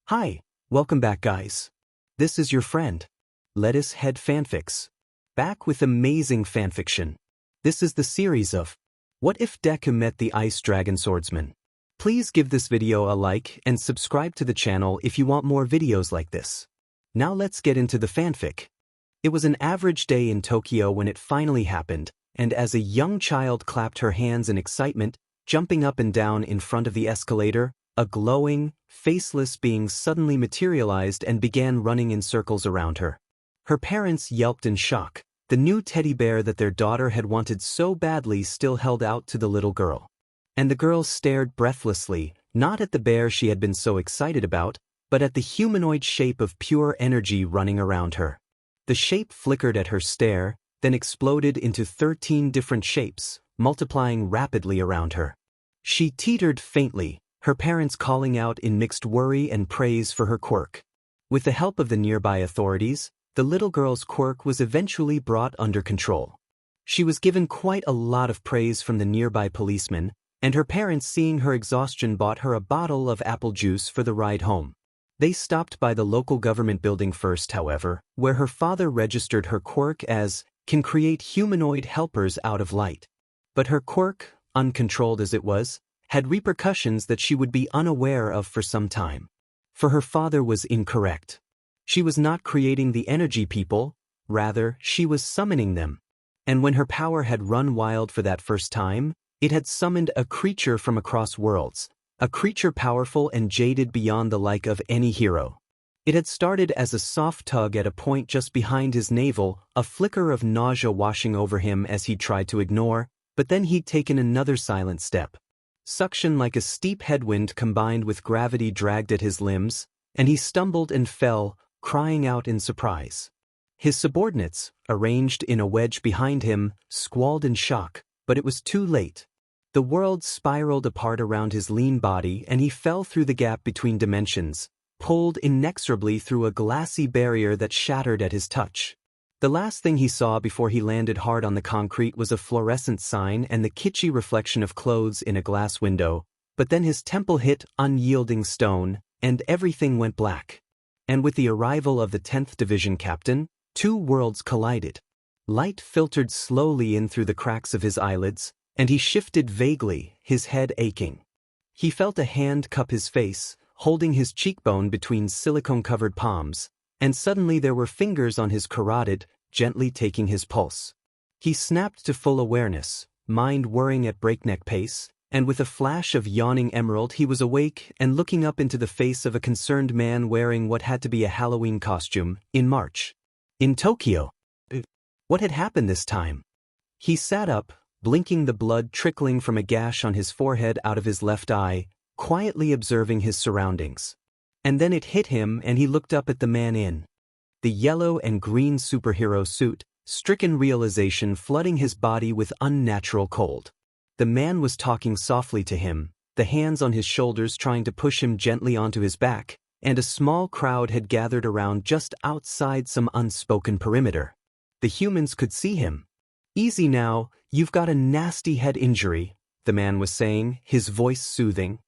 Hi, welcome back guys. This is your friend, Lettuce Head Fanfics. Back with amazing fanfiction. This is the series of What If Deku Met the Ice Dragon Swordsman. Please give this video a like and subscribe to the channel if you want more videos like this. Now let's get into the fanfic. It was an average day in Tokyo when it finally happened, and as a young child clapped her hands in excitement, jumping up and down in front of the escalator, a glowing, faceless being suddenly materialized and began running in circles around her. Her parents yelped in shock. The new teddy bear that their daughter had wanted so badly still held out to the little girl. And the girl stared breathlessly, not at the bear she had been so excited about, but at the humanoid shape of pure energy running around her. The shape flickered at her stare, then exploded into 13 different shapes, multiplying rapidly around her. She teetered faintly, her parents calling out in mixed worry and praise for her quirk. With the help of the nearby authorities, the little girl's quirk was eventually brought under control. She was given quite a lot of praise from the nearby policemen, and her parents, seeing her exhaustion, bought her a bottle of apple juice for the ride home. They stopped by the local government building first, however, where her father registered her quirk as can create humanoid helpers out of light. But her quirk, uncontrolled as it was, had repercussions that she would be unaware of for some time. For her father was incorrect. She was not creating the energy people, rather, she was summoning them. And when her power had run wild for that first time, it had summoned a creature from across worlds, a creature powerful and jaded beyond the like of any hero. It had started as a soft tug at a point just behind his navel, a flicker of nausea washing over him as he tried to ignore, but then he'd taken another silent step. Suction like a steep headwind combined with gravity dragged at his limbs, and he stumbled and fell, crying out in surprise. His subordinates, arranged in a wedge behind him, squalled in shock, but it was too late. The world spiraled apart around his lean body and he fell through the gap between dimensions, pulled inexorably through a glassy barrier that shattered at his touch. The last thing he saw before he landed hard on the concrete was a fluorescent sign and the kitschy reflection of clothes in a glass window, but then his temple hit unyielding stone, and everything went black. And with the arrival of the 10th Division captain, two worlds collided. Light filtered slowly in through the cracks of his eyelids, and he shifted vaguely, his head aching. He felt a hand cup his face, holding his cheekbone between silicone-covered palms, and suddenly there were fingers on his carotid, gently taking his pulse. He snapped to full awareness, mind whirring at breakneck pace, and with a flash of yawning emerald he was awake and looking up into the face of a concerned man wearing what had to be a Halloween costume, in March. In Tokyo. What had happened this time? He sat up, blinking the blood trickling from a gash on his forehead out of his left eye, quietly observing his surroundings. And then it hit him and he looked up at the man in the yellow and green superhero suit, stricken realization flooding his body with unnatural cold. The man was talking softly to him, the hands on his shoulders trying to push him gently onto his back, and a small crowd had gathered around just outside some unspoken perimeter. The humans could see him. "Easy now, you've got a nasty head injury," the man was saying, his voice soothing.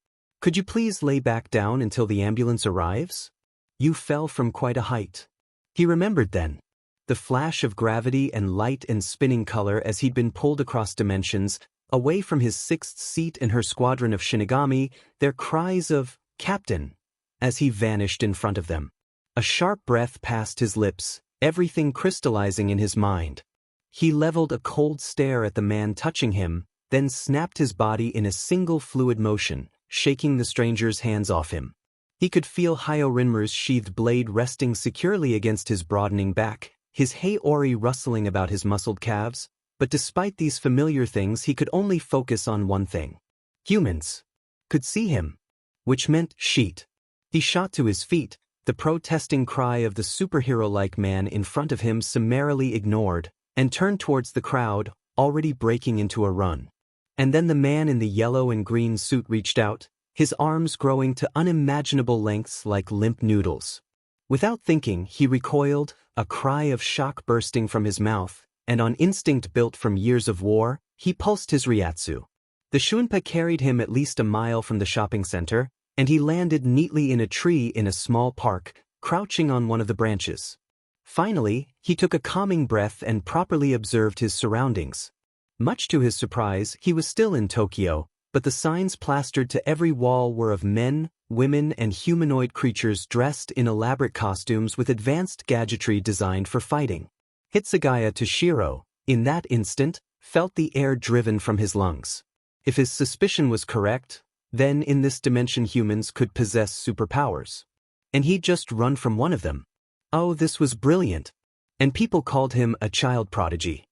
"Could you please lay back down until the ambulance arrives? You fell from quite a height." He remembered then. The flash of gravity and light and spinning color as he'd been pulled across dimensions, away from his sixth seat in her squadron of Shinigami, their cries of, "Captain," as he vanished in front of them. A sharp breath passed his lips, everything crystallizing in his mind. He leveled a cold stare at the man touching him, then snapped his body in a single fluid motion, shaking the stranger's hands off him. He could feel Hyorinmu's sheathed blade resting securely against his broadening back, his Hei-Ori rustling about his muscled calves, but despite these familiar things he could only focus on one thing. Humans could see him, which meant sheet. He shot to his feet, the protesting cry of the superhero-like man in front of him summarily ignored, and turned towards the crowd, already breaking into a run. And then the man in the yellow and green suit reached out, his arms growing to unimaginable lengths like limp noodles. Without thinking, he recoiled, a cry of shock bursting from his mouth, and on instinct built from years of war, he pulsed his Ryatsu. The Shunpa carried him at least a mile from the shopping center, and he landed neatly in a tree in a small park, crouching on one of the branches. Finally, he took a calming breath and properly observed his surroundings. Much to his surprise, he was still in Tokyo, but the signs plastered to every wall were of men, women, and humanoid creatures dressed in elaborate costumes with advanced gadgetry designed for fighting. Hitsugaya Toshiro, in that instant, felt the air driven from his lungs. If his suspicion was correct, then in this dimension humans could possess superpowers. And he'd just run from one of them. Oh, this was brilliant. And people called him a child prodigy.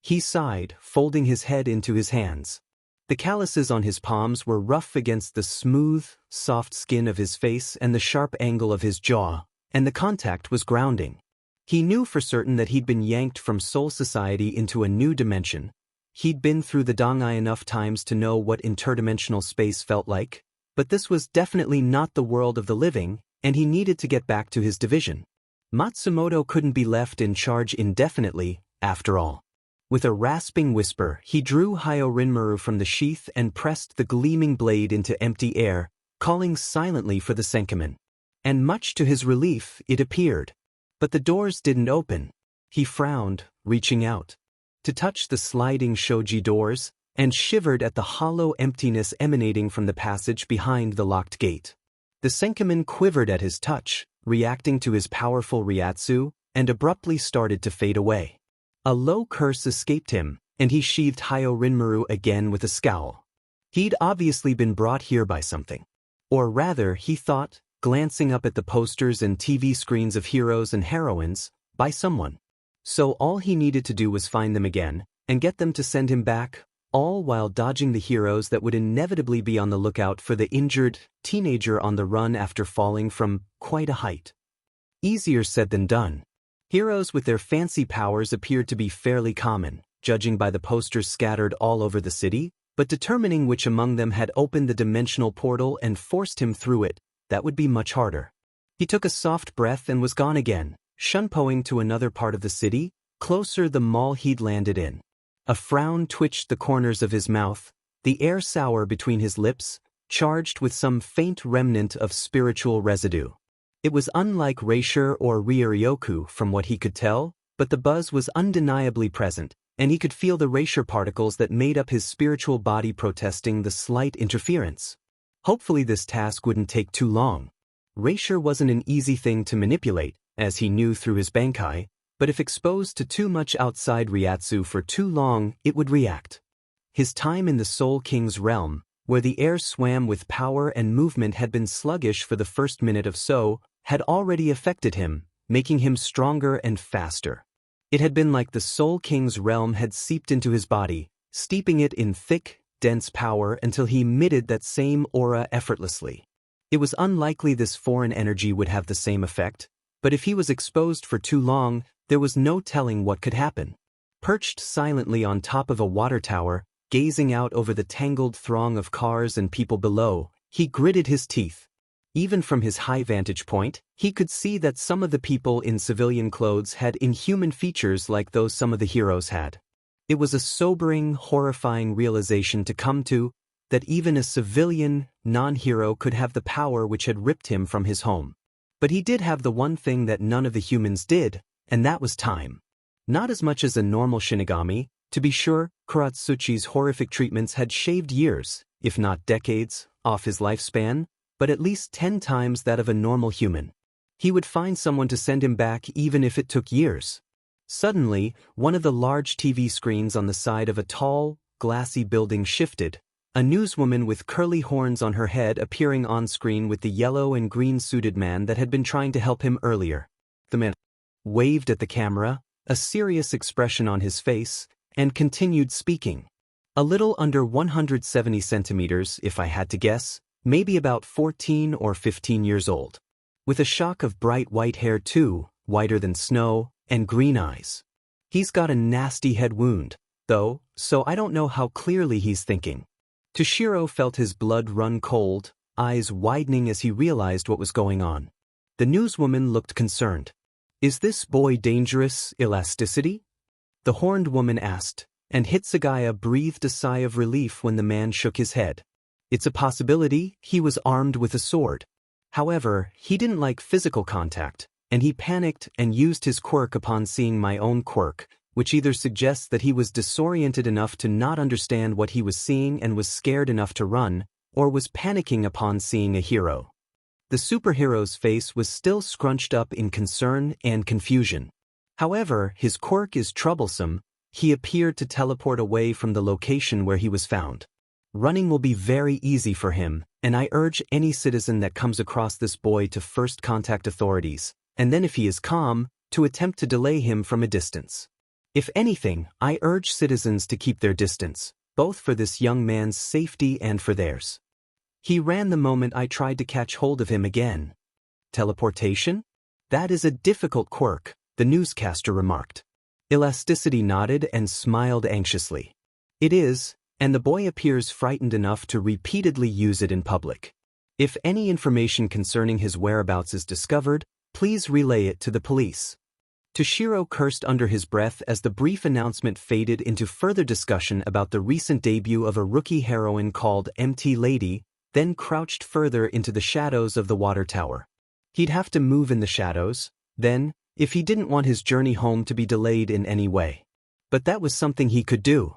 He sighed, folding his head into his hands. The calluses on his palms were rough against the smooth, soft skin of his face and the sharp angle of his jaw, and the contact was grounding. He knew for certain that he'd been yanked from Soul Society into a new dimension. He'd been through the Dongai enough times to know what interdimensional space felt like, but this was definitely not the world of the living, and he needed to get back to his division. Matsumoto couldn't be left in charge indefinitely, after all. With a rasping whisper, he drew Rinmaru from the sheath and pressed the gleaming blade into empty air, calling silently for the Senkaman. And much to his relief, it appeared. But the doors didn't open. He frowned, reaching out to touch the sliding shoji doors, and shivered at the hollow emptiness emanating from the passage behind the locked gate. The Senkaman quivered at his touch, reacting to his powerful Ryatsu, and abruptly started to fade away. A low curse escaped him, and he sheathed Rinmaru again with a scowl. He'd obviously been brought here by something. Or rather, he thought, glancing up at the posters and TV screens of heroes and heroines, by someone. So all he needed to do was find them again, and get them to send him back, all while dodging the heroes that would inevitably be on the lookout for the injured teenager on the run after falling from quite a height. Easier said than done. Heroes with their fancy powers appeared to be fairly common, judging by the posters scattered all over the city, but determining which among them had opened the dimensional portal and forced him through it, that would be much harder. He took a soft breath and was gone again, shunpoing to another part of the city, closer the mall he'd landed in. A frown twitched the corners of his mouth, the air sour between his lips, charged with some faint remnant of spiritual residue. It was unlike Reisher or Ryuryoku from what he could tell, but the buzz was undeniably present, and he could feel the Reisher particles that made up his spiritual body protesting the slight interference. Hopefully this task wouldn't take too long. Reisher wasn't an easy thing to manipulate, as he knew through his Bankai, but if exposed to too much outside Ryatsu for too long, it would react. His time in the Soul King's realm, where the air swam with power and movement had been sluggish for the first minute of so, had already affected him, making him stronger and faster. It had been like the Soul King's realm had seeped into his body, steeping it in thick, dense power until he emitted that same aura effortlessly. It was unlikely this foreign energy would have the same effect, but if he was exposed for too long, there was no telling what could happen. Perched silently on top of a water tower, gazing out over the tangled throng of cars and people below, he gritted his teeth. Even from his high vantage point, he could see that some of the people in civilian clothes had inhuman features like those some of the heroes had. It was a sobering, horrifying realization to come to, that even a civilian, non-hero could have the power which had ripped him from his home. But he did have the one thing that none of the humans did, and that was time. Not as much as a normal Shinigami. To be sure, Kuratsuchi's horrific treatments had shaved years, if not decades, off his lifespan, but at least 10 times that of a normal human. He would find someone to send him back even if it took years. Suddenly, one of the large TV screens on the side of a tall, glassy building shifted, a newswoman with curly horns on her head appearing on screen with the yellow and green suited man that had been trying to help him earlier. The man waved at the camera, a serious expression on his face, and continued speaking. A little under 170 centimeters, if I had to guess, maybe about 14 or 15 years old. With a shock of bright white hair too, whiter than snow, and green eyes. He's got a nasty head wound, though, so I don't know how clearly he's thinking. Toshiro felt his blood run cold, eyes widening as he realized what was going on. The newswoman looked concerned. "Is this boy dangerous, elasticity?" The horned woman asked, and Hitsugaya breathed a sigh of relief when the man shook his head. It's a possibility he was armed with a sword. However, he didn't like physical contact, and he panicked and used his quirk upon seeing my own quirk, which either suggests that he was disoriented enough to not understand what he was seeing and was scared enough to run, or was panicking upon seeing a hero. The superhero's face was still scrunched up in concern and confusion. However, his quirk is troublesome. He appeared to teleport away from the location where he was found. Running will be very easy for him, and I urge any citizen that comes across this boy to first contact authorities, and then if he is calm, to attempt to delay him from a distance. If anything, I urge citizens to keep their distance, both for this young man's safety and for theirs. He ran the moment I tried to catch hold of him again. Teleportation? That is a difficult quirk, the newscaster remarked. Elasticity nodded and smiled anxiously. It is, and the boy appears frightened enough to repeatedly use it in public. If any information concerning his whereabouts is discovered, please relay it to the police. Toshiro cursed under his breath as the brief announcement faded into further discussion about the recent debut of a rookie heroine called MT Lady, then crouched further into the shadows of the water tower. He'd have to move in the shadows, then, if he didn't want his journey home to be delayed in any way. But that was something he could do.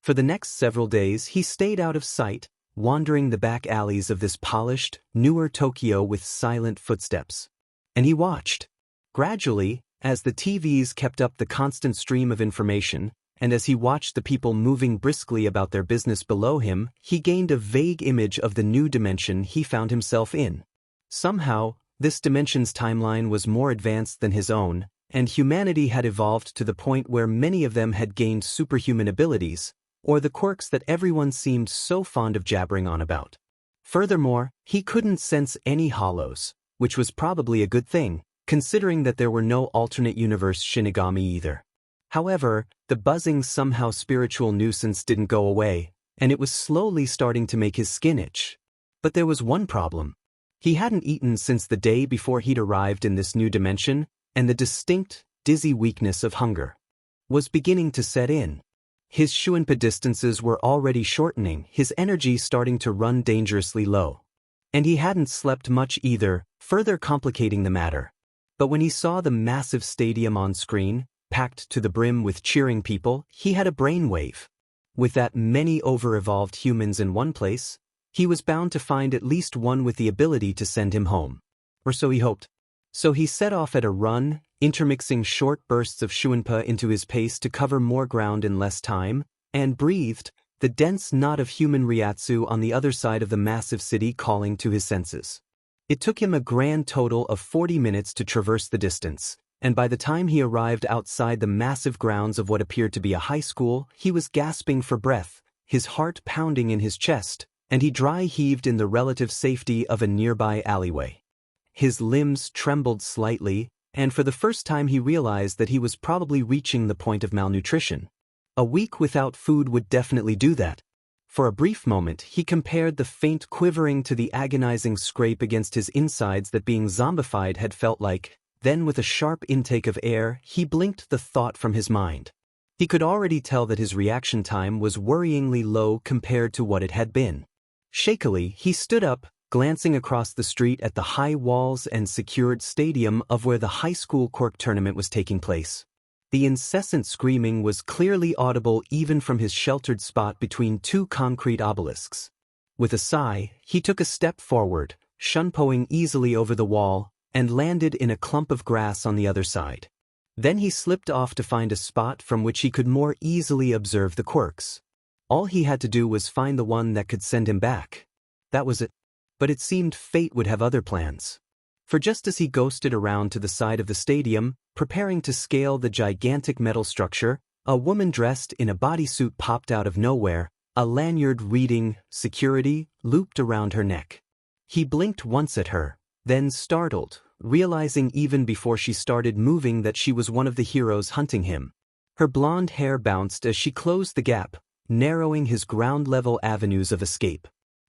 For the next several days he stayed out of sight, wandering the back alleys of this polished, newer Tokyo with silent footsteps. And he watched. Gradually, as the TVs kept up the constant stream of information, and as he watched the people moving briskly about their business below him, he gained a vague image of the new dimension he found himself in. Somehow, this dimension's timeline was more advanced than his own, and humanity had evolved to the point where many of them had gained superhuman abilities, or the quirks that everyone seemed so fond of jabbering on about. Furthermore, he couldn't sense any hollows, which was probably a good thing, considering that there were no alternate universe Shinigami either. However, the buzzing somehow spiritual nuisance didn't go away, and it was slowly starting to make his skin itch. But there was one problem. He hadn't eaten since the day before he'd arrived in this new dimension, and the distinct, dizzy weakness of hunger was beginning to set in. His Shuinpa distances were already shortening, his energy starting to run dangerously low. And he hadn't slept much either, further complicating the matter. But when he saw the massive stadium on screen, packed to the brim with cheering people, he had a brainwave. With that many over-evolved humans in one place, he was bound to find at least one with the ability to send him home. Or so he hoped. So he set off at a run, intermixing short bursts of Shuinpa into his pace to cover more ground in less time, and breathed, the dense knot of human Ryatsu on the other side of the massive city calling to his senses. It took him a grand total of 40 minutes to traverse the distance, and by the time he arrived outside the massive grounds of what appeared to be a high school, he was gasping for breath, his heart pounding in his chest, and he dry-heaved in the relative safety of a nearby alleyway. His limbs trembled slightly, and for the first time he realized that he was probably reaching the point of malnutrition. A week without food would definitely do that. For a brief moment he compared the faint quivering to the agonizing scrape against his insides that being zombified had felt like. Then with a sharp intake of air, he blinked the thought from his mind. He could already tell that his reaction time was worryingly low compared to what it had been. Shakily, he stood up, glancing across the street at the high walls and secured stadium of where the high school Quirk tournament was taking place. The incessant screaming was clearly audible even from his sheltered spot between two concrete obelisks. With a sigh, he took a step forward, shunpoing easily over the wall, and landed in a clump of grass on the other side. Then he slipped off to find a spot from which he could more easily observe the quirks. All he had to do was find the one that could send him back. That was it. But it seemed fate would have other plans. For just as he ghosted around to the side of the stadium, preparing to scale the gigantic metal structure, a woman dressed in a bodysuit popped out of nowhere, a lanyard reading, "Security," looped around her neck. He blinked once at her, then startled, realizing even before she started moving that she was one of the heroes hunting him. Her blonde hair bounced as she closed the gap, narrowing his ground-level avenues of escape.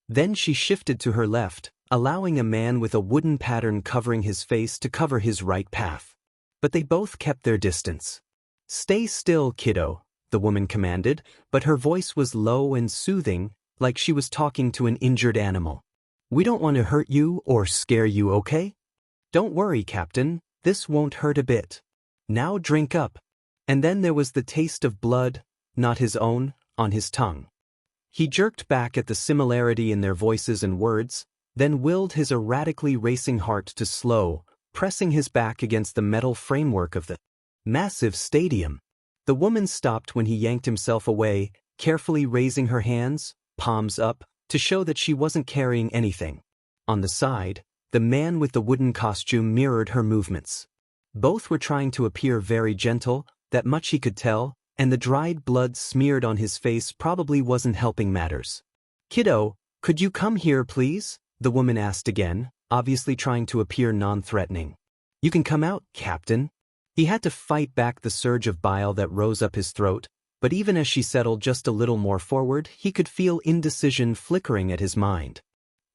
Then she shifted to her left, allowing a man with a wooden pattern covering his face to cover his right path. But they both kept their distance. "Stay still, kiddo," the woman commanded, but her voice was low and soothing, like she was talking to an injured animal. "We don't want to hurt you or scare you, okay? Don't worry, Captain, this won't hurt a bit. Now drink up." And then there was the taste of blood, not his own, on his tongue. He jerked back at the similarity in their voices and words, then willed his erratically racing heart to slow, pressing his back against the metal framework of the massive stadium. The woman stopped when he yanked himself away, carefully raising her hands, palms up, to show that she wasn't carrying anything. On the side, the man with the wooden costume mirrored her movements. Both were trying to appear very gentle, that much he could tell, and the dried blood smeared on his face probably wasn't helping matters. "Kiddo, could you come here please?" the woman asked again, obviously trying to appear non-threatening. "You can come out, Captain." He had to fight back the surge of bile that rose up his throat, but even as she settled just a little more forward, he could feel indecision flickering at his mind.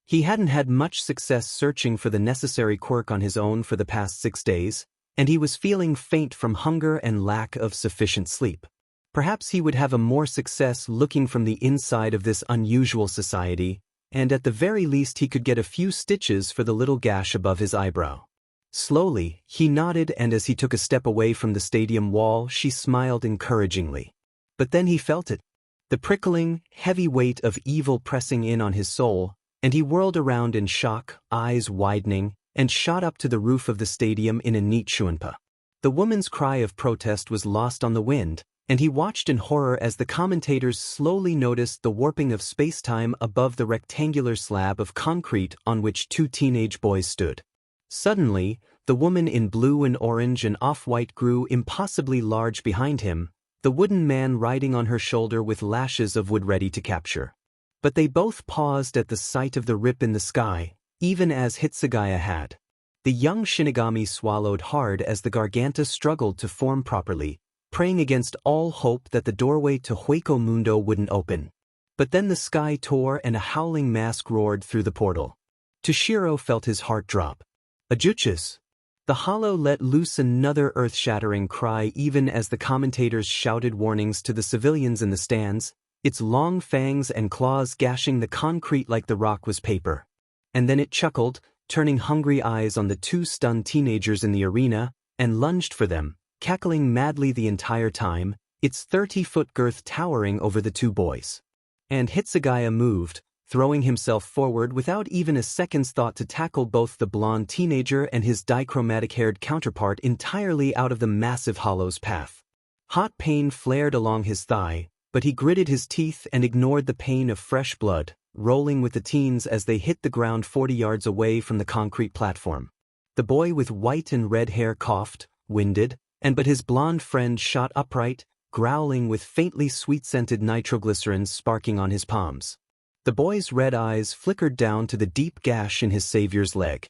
He hadn't had much success searching for the necessary quirk on his own for the past 6 days, and he was feeling faint from hunger and lack of sufficient sleep. Perhaps he would have a more success looking from the inside of this unusual society, and at the very least he could get a few stitches for the little gash above his eyebrow. Slowly, he nodded, and as he took a step away from the stadium wall, she smiled encouragingly. But then he felt it. The prickling, heavy weight of evil pressing in on his soul, and he whirled around in shock, eyes widening, and shot up to the roof of the stadium in a neat shunpa. The woman's cry of protest was lost on the wind, and he watched in horror as the commentators slowly noticed the warping of space-time above the rectangular slab of concrete on which 2 teenage boys stood. Suddenly, the woman in blue and orange and off-white grew impossibly large behind him, the wooden man riding on her shoulder with lashes of wood ready to capture. But they both paused at the sight of the rip in the sky, even as Hitsugaya had. The young Shinigami swallowed hard as the Garganta struggled to form properly, praying against all hope that the doorway to Hueco Mundo wouldn't open. But then the sky tore and a howling mask roared through the portal. Toshiro felt his heart drop. "Ajuchas!" The hollow let loose another earth-shattering cry even as the commentators shouted warnings to the civilians in the stands, its long fangs and claws gashing the concrete like the rock was paper. And then it chuckled, turning hungry eyes on the 2 stunned teenagers in the arena, and lunged for them, cackling madly the entire time, its 30-foot girth towering over the 2 boys. And Hitsugaya moved, throwing himself forward without even a second's thought to tackle both the blonde teenager and his dichromatic-haired counterpart entirely out of the massive hollow's path. Hot pain flared along his thigh, but he gritted his teeth and ignored the pain of fresh blood, rolling with the teens as they hit the ground 40 yards away from the concrete platform. The boy with white and red hair coughed, winded, but his blonde friend shot upright, growling with faintly sweet-scented nitroglycerin sparking on his palms. The boy's red eyes flickered down to the deep gash in his savior's leg.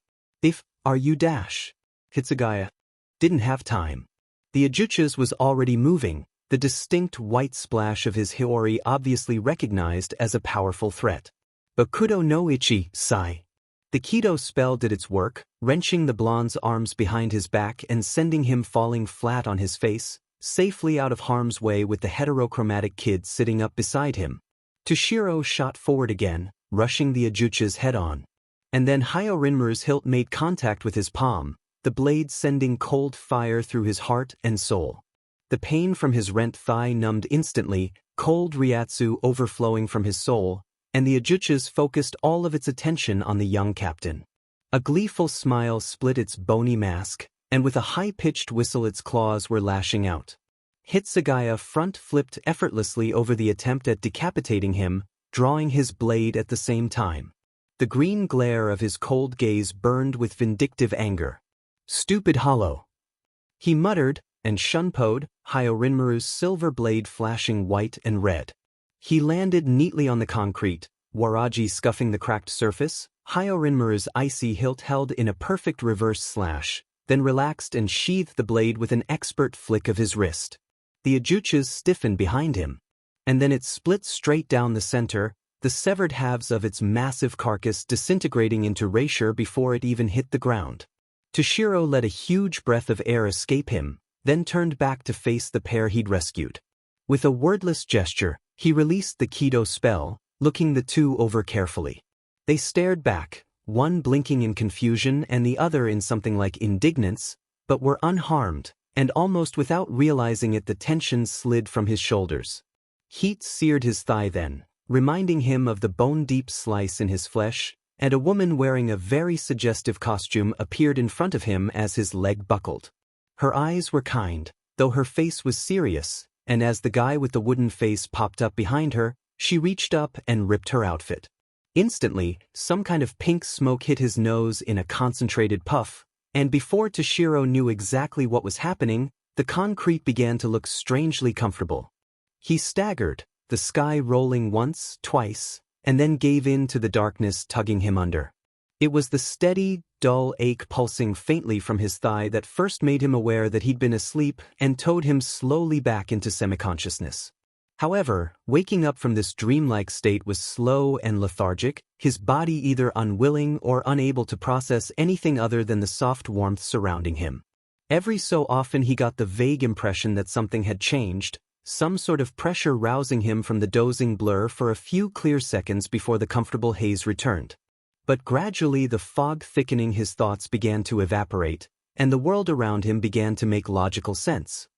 "Are you Dash?" Hitsugaya didn't have time. The Ajuchas was already moving, the distinct white splash of his Hiyori obviously recognized as a powerful threat. "Bakudo no Ichi, Sai." The Kido spell did its work, wrenching the blonde's arms behind his back and sending him falling flat on his face, safely out of harm's way with the heterochromatic kid sitting up beside him. Toshiro shot forward again, rushing the Ajuchas head-on. And then Hyorinmaru's hilt made contact with his palm, the blade sending cold fire through his heart and soul. The pain from his rent thigh numbed instantly, cold Ryatsu overflowing from his soul, and the Ajuchas focused all of its attention on the young captain. A gleeful smile split its bony mask, and with a high-pitched whistle its claws were lashing out. Hitsugaya front-flipped effortlessly over the attempt at decapitating him, drawing his blade at the same time. The green glare of his cold gaze burned with vindictive anger. "Stupid hollow!" he muttered, and shunpoed, Hyorinmaru's silver blade flashing white and red. He landed neatly on the concrete, Waraji scuffing the cracked surface, Hyorinmaru's icy hilt held in a perfect reverse slash, then relaxed and sheathed the blade with an expert flick of his wrist. The Ajuchas stiffened behind him, and then it split straight down the center, the severed halves of its massive carcass disintegrating into erasure before it even hit the ground. Toshiro let a huge breath of air escape him, then turned back to face the pair he'd rescued. With a wordless gesture, he released the Kido spell, looking the two over carefully. They stared back, one blinking in confusion and the other in something like indignance, but were unharmed, and almost without realizing it the tension slid from his shoulders. Heat seared his thigh then, reminding him of the bone-deep slice in his flesh, and a woman wearing a very suggestive costume appeared in front of him as his leg buckled. Her eyes were kind, though her face was serious, and as the guy with the wooden face popped up behind her, she reached up and ripped her outfit. Instantly, some kind of pink smoke hit his nose in a concentrated puff, and before Toshiro knew exactly what was happening, the concrete began to look strangely comfortable. He staggered, the sky rolling once, twice, and then gave in to the darkness tugging him under. It was the steady, dull ache pulsing faintly from his thigh that first made him aware that he'd been asleep and towed him slowly back into semi-consciousness. However, waking up from this dreamlike state was slow and lethargic, his body either unwilling or unable to process anything other than the soft warmth surrounding him. Every so often he got the vague impression that something had changed, some sort of pressure rousing him from the dozing blur for a few clear seconds before the comfortable haze returned. But gradually the fog thickening his thoughts began to evaporate, and the world around him began to make logical sense.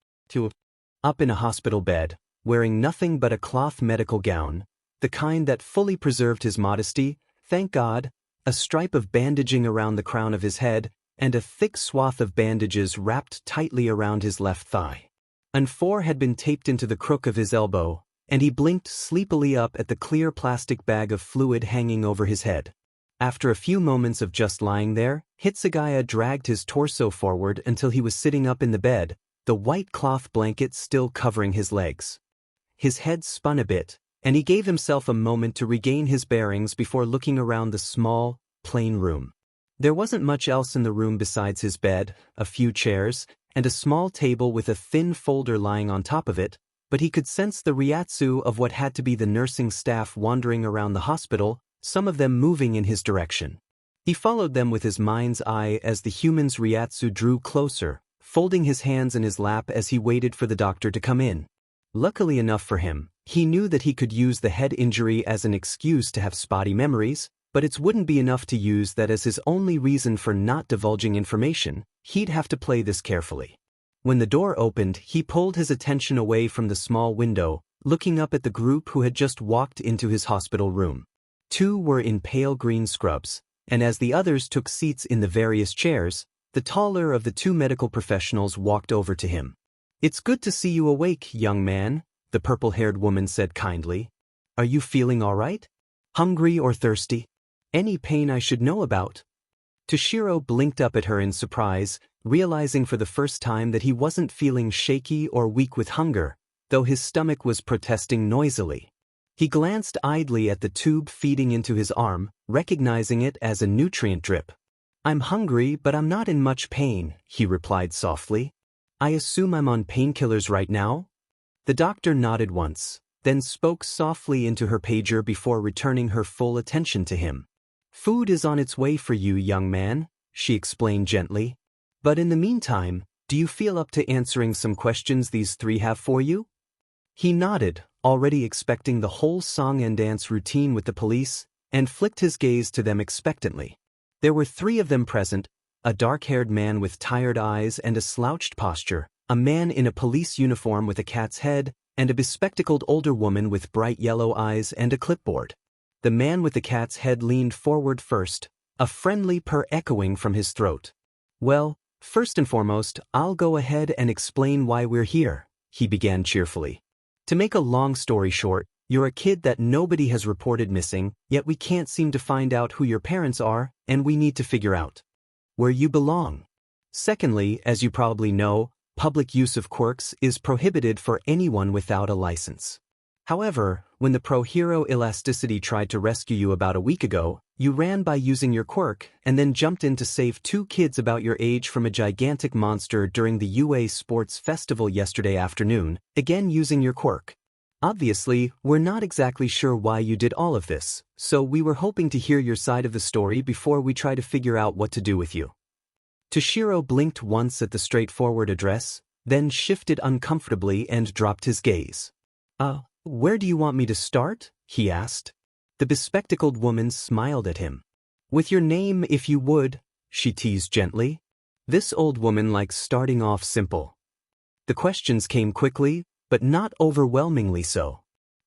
Up in a hospital bed, wearing nothing but a cloth medical gown, the kind that fully preserved his modesty, thank God, a stripe of bandaging around the crown of his head, and a thick swath of bandages wrapped tightly around his left thigh. And 4 had been taped into the crook of his elbow, and he blinked sleepily up at the clear plastic bag of fluid hanging over his head. After a few moments of just lying there, Hitsugaya dragged his torso forward until he was sitting up in the bed, the white cloth blanket still covering his legs. His head spun a bit, and he gave himself a moment to regain his bearings before looking around the small, plain room. There wasn't much else in the room besides his bed, a few chairs, and a small table with a thin folder lying on top of it, but he could sense the ryatsu of what had to be the nursing staff wandering around the hospital, some of them moving in his direction. He followed them with his mind's eye as the human's ryatsu drew closer, folding his hands in his lap as he waited for the doctor to come in. Luckily enough for him, he knew that he could use the head injury as an excuse to have spotty memories, but it wouldn't be enough to use that as his only reason for not divulging information. He'd have to play this carefully. When the door opened, he pulled his attention away from the small window, looking up at the group who had just walked into his hospital room. 2 were in pale green scrubs, and as the others took seats in the various chairs, the taller of the 2 medical professionals walked over to him. "It's good to see you awake, young man," the purple-haired woman said kindly. "Are you feeling all right? Hungry or thirsty? Any pain I should know about?" Toshiro blinked up at her in surprise, realizing for the first time that he wasn't feeling shaky or weak with hunger, though his stomach was protesting noisily. He glanced idly at the tube feeding into his arm, recognizing it as a nutrient drip. "I'm hungry, but I'm not in much pain," he replied softly. "I assume I'm on painkillers right now?" The doctor nodded once, then spoke softly into her pager before returning her full attention to him. "Food is on its way for you, young man," she explained gently. "But in the meantime, do you feel up to answering some questions these 3 have for you?" He nodded, already expecting the whole song and dance routine with the police, and flicked his gaze to them expectantly. There were 3 of them present, a dark-haired man with tired eyes and a slouched posture, a man in a police uniform with a cat's head, and a bespectacled older woman with bright yellow eyes and a clipboard. The man with the cat's head leaned forward first, a friendly purr echoing from his throat. "Well, first and foremost, I'll go ahead and explain why we're here," he began cheerfully. "To make a long story short, you're a kid that nobody has reported missing, yet we can't seem to find out who your parents are, and we need to figure out where you belong. Secondly, as you probably know, public use of quirks is prohibited for anyone without a license. However, when the pro-hero Elasticity tried to rescue you about a week ago, you ran by using your quirk and then jumped in to save 2 kids about your age from a gigantic monster during the UA Sports Festival yesterday afternoon, again using your quirk. Obviously, we're not exactly sure why you did all of this, so we were hoping to hear your side of the story before we try to figure out what to do with you." Toshiro blinked once at the straightforward address, then shifted uncomfortably and dropped his gaze. Where do you want me to start?" he asked. The bespectacled woman smiled at him. "With your name if you would," she teased gently. This old woman likes starting off simple. The questions came quickly, but not overwhelmingly so.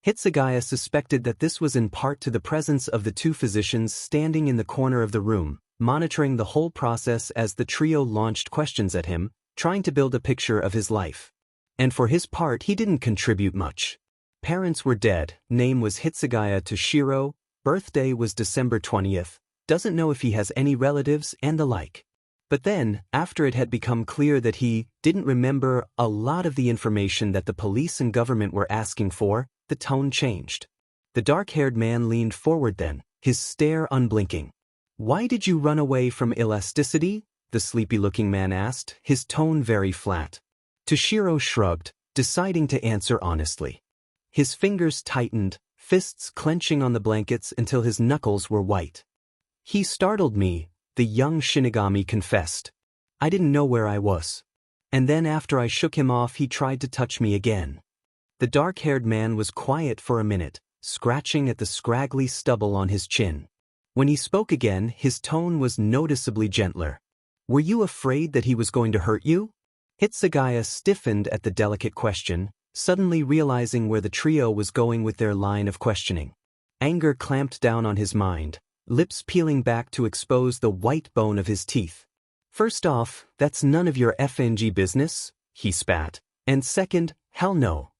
Hitsugaya suspected that this was in part to the presence of the two physicians standing in the corner of the room, monitoring the whole process as the trio launched questions at him, trying to build a picture of his life. And for his part he didn't contribute much. Parents were dead, name was Hitsugaya Toshiro, birthday was December 20th, doesn't know if he has any relatives and the like. But then, after it had become clear that he didn't remember a lot of the information that the police and government were asking for, the tone changed. The dark-haired man leaned forward then, his stare unblinking. "Why did you run away from elasticity?" the sleepy-looking man asked, his tone very flat. Toshiro shrugged, deciding to answer honestly. His fingers tightened, fists clenching on the blankets until his knuckles were white. "He startled me," the young Shinigami confessed. "I didn't know where I was. And then after I shook him off he tried to touch me again." The dark-haired man was quiet for a minute, scratching at the scraggly stubble on his chin. When he spoke again, his tone was noticeably gentler. "Were you afraid that he was going to hurt you?" Hitsugaya stiffened at the delicate question, suddenly realizing where the trio was going with their line of questioning. Anger clamped down on his mind, lips peeling back to expose the white bone of his teeth. "First off, that's none of your FNG business," he spat. "And second, hell no."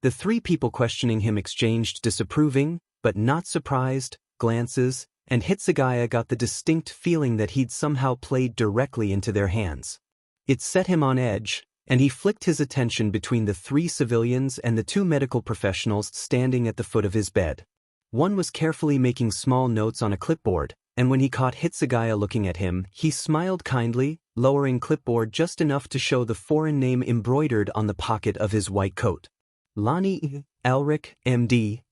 The three people questioning him exchanged disapproving, but not surprised, glances, and Hitsugaya got the distinct feeling that he'd somehow played directly into their hands. It set him on edge, and he flicked his attention between the three civilians and the two medical professionals standing at the foot of his bed. One was carefully making small notes on a clipboard, and when he caught Hitsugaya looking at him, he smiled kindly, lowering clipboard just enough to show the foreign name embroidered on the pocket of his white coat. Lonnie Elric, MD,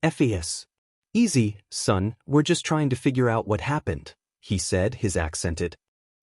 FES. "Easy, son, we're just trying to figure out what happened," he said, his accented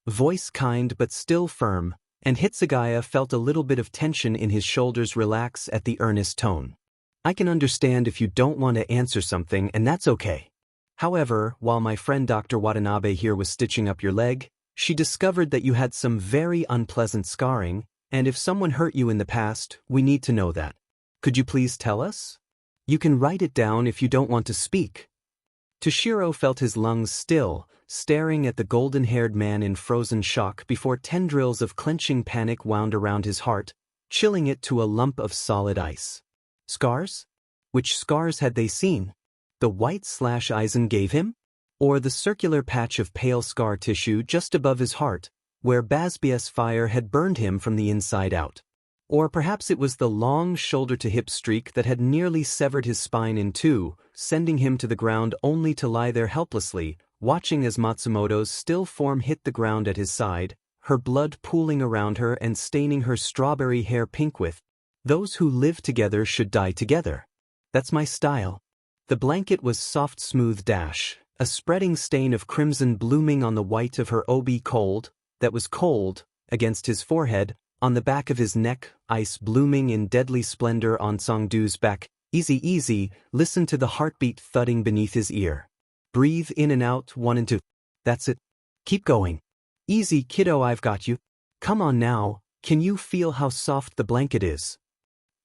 voice kind but still firm, and Hitsugaya felt a little bit of tension in his shoulders relax at the earnest tone. "I can understand if you don't want to answer something, and that's okay. However, while my friend Dr. Watanabe here was stitching up your leg, she discovered that you had some very unpleasant scarring, and if someone hurt you in the past, we need to know that. Could you please tell us? You can write it down if you don't want to speak." Toshiro felt his lungs still, staring at the golden-haired man in frozen shock before tendrils of clenching panic wound around his heart, chilling it to a lump of solid ice. Scars? Which scars had they seen? The white slash Aizen gave him? Or the circular patch of pale scar tissue just above his heart, where Basbia's fire had burned him from the inside out? Or perhaps it was the long shoulder-to-hip streak that had nearly severed his spine in two, sending him to the ground only to lie there helplessly, watching as Matsumoto's still form hit the ground at his side, her blood pooling around her and staining her strawberry hair pink with, "Those who live together should die together. That's my style." The blanket was soft smooth dash, a spreading stain of crimson blooming on the white of her obi cold, that was cold, against his forehead, on the back of his neck, ice blooming in deadly splendor on Songdu's back. "Easy, easy, listen to the heartbeat thudding beneath his ear. Breathe in and out, 1 and 2. That's it. Keep going. Easy, kiddo, I've got you. Come on now, can you feel how soft the blanket is?"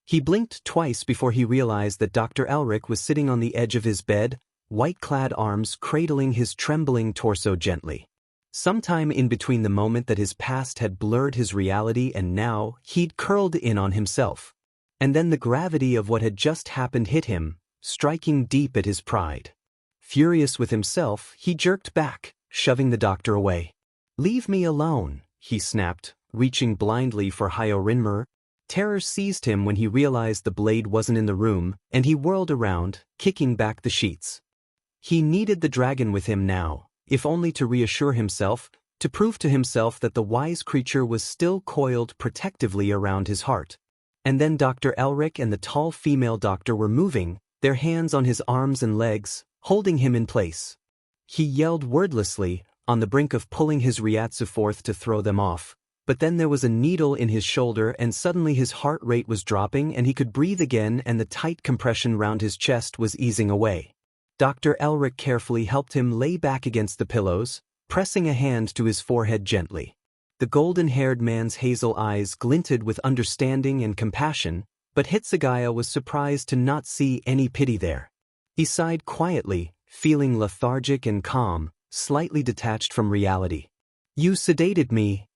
He blinked twice before he realized that Dr. Elric was sitting on the edge of his bed, white-clad arms cradling his trembling torso gently. Sometime in between the moment that his past had blurred his reality and now he'd curled in on himself. And then the gravity of what had just happened hit him, striking deep at his pride. Furious with himself, he jerked back, shoving the doctor away. "Leave me alone," he snapped, reaching blindly for Hyorinmer. Terror seized him when he realized the blade wasn't in the room, and he whirled around, kicking back the sheets. He needed the dragon with him now, if only to reassure himself, to prove to himself that the wise creature was still coiled protectively around his heart. And then Dr. Elric and the tall female doctor were moving, their hands on his arms and legs, holding him in place. He yelled wordlessly, on the brink of pulling his Ryatsu forth to throw them off, but then there was a needle in his shoulder and suddenly his heart rate was dropping and he could breathe again and the tight compression round his chest was easing away. Dr. Elric carefully helped him lay back against the pillows, pressing a hand to his forehead gently. The golden-haired man's hazel eyes glinted with understanding and compassion, but Hitsugaya was surprised to not see any pity there. He sighed quietly, feeling lethargic and calm, slightly detached from reality. "You sedated me,"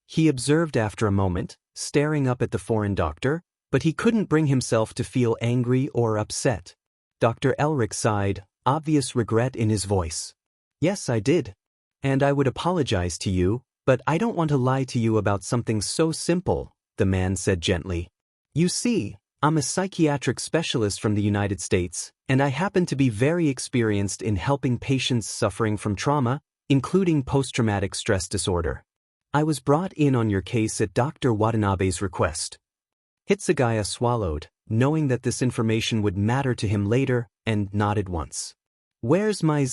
he observed after a moment, staring up at the foreign doctor, but he couldn't bring himself to feel angry or upset. Dr. Elric sighed, obvious regret in his voice. "Yes, I did. And I would apologize to you, but I don't want to lie to you about something so simple," the man said gently. "You see, I'm a psychiatric specialist from the United States, and I happen to be very experienced in helping patients suffering from trauma, including post-traumatic stress disorder. I was brought in on your case at Dr. Watanabe's request." Hitsugaya swallowed, knowing that this information would matter to him later, and nodded once. "Where's my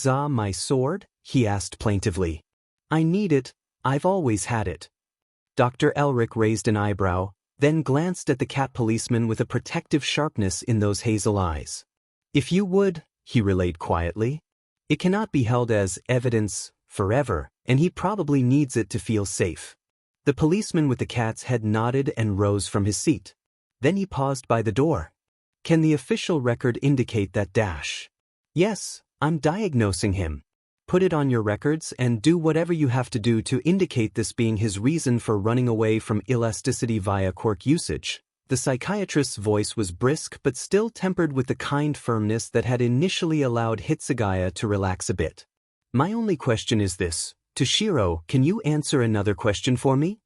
sword?" he asked plaintively. "I need it. I've always had it." Dr. Elric raised an eyebrow, then glanced at the cat policeman with a protective sharpness in those hazel eyes. "If you would," he relayed quietly. "It cannot be held as evidence forever, and he probably needs it to feel safe." The policeman with the cat's head nodded and rose from his seat. Then he paused by the door. "Can the official record indicate that dash?" "Yes, I'm diagnosing him. Put it on your records and do whatever you have to do to indicate this being his reason for running away from elasticity via quirk usage." The psychiatrist's voice was brisk but still tempered with the kind firmness that had initially allowed Hitsugaya to relax a bit. "My only question is this. Toshiro, can you answer another question for me?"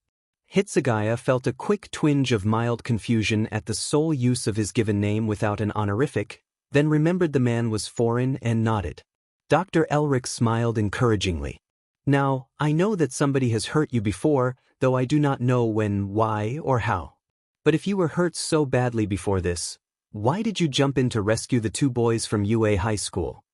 Hitsugaya felt a quick twinge of mild confusion at the sole use of his given name without an honorific, then remembered the man was foreign and nodded. Dr. Elric smiled encouragingly. "Now, I know that somebody has hurt you before, though I do not know when, why, or how. But if you were hurt so badly before this, why did you jump in to rescue the two boys from UA High School?"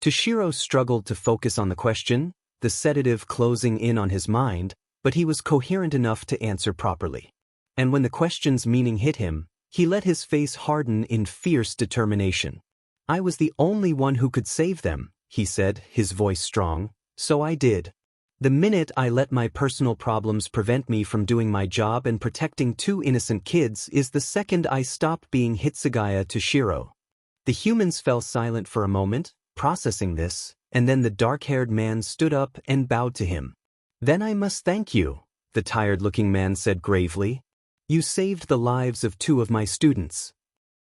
Toshiro struggled to focus on the question, the sedative closing in on his mind, but he was coherent enough to answer properly. And when the question's meaning hit him, he let his face harden in fierce determination. "I was the only one who could save them," he said, his voice strong, "so I did. The minute I let my personal problems prevent me from doing my job and protecting two innocent kids is the second I stopped being Hitsugaya Toshiro." The humans fell silent for a moment, processing this, and then the dark-haired man stood up and bowed to him. "Then I must thank you," the tired-looking man said gravely. "You saved the lives of two of my students."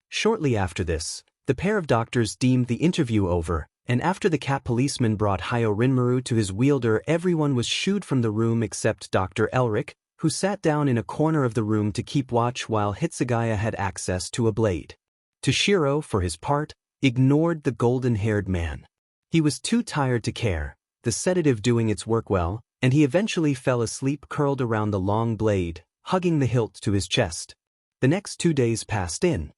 Shortly after this, the pair of doctors deemed the interview over, and after the cat policeman brought Hayo Rinmaru to his wielder, everyone was shooed from the room except Dr. Elric, who sat down in a corner of the room to keep watch while Hitsugaya had access to a blade. Toshiro, for his part, ignored the golden-haired man. He was too tired to care, the sedative doing its work well, and he eventually fell asleep curled around the long blade, hugging the hilt to his chest. The next 2 days passed in.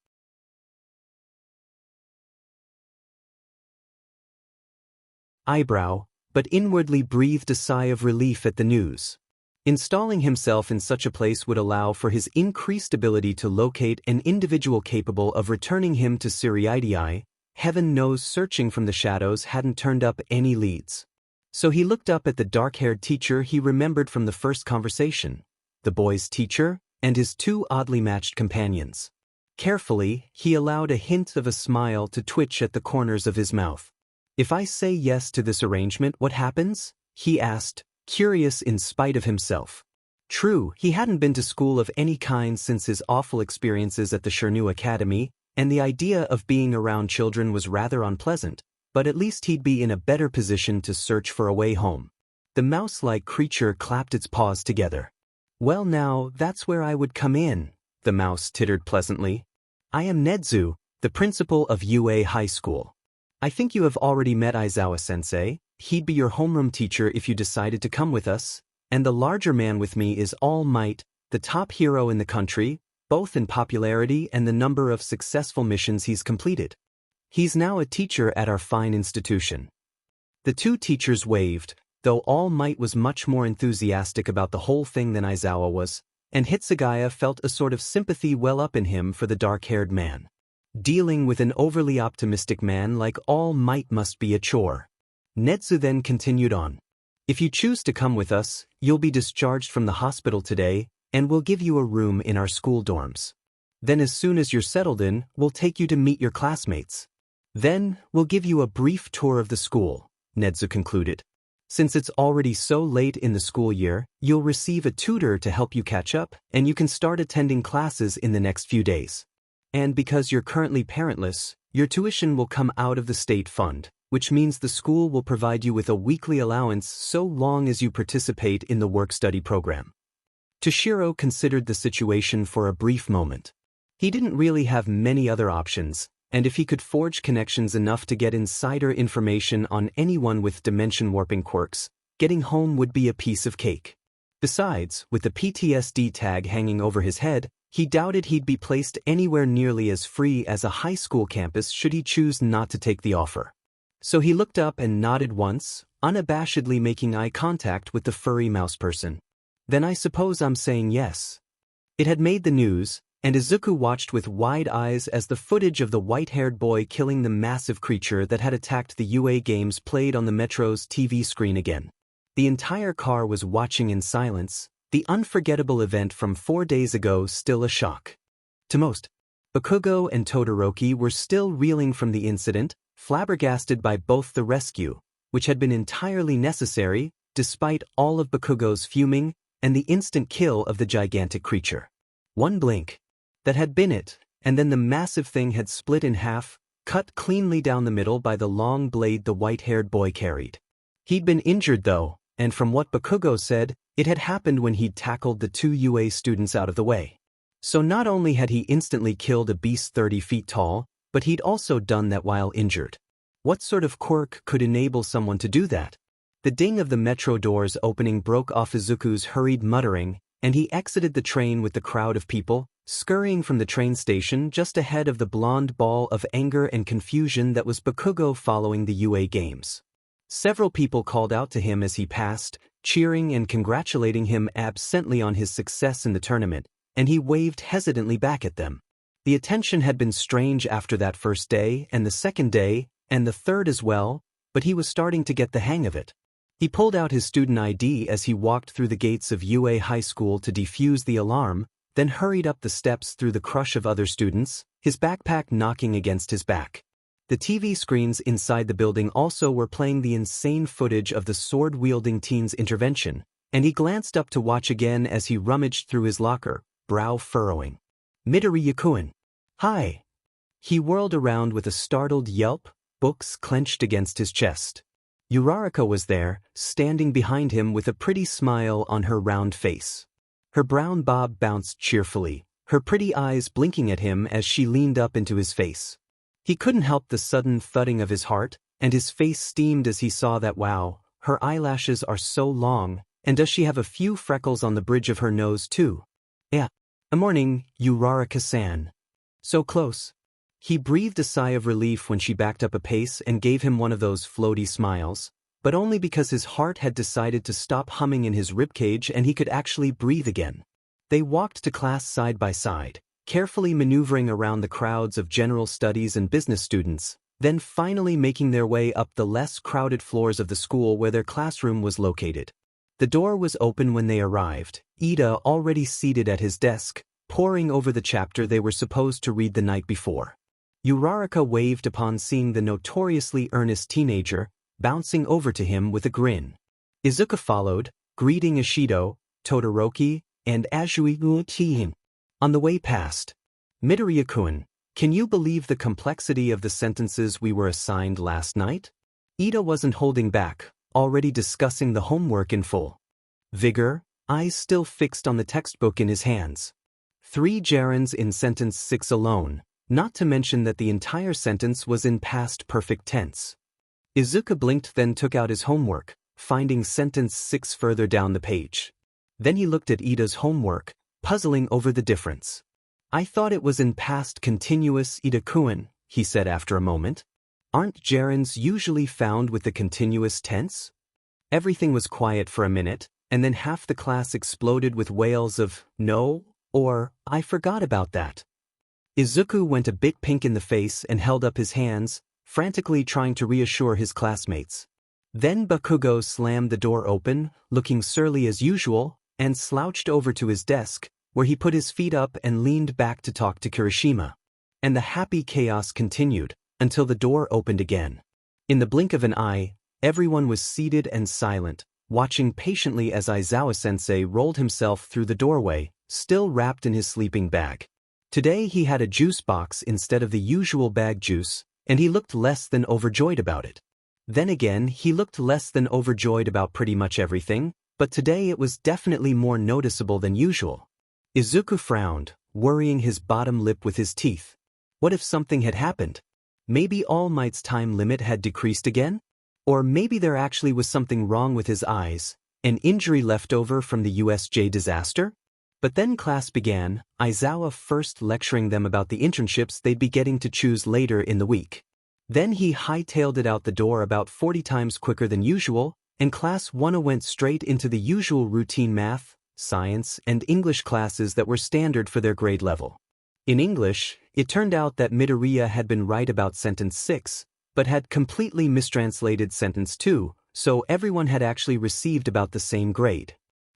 Eyebrow, but inwardly breathed a sigh of relief at the news. Installing himself in such a place would allow for his increased ability to locate an individual capable of returning him to Siriidii. Heaven knows searching from the shadows hadn't turned up any leads. So he looked up at the dark-haired teacher he remembered from the first conversation, the boy's teacher, and his two oddly matched companions. Carefully, he allowed a hint of a smile to twitch at the corners of his mouth. "If I say yes to this arrangement, what happens?" he asked, curious in spite of himself. True, he hadn't been to school of any kind since his awful experiences at the Chernu Academy, and the idea of being around children was rather unpleasant, but at least he'd be in a better position to search for a way home. The mouse-like creature clapped its paws together. "Well now, that's where I would come in," the mouse tittered pleasantly. "I am Nedzu, the principal of UA High School. I think you have already met Aizawa-sensei. He'd be your homeroom teacher if you decided to come with us, and the larger man with me is All Might, the top hero in the country, both in popularity and the number of successful missions he's completed. He's now a teacher at our fine institution." The two teachers waved, though All Might was much more enthusiastic about the whole thing than Aizawa was, and Hitsugaya felt a sort of sympathy well up in him for the dark-haired man. Dealing with an overly optimistic man like All Might must be a chore. Netsu then continued on. If you choose to come with us, you'll be discharged from the hospital today, and we'll give you a room in our school dorms. Then as soon as you're settled in, we'll take you to meet your classmates. Then, we'll give you a brief tour of the school, Netsu concluded. Since it's already so late in the school year, you'll receive a tutor to help you catch up, and you can start attending classes in the next few days. And because you're currently parentless, your tuition will come out of the state fund, which means the school will provide you with a weekly allowance so long as you participate in the work-study program. Toshiro considered the situation for a brief moment. He didn't really have many other options, and if he could forge connections enough to get insider information on anyone with dimension warping quirks, getting home would be a piece of cake. Besides, with the PTSD tag hanging over his head, he doubted he'd be placed anywhere nearly as free as a high school campus should he choose not to take the offer. So he looked up and nodded once, unabashedly making eye contact with the furry mouse person. Then I suppose I'm saying yes. It had made the news, and Izuku watched with wide eyes as the footage of the white-haired boy killing the massive creature that had attacked the UA games played on the Metro's TV screen again. The entire car was watching in silence, the unforgettable event from 4 days ago still a shock. To most, Bakugo and Todoroki were still reeling from the incident, flabbergasted by both the rescue, which had been entirely necessary, despite all of Bakugo's fuming, and the instant kill of the gigantic creature. One blink. That had been it, and then the massive thing had split in half, cut cleanly down the middle by the long blade the white-haired boy carried. He'd been injured though, and from what Bakugo said, it had happened when he'd tackled the 2 UA students out of the way. So not only had he instantly killed a beast 30 feet tall, but he'd also done that while injured. What sort of quirk could enable someone to do that? The ding of the metro doors opening broke off Izuku's hurried muttering, and he exited the train with the crowd of people, scurrying from the train station just ahead of the blonde ball of anger and confusion that was Bakugo following the UA games. Several people called out to him as he passed, cheering and congratulating him absently on his success in the tournament, and he waved hesitantly back at them. The attention had been strange after that first day, and the second day, and the third as well, but he was starting to get the hang of it. He pulled out his student ID as he walked through the gates of UA High School to defuse the alarm, then hurried up the steps through the crush of other students, his backpack knocking against his back. The TV screens inside the building also were playing the insane footage of the sword-wielding teen's intervention, and he glanced up to watch again as he rummaged through his locker, brow furrowing. Midoriya-kun. Hi. He whirled around with a startled yelp, books clenched against his chest. Uraraka was there, standing behind him with a pretty smile on her round face. Her brown bob bounced cheerfully, her pretty eyes blinking at him as she leaned up into his face. He couldn't help the sudden thudding of his heart, and his face steamed as he saw that wow, her eyelashes are so long, and does she have a few freckles on the bridge of her nose too? Yeah. A morning, Uraraka-san. So close. He breathed a sigh of relief when she backed up a pace and gave him one of those floaty smiles, but only because his heart had decided to stop humming in his ribcage and he could actually breathe again. They walked to class side by side, carefully maneuvering around the crowds of general studies and business students, then finally making their way up the less crowded floors of the school where their classroom was located. The door was open when they arrived, Ida already seated at his desk, poring over the chapter they were supposed to read the night before. Uraraka waved upon seeing the notoriously earnest teenager, bouncing over to him with a grin. Izuku followed, greeting Ishido, Todoroki, and Azui-uchihin. On the way past, Midoriya-kun, can you believe the complexity of the sentences we were assigned last night? Ida wasn't holding back, already discussing the homework in full vigor, eyes still fixed on the textbook in his hands. 3 gerunds in sentence 6 alone, not to mention that the entire sentence was in past perfect tense. Izuku blinked, then took out his homework, finding sentence 6 further down the page. Then he looked at Ida's homework, puzzling over the difference. I thought it was in past continuous, Ida-kun, he said after a moment. Aren't gerunds usually found with the continuous tense? Everything was quiet for a minute, and then half the class exploded with wails of, no, or, I forgot about that. Izuku went a bit pink in the face and held up his hands, frantically trying to reassure his classmates. Then Bakugo slammed the door open, looking surly as usual, and slouched over to his desk, where he put his feet up and leaned back to talk to Kirishima. And the happy chaos continued, until the door opened again. In the blink of an eye, everyone was seated and silent, watching patiently as Aizawa-sensei rolled himself through the doorway, still wrapped in his sleeping bag. Today he had a juice box instead of the usual bag juice, and he looked less than overjoyed about it. Then again, he looked less than overjoyed about pretty much everything, but today it was definitely more noticeable than usual. Izuku frowned, worrying his bottom lip with his teeth. What if something had happened? Maybe All Might's time limit had decreased again? Or maybe there actually was something wrong with his eyes, an injury left over from the USJ disaster? But then class began, Aizawa first lecturing them about the internships they'd be getting to choose later in the week. Then he hightailed it out the door about 40 times quicker than usual, and Class 1 went straight into the usual routine math, science, and English classes that were standard for their grade level. In English, it turned out that Midoriya had been right about sentence 6, but had completely mistranslated sentence 2, so everyone had actually received about the same grade.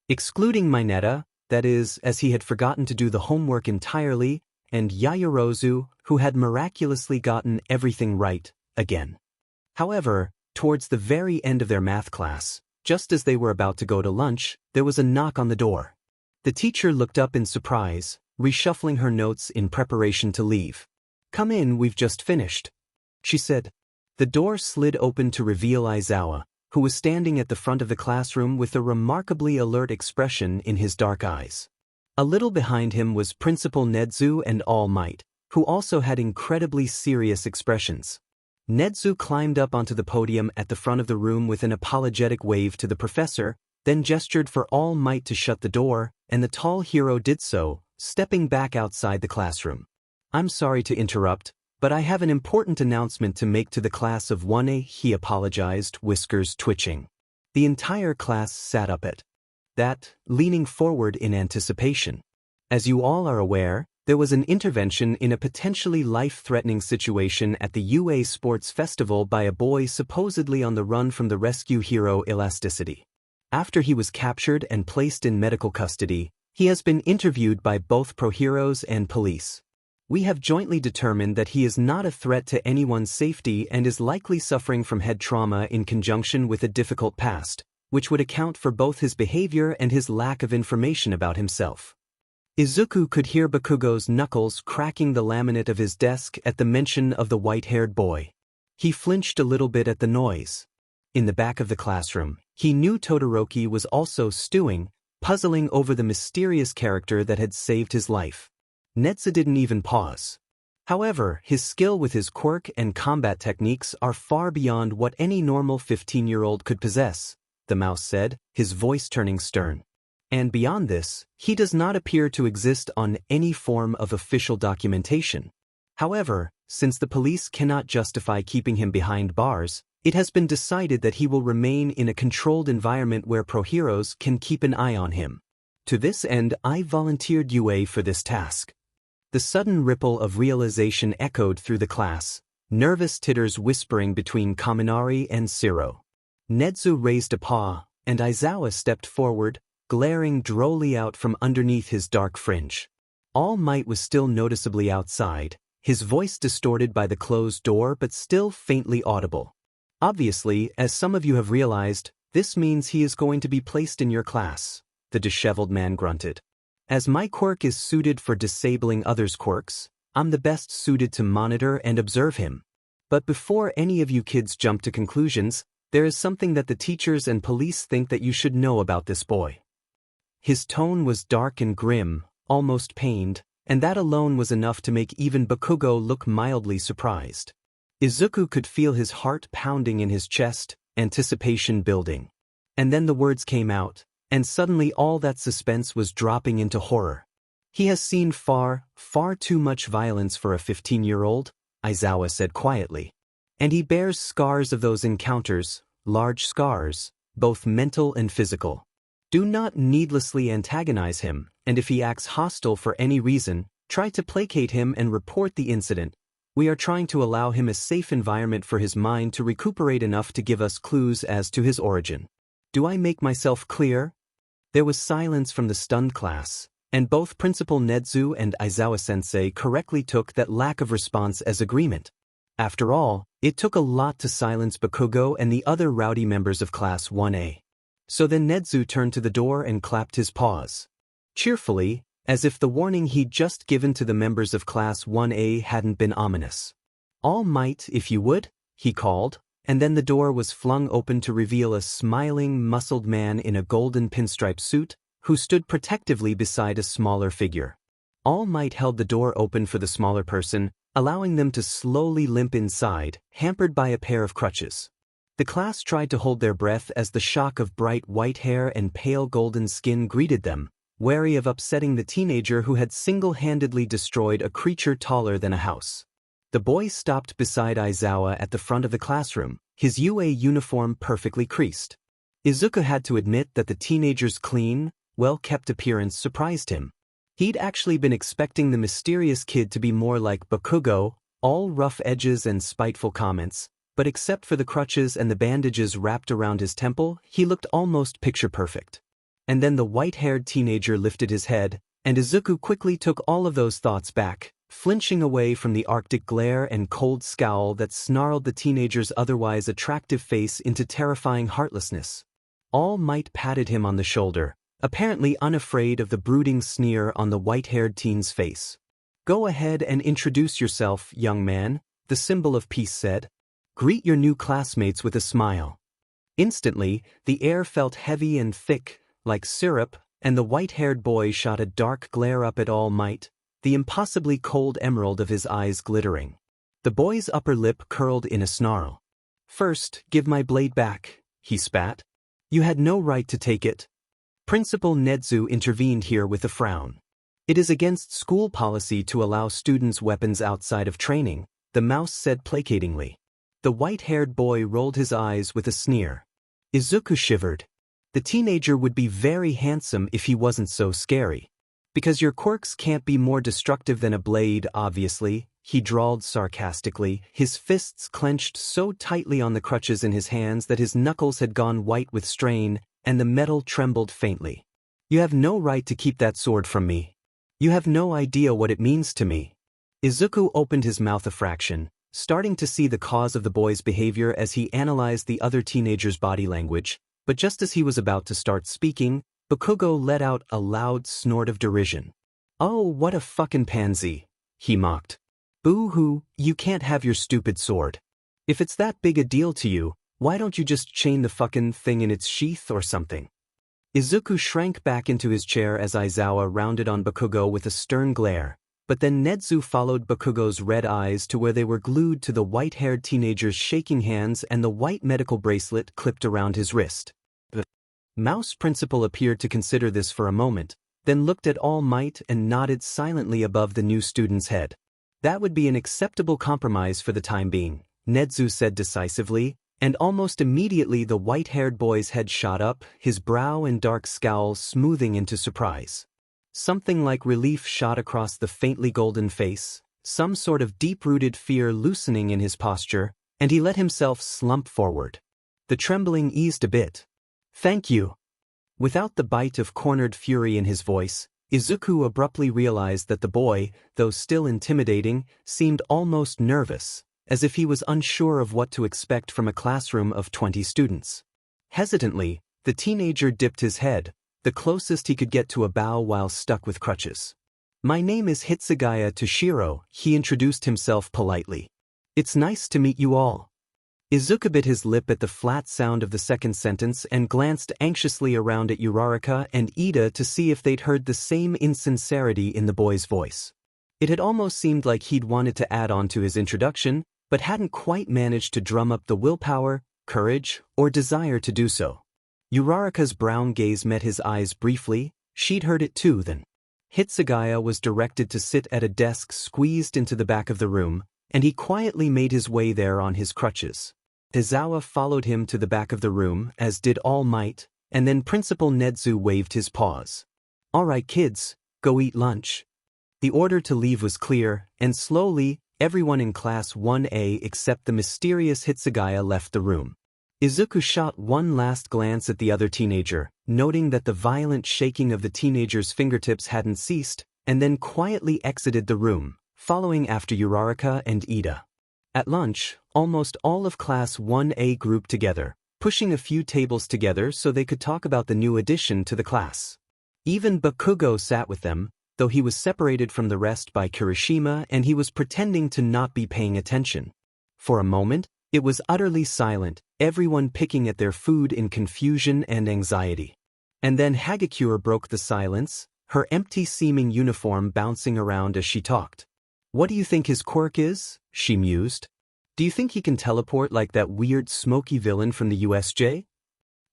Excluding Mineta, that is, as he had forgotten to do the homework entirely, and Yaoyorozu, who had miraculously gotten everything right, again. However, towards the very end of their math class, just as they were about to go to lunch, there was a knock on the door. The teacher looked up in surprise, reshuffling her notes in preparation to leave. "Come in, we've just finished," she said. The door slid open to reveal Aizawa, who was standing at the front of the classroom with a remarkably alert expression in his dark eyes. A little behind him was Principal Nedzu and All Might, who also had incredibly serious expressions. Nedzu climbed up onto the podium at the front of the room with an apologetic wave to the professor, then gestured for All Might to shut the door, and the tall hero did so, stepping back outside the classroom. "I'm sorry to interrupt, but I have an important announcement to make to the class of 1A, he apologized, whiskers twitching. The entire class sat up at that, leaning forward in anticipation. As you all are aware, there was an intervention in a potentially life-threatening situation at the UA Sports Festival by a boy supposedly on the run from the rescue hero Elasticity. After he was captured and placed in medical custody, he has been interviewed by both pro-heroes and police. We have jointly determined that he is not a threat to anyone's safety and is likely suffering from head trauma in conjunction with a difficult past, which would account for both his behavior and his lack of information about himself." Izuku could hear Bakugo's knuckles cracking the laminate of his desk at the mention of the white-haired boy. He flinched a little bit at the noise. In the back of the classroom, he knew Todoroki was also stewing, puzzling over the mysterious character that had saved his life. Netsu didn't even pause. However, his skill with his quirk and combat techniques are far beyond what any normal 15-year-old could possess, the mouse said, his voice turning stern. And beyond this, he does not appear to exist on any form of official documentation. However, since the police cannot justify keeping him behind bars, it has been decided that he will remain in a controlled environment where pro-heroes can keep an eye on him. To this end, I volunteered UA for this task. The sudden ripple of realization echoed through the class, nervous titters whispering between Kaminari and Shiro. Nedzu raised a paw, and Aizawa stepped forward, glaring drolly out from underneath his dark fringe. All Might was still noticeably outside, his voice distorted by the closed door but still faintly audible. "Obviously, as some of you have realized, this means he is going to be placed in your class," the disheveled man grunted. "As my quirk is suited for disabling others' quirks, I'm the best suited to monitor and observe him. But before any of you kids jump to conclusions, there is something that the teachers and police think that you should know about this boy." His tone was dark and grim, almost pained, and that alone was enough to make even Bakugo look mildly surprised. Izuku could feel his heart pounding in his chest, anticipation building. And then the words came out, and suddenly all that suspense was dropping into horror. "He has seen far, far too much violence for a 15-year-old, Aizawa said quietly. "And he bears scars of those encounters, large scars, both mental and physical. Do not needlessly antagonize him, and if he acts hostile for any reason, Try to placate him and report the incident. We are trying to allow him a safe environment for his mind to recuperate enough to give us clues as to his origin. Do I make myself clear? There was silence from the stunned class, and both Principal Nezu and Aizawa-sensei correctly took that lack of response as agreement. After all, it took a lot to silence Bakugo and the other rowdy members of Class 1A. So then Nezu turned to the door and clapped his paws. Cheerfully, as if the warning he'd just given to the members of Class 1A hadn't been ominous. "All might, if you would," he called, and then the door was flung open to reveal a smiling, muscled man in a golden pinstripe suit, who stood protectively beside a smaller figure. All Might held the door open for the smaller person, allowing them to slowly limp inside, hampered by a pair of crutches. The class tried to hold their breath as the shock of bright white hair and pale golden skin greeted them, wary of upsetting the teenager who had single-handedly destroyed a creature taller than a house. The boy stopped beside Aizawa at the front of the classroom, his UA uniform perfectly creased. Izuku had to admit that the teenager's clean, well-kept appearance surprised him. He'd actually been expecting the mysterious kid to be more like Bakugo, all rough edges and spiteful comments, but except for the crutches and the bandages wrapped around his temple, he looked almost picture-perfect. And then the white-haired teenager lifted his head, and Izuku quickly took all of those thoughts back, flinching away from the arctic glare and cold scowl that snarled the teenager's otherwise attractive face into terrifying heartlessness. All Might patted him on the shoulder, apparently unafraid of the brooding sneer on the white-haired teen's face. "Go ahead and introduce yourself, young man," the symbol of peace said. "Greet your new classmates with a smile." Instantly, the air felt heavy and thick, like syrup, and the white-haired boy shot a dark glare up at All Might, the impossibly cold emerald of his eyes glittering. The boy's upper lip curled in a snarl. "First, give my blade back," he spat. "You had no right to take it." Principal Nezu intervened here with a frown. "It is against school policy to allow students weapons outside of training," the mouse said placatingly. The white-haired boy rolled his eyes with a sneer. Izuku shivered. The teenager would be very handsome if he wasn't so scary. "Because your quirks can't be more destructive than a blade, obviously," he drawled sarcastically, his fists clenched so tightly on the crutches in his hands that his knuckles had gone white with strain, and the metal trembled faintly. "You have no right to keep that sword from me. You have no idea what it means to me." Izuku opened his mouth a fraction, starting to see the cause of the boy's behavior as he analyzed the other teenager's body language, but just as he was about to start speaking, Bakugo let out a loud snort of derision. "Oh, what a fucking pansy," he mocked. "Boo-hoo, you can't have your stupid sword. If it's that big a deal to you, why don't you just chain the fucking thing in its sheath or something?" Izuku shrank back into his chair as Aizawa rounded on Bakugo with a stern glare, but then Nezu followed Bakugo's red eyes to where they were glued to the white-haired teenager's shaking hands and the white medical bracelet clipped around his wrist. The mouse principal appeared to consider this for a moment, then looked at All Might and nodded silently above the new student's head. "That would be an acceptable compromise for the time being," Nezu said decisively, and almost immediately the white-haired boy's head shot up, his brow and dark scowl smoothing into surprise. Something like relief shot across the faintly golden face, some sort of deep-rooted fear loosening in his posture, and he let himself slump forward. The trembling eased a bit. "Thank you." Without the bite of cornered fury in his voice, Izuku abruptly realized that the boy, though still intimidating, seemed almost nervous, as if he was unsure of what to expect from a classroom of 20 students. Hesitantly, the teenager dipped his head, the closest he could get to a bow while stuck with crutches. "My name is Hitsugaya Toshiro," he introduced himself politely. "It's nice to meet you all." Izuku bit his lip at the flat sound of the second sentence and glanced anxiously around at Uraraka and Ida to see if they'd heard the same insincerity in the boy's voice. It had almost seemed like he'd wanted to add on to his introduction, but hadn't quite managed to drum up the willpower, courage, or desire to do so. Uraraka's brown gaze met his eyes briefly. She'd heard it too then. Hitsugaya was directed to sit at a desk squeezed into the back of the room, and he quietly made his way there on his crutches. Aizawa followed him to the back of the room, as did All Might, and then Principal Nezu waved his paws. "All right kids, go eat lunch." The order to leave was clear, and slowly, everyone in Class 1A except the mysterious Hitsugaya left the room. Izuku shot one last glance at the other teenager, noting that the violent shaking of the teenager's fingertips hadn't ceased, and then quietly exited the room, following after Arrancar and Ida. At lunch, almost all of Class 1A grouped together, pushing a few tables together so they could talk about the new addition to the class. Even Bakugo sat with them, though he was separated from the rest by Kirishima and he was pretending to not be paying attention. For a moment, it was utterly silent, everyone picking at their food in confusion and anxiety. And then Hagakure broke the silence, her empty-seeming uniform bouncing around as she talked. "What do you think his quirk is?" she mused. "Do you think he can teleport like that weird smoky villain from the USJ?"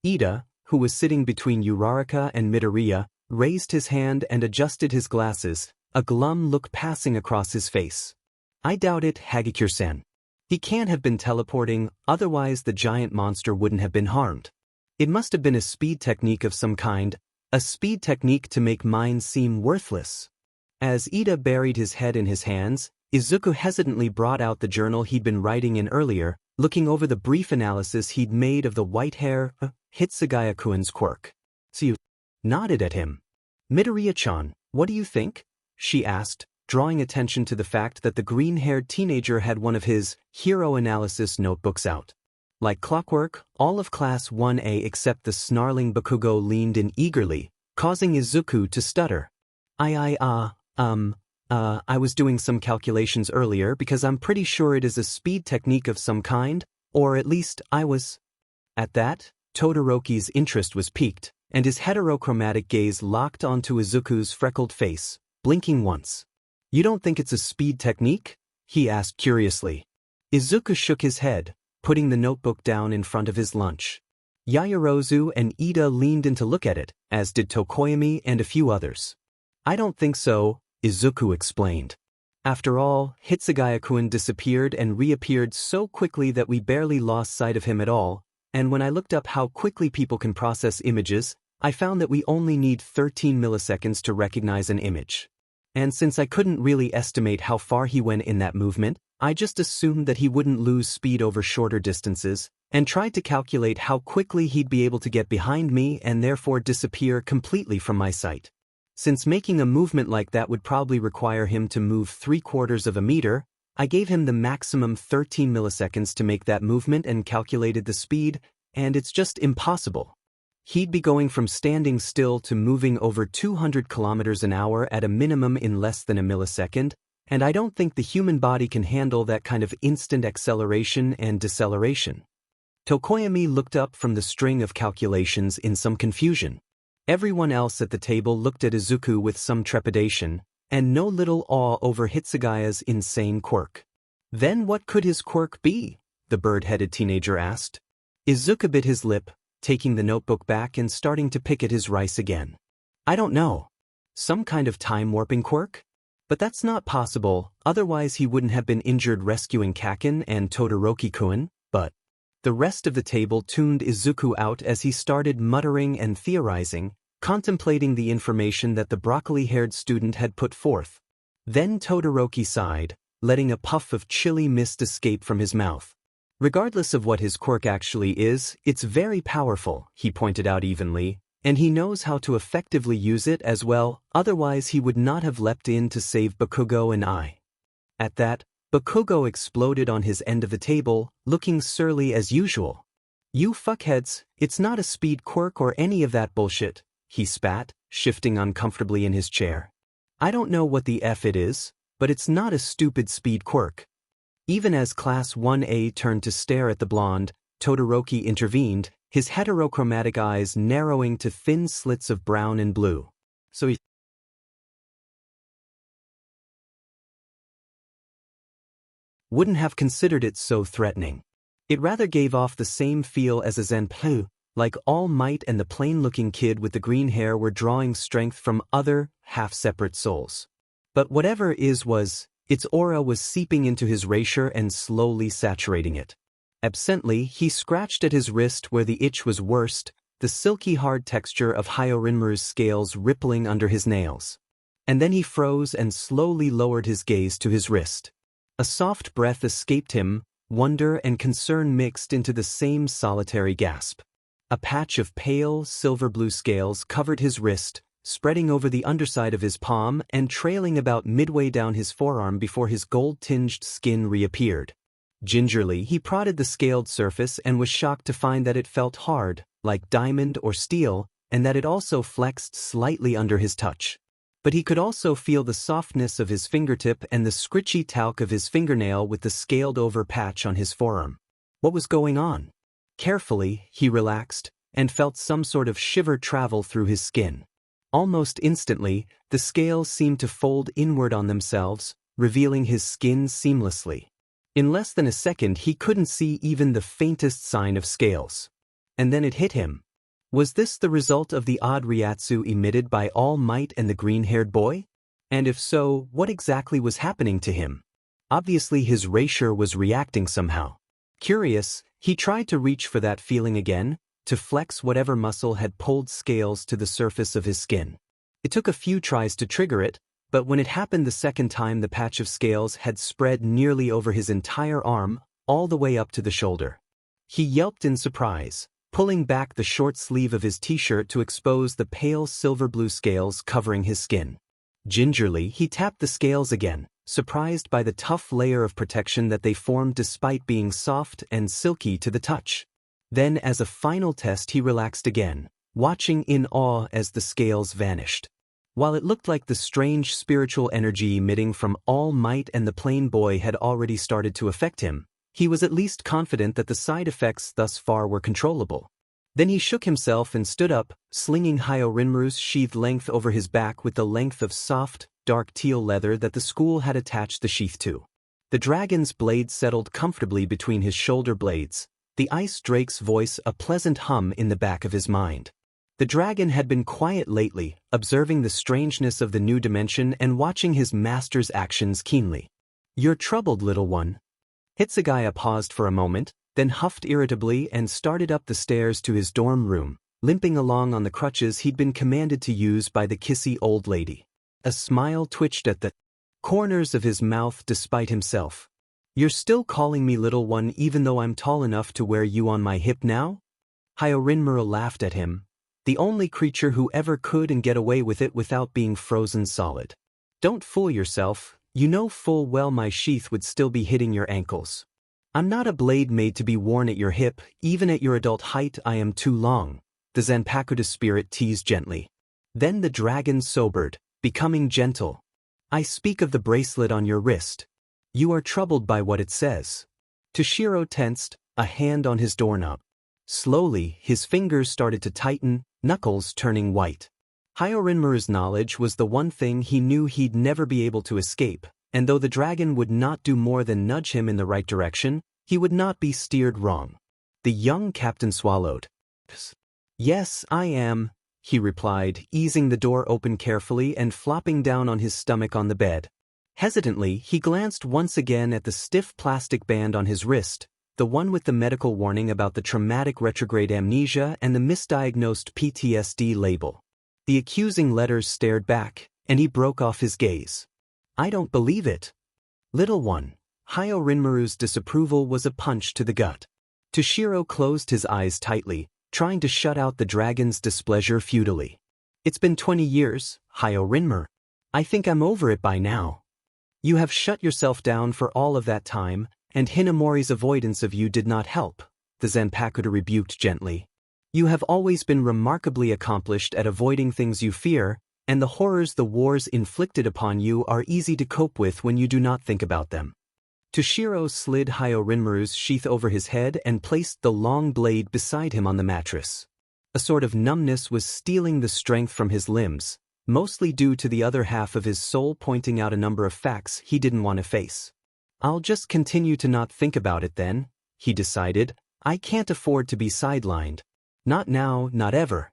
Ida, who was sitting between Arrancar and Midoriya, raised his hand and adjusted his glasses, a glum look passing across his face. "I doubt it, Hagakure-san. He can't have been teleporting, otherwise the giant monster wouldn't have been harmed. It must have been a speed technique of some kind, a speed technique to make mine seem worthless." As Ida buried his head in his hands, Izuku hesitantly brought out the journal he'd been writing in earlier, looking over the brief analysis he'd made of the white-hair, Hitsugaya-kun's quirk. "So you nodded at him. Midoriya-chan, what do you think?" she asked, drawing attention to the fact that the green-haired teenager had one of his hero analysis notebooks out. Like clockwork, all of Class 1A except the snarling Bakugo leaned in eagerly, causing Izuku to stutter. I was doing some calculations earlier because I'm pretty sure it is a speed technique of some kind, or at least I was." At that, Todoroki's interest was piqued, and his heterochromatic gaze locked onto Izuku's freckled face, blinking once. "You don't think it's a speed technique?" he asked curiously. Izuku shook his head, putting the notebook down in front of his lunch. Yaoyorozu and Ida leaned in to look at it, as did Tokoyami and a few others. "I don't think so," Izuku explained. "After all, Hitsugaya-kun disappeared and reappeared so quickly that we barely lost sight of him at all, and when I looked up how quickly people can process images, I found that we only need 13 milliseconds to recognize an image. And since I couldn't really estimate how far he went in that movement, I just assumed that he wouldn't lose speed over shorter distances, and tried to calculate how quickly he'd be able to get behind me and therefore disappear completely from my sight. Since making a movement like that would probably require him to move 3/4 of a meter, I gave him the maximum 13 milliseconds to make that movement and calculated the speed, and it's just impossible. He'd be going from standing still to moving over 200 kilometers an hour at a minimum in less than a millisecond, and I don't think the human body can handle that kind of instant acceleration and deceleration." Tokoyami looked up from the string of calculations in some confusion. Everyone else at the table looked at Izuku with some trepidation, and no little awe over Hitsugaya's insane quirk. "Then what could his quirk be?" the bird-headed teenager asked. Izuku bit his lip, taking the notebook back and starting to pick at his rice again. "I don't know. Some kind of time-warping quirk? But that's not possible, otherwise he wouldn't have been injured rescuing Kaken and Todoroki-kun, but..." The rest of the table tuned Izuku out as he started muttering and theorizing, contemplating the information that the broccoli-haired student had put forth. Then Todoroki sighed, letting a puff of chilly mist escape from his mouth. "Regardless of what his quirk actually is, it's very powerful," he pointed out evenly, "and he knows how to effectively use it as well, otherwise he would not have leapt in to save Bakugo and I." At that, Bakugo exploded on his end of the table, looking surly as usual. "You fuckheads, it's not a speed quirk or any of that bullshit," he spat, shifting uncomfortably in his chair. "I don't know what the F it is, but it's not a stupid speed quirk." Even as Class 1A turned to stare at the blonde, Todoroki intervened, his heterochromatic eyes narrowing to thin slits of brown and blue. "So he wouldn't have considered it so threatening. It rather gave off the same feel as a Zenpu, like All Might and the plain-looking kid with the green hair were drawing strength from other, half-separate souls. But whatever its aura was seeping into his rapier and slowly saturating it. Absently, he scratched at his wrist where the itch was worst, the silky hard texture of Hyorinmuru's scales rippling under his nails. And then he froze and slowly lowered his gaze to his wrist. A soft breath escaped him, wonder and concern mixed into the same solitary gasp. A patch of pale, silver-blue scales covered his wrist, spreading over the underside of his palm and trailing about midway down his forearm before his gold-tinged skin reappeared. Gingerly, he prodded the scaled surface and was shocked to find that it felt hard, like diamond or steel, and that it also flexed slightly under his touch. But he could also feel the softness of his fingertip and the scritchy talc of his fingernail with the scaled-over patch on his forearm. What was going on? Carefully, he relaxed, and felt some sort of shiver travel through his skin. Almost instantly, the scales seemed to fold inward on themselves, revealing his skin seamlessly. In less than a second, he couldn't see even the faintest sign of scales. And then it hit him. Was this the result of the odd reiatsu emitted by All Might and the green-haired boy? And if so, what exactly was happening to him? Obviously his rapier was reacting somehow. Curious, he tried to reach for that feeling again, to flex whatever muscle had pulled scales to the surface of his skin. It took a few tries to trigger it, but when it happened the second time, the patch of scales had spread nearly over his entire arm, all the way up to the shoulder. He yelped in surprise, pulling back the short sleeve of his t-shirt to expose the pale silver-blue scales covering his skin. Gingerly, he tapped the scales again, surprised by the tough layer of protection that they formed despite being soft and silky to the touch. Then, as a final test, he relaxed again, watching in awe as the scales vanished. While it looked like the strange spiritual energy emitting from All Might and the plain boy had already started to affect him, he was at least confident that the side effects thus far were controllable. Then he shook himself and stood up, slinging Hyorinmuru's sheathed length over his back with the length of soft, dark teal leather that the school had attached the sheath to. The dragon's blade settled comfortably between his shoulder blades, the ice drake's voice a pleasant hum in the back of his mind. The dragon had been quiet lately, observing the strangeness of the new dimension and watching his master's actions keenly. "You're troubled, little one." Hitsugaya paused for a moment, then huffed irritably and started up the stairs to his dorm room, limping along on the crutches he'd been commanded to use by the kissy old lady. A smile twitched at the corners of his mouth despite himself. "You're still calling me little one even though I'm tall enough to wear you on my hip now?" Hyorinmuru laughed at him, the only creature who ever could and get away with it without being frozen solid. "Don't fool yourself, you know full well my sheath would still be hitting your ankles. I'm not a blade made to be worn at your hip, even at your adult height I am too long," the Zanpakuta spirit teased gently. Then the dragon sobered, becoming gentle. "I speak of the bracelet on your wrist. You are troubled by what it says." Toshiro tensed, a hand on his doorknob. Slowly, his fingers started to tighten, knuckles turning white. Hyorinmuru's knowledge was the one thing he knew he'd never be able to escape, and though the dragon would not do more than nudge him in the right direction, he would not be steered wrong. The young captain swallowed. "Yes, I am," he replied, easing the door open carefully and flopping down on his stomach on the bed. Hesitantly, he glanced once again at the stiff plastic band on his wrist, the one with the medical warning about the traumatic retrograde amnesia and the misdiagnosed PTSD label. The accusing letters stared back, and he broke off his gaze. "I don't believe it." "Little one." Hyorinmuru's disapproval was a punch to the gut. Toshiro closed his eyes tightly, trying to shut out the dragon's displeasure futilely. "It's been 20 years, Hyorinmuru. I think I'm over it by now. You have shut yourself down for all of that time, and Hinamori's avoidance of you did not help," the Zanpakuta rebuked gently. "You have always been remarkably accomplished at avoiding things you fear, and the horrors the wars inflicted upon you are easy to cope with when you do not think about them." Toshiro slid Hyorinmuru's sheath over his head and placed the long blade beside him on the mattress. A sort of numbness was stealing the strength from his limbs, mostly due to the other half of his soul pointing out a number of facts he didn't want to face. "I'll just continue to not think about it then," he decided. "I can't afford to be sidelined. Not now, not ever.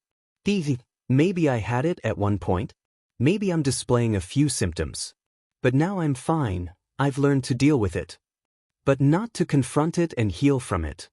Maybe I had it at one point. Maybe I'm displaying a few symptoms. But now I'm fine, I've learned to deal with it. But not to confront it and heal from it."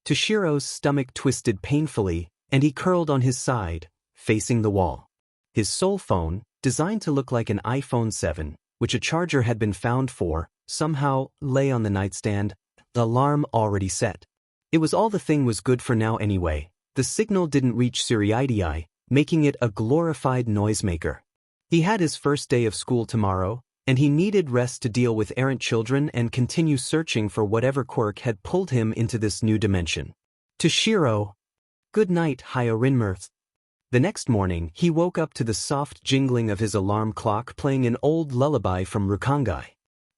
Toshiro's stomach twisted painfully, and he curled on his side, facing the wall. His soul phone, designed to look like an iPhone 7, which a charger had been found for, somehow lay on the nightstand, the alarm already set. It was all the thing was good for now anyway. The signal didn't reach Suriidii, making it a glorified noisemaker. He had his first day of school tomorrow, and he needed rest to deal with errant children and continue searching for whatever quirk had pulled him into this new dimension. To Shiro, good night, Hyorinmirth. The next morning, he woke up to the soft jingling of his alarm clock playing an old lullaby from Rukangai.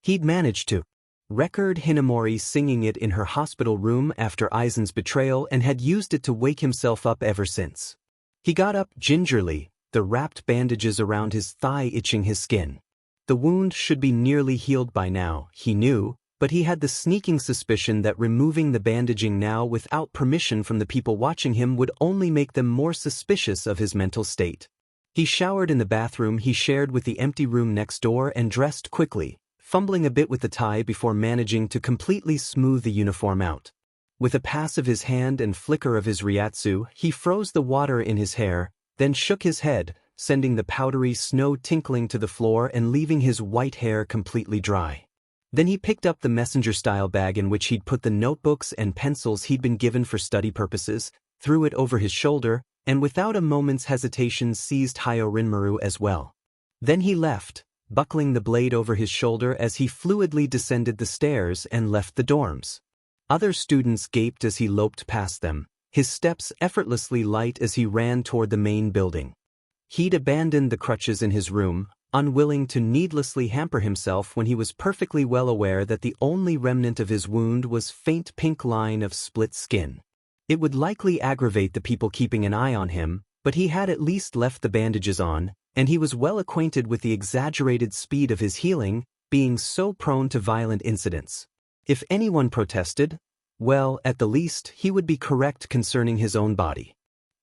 He'd managed to record Hinamori singing it in her hospital room after Aizen's betrayal and had used it to wake himself up ever since. He got up gingerly, the wrapped bandages around his thigh itching his skin. The wound should be nearly healed by now, he knew, but he had the sneaking suspicion that removing the bandaging now without permission from the people watching him would only make them more suspicious of his mental state. He showered in the bathroom he shared with the empty room next door and dressed quickly, fumbling a bit with the tie before managing to completely smooth the uniform out. With a pass of his hand and flicker of his ryatsu, he froze the water in his hair, then shook his head, sending the powdery snow tinkling to the floor and leaving his white hair completely dry. Then he picked up the messenger-style bag in which he'd put the notebooks and pencils he'd been given for study purposes, threw it over his shoulder, and without a moment's hesitation seized Hyorinmaru as well. Then he left, buckling the blade over his shoulder as he fluidly descended the stairs and left the dorms. Other students gaped as he loped past them, his steps effortlessly light as he ran toward the main building. He'd abandoned the crutches in his room, unwilling to needlessly hamper himself when he was perfectly well aware that the only remnant of his wound was faint pink line of split skin. It would likely aggravate the people keeping an eye on him, but he had at least left the bandages on, and he was well acquainted with the exaggerated speed of his healing, being so prone to violent incidents. If anyone protested, well, at the least, he would be correct concerning his own body.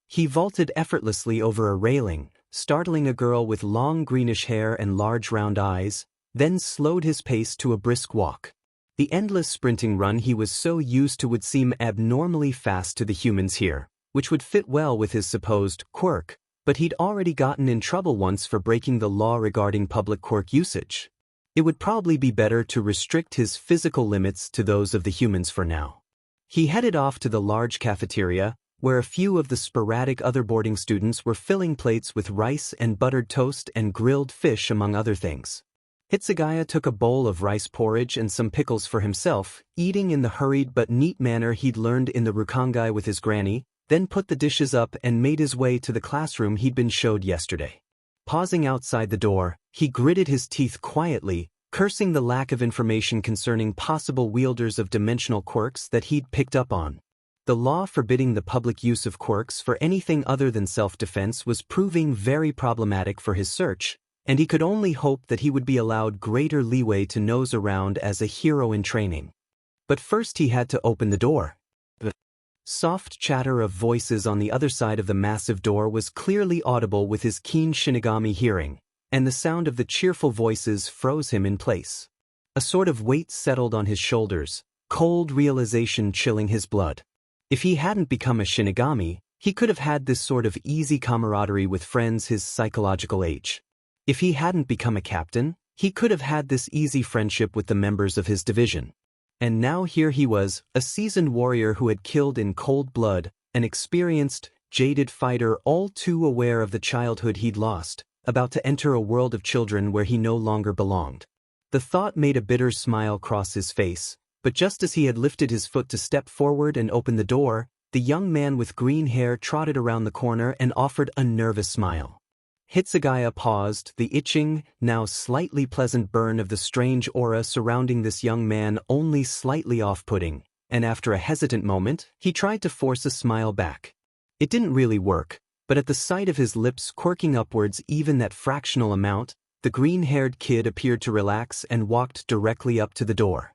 He vaulted effortlessly over a railing, startling a girl with long greenish hair and large round eyes, then slowed his pace to a brisk walk. The endless sprinting run he was so used to would seem abnormally fast to the humans here, which would fit well with his supposed quirk, but he'd already gotten in trouble once for breaking the law regarding public quirk usage. It would probably be better to restrict his physical limits to those of the humans for now. He headed off to the large cafeteria, where a few of the sporadic other boarding students were filling plates with rice and buttered toast and grilled fish among other things. Hitsugaya took a bowl of rice porridge and some pickles for himself, eating in the hurried but neat manner he'd learned in the Rukangai with his granny, then put the dishes up and made his way to the classroom he'd been showed yesterday. Pausing outside the door, he gritted his teeth quietly, cursing the lack of information concerning possible wielders of dimensional quirks that he'd picked up on. The law forbidding the public use of quirks for anything other than self-defense was proving very problematic for his search, and he could only hope that he would be allowed greater leeway to nose around as a hero in training. But first he had to open the door. The soft chatter of voices on the other side of the massive door was clearly audible with his keen Shinigami hearing, and the sound of the cheerful voices froze him in place. A sort of weight settled on his shoulders, cold realization chilling his blood. If he hadn't become a Shinigami, he could have had this sort of easy camaraderie with friends his psychological age. If he hadn't become a captain, he could have had this easy friendship with the members of his division. And now here he was, a seasoned warrior who had killed in cold blood, an experienced, jaded fighter all too aware of the childhood he'd lost, about to enter a world of children where he no longer belonged. The thought made a bitter smile cross his face, but just as he had lifted his foot to step forward and open the door, the young man with green hair trotted around the corner and offered a nervous smile. Hitsugaya paused, the itching, now slightly pleasant burn of the strange aura surrounding this young man only slightly off-putting, and after a hesitant moment, he tried to force a smile back. It didn't really work, but at the sight of his lips quirking upwards even that fractional amount, the green-haired kid appeared to relax and walked directly up to the door.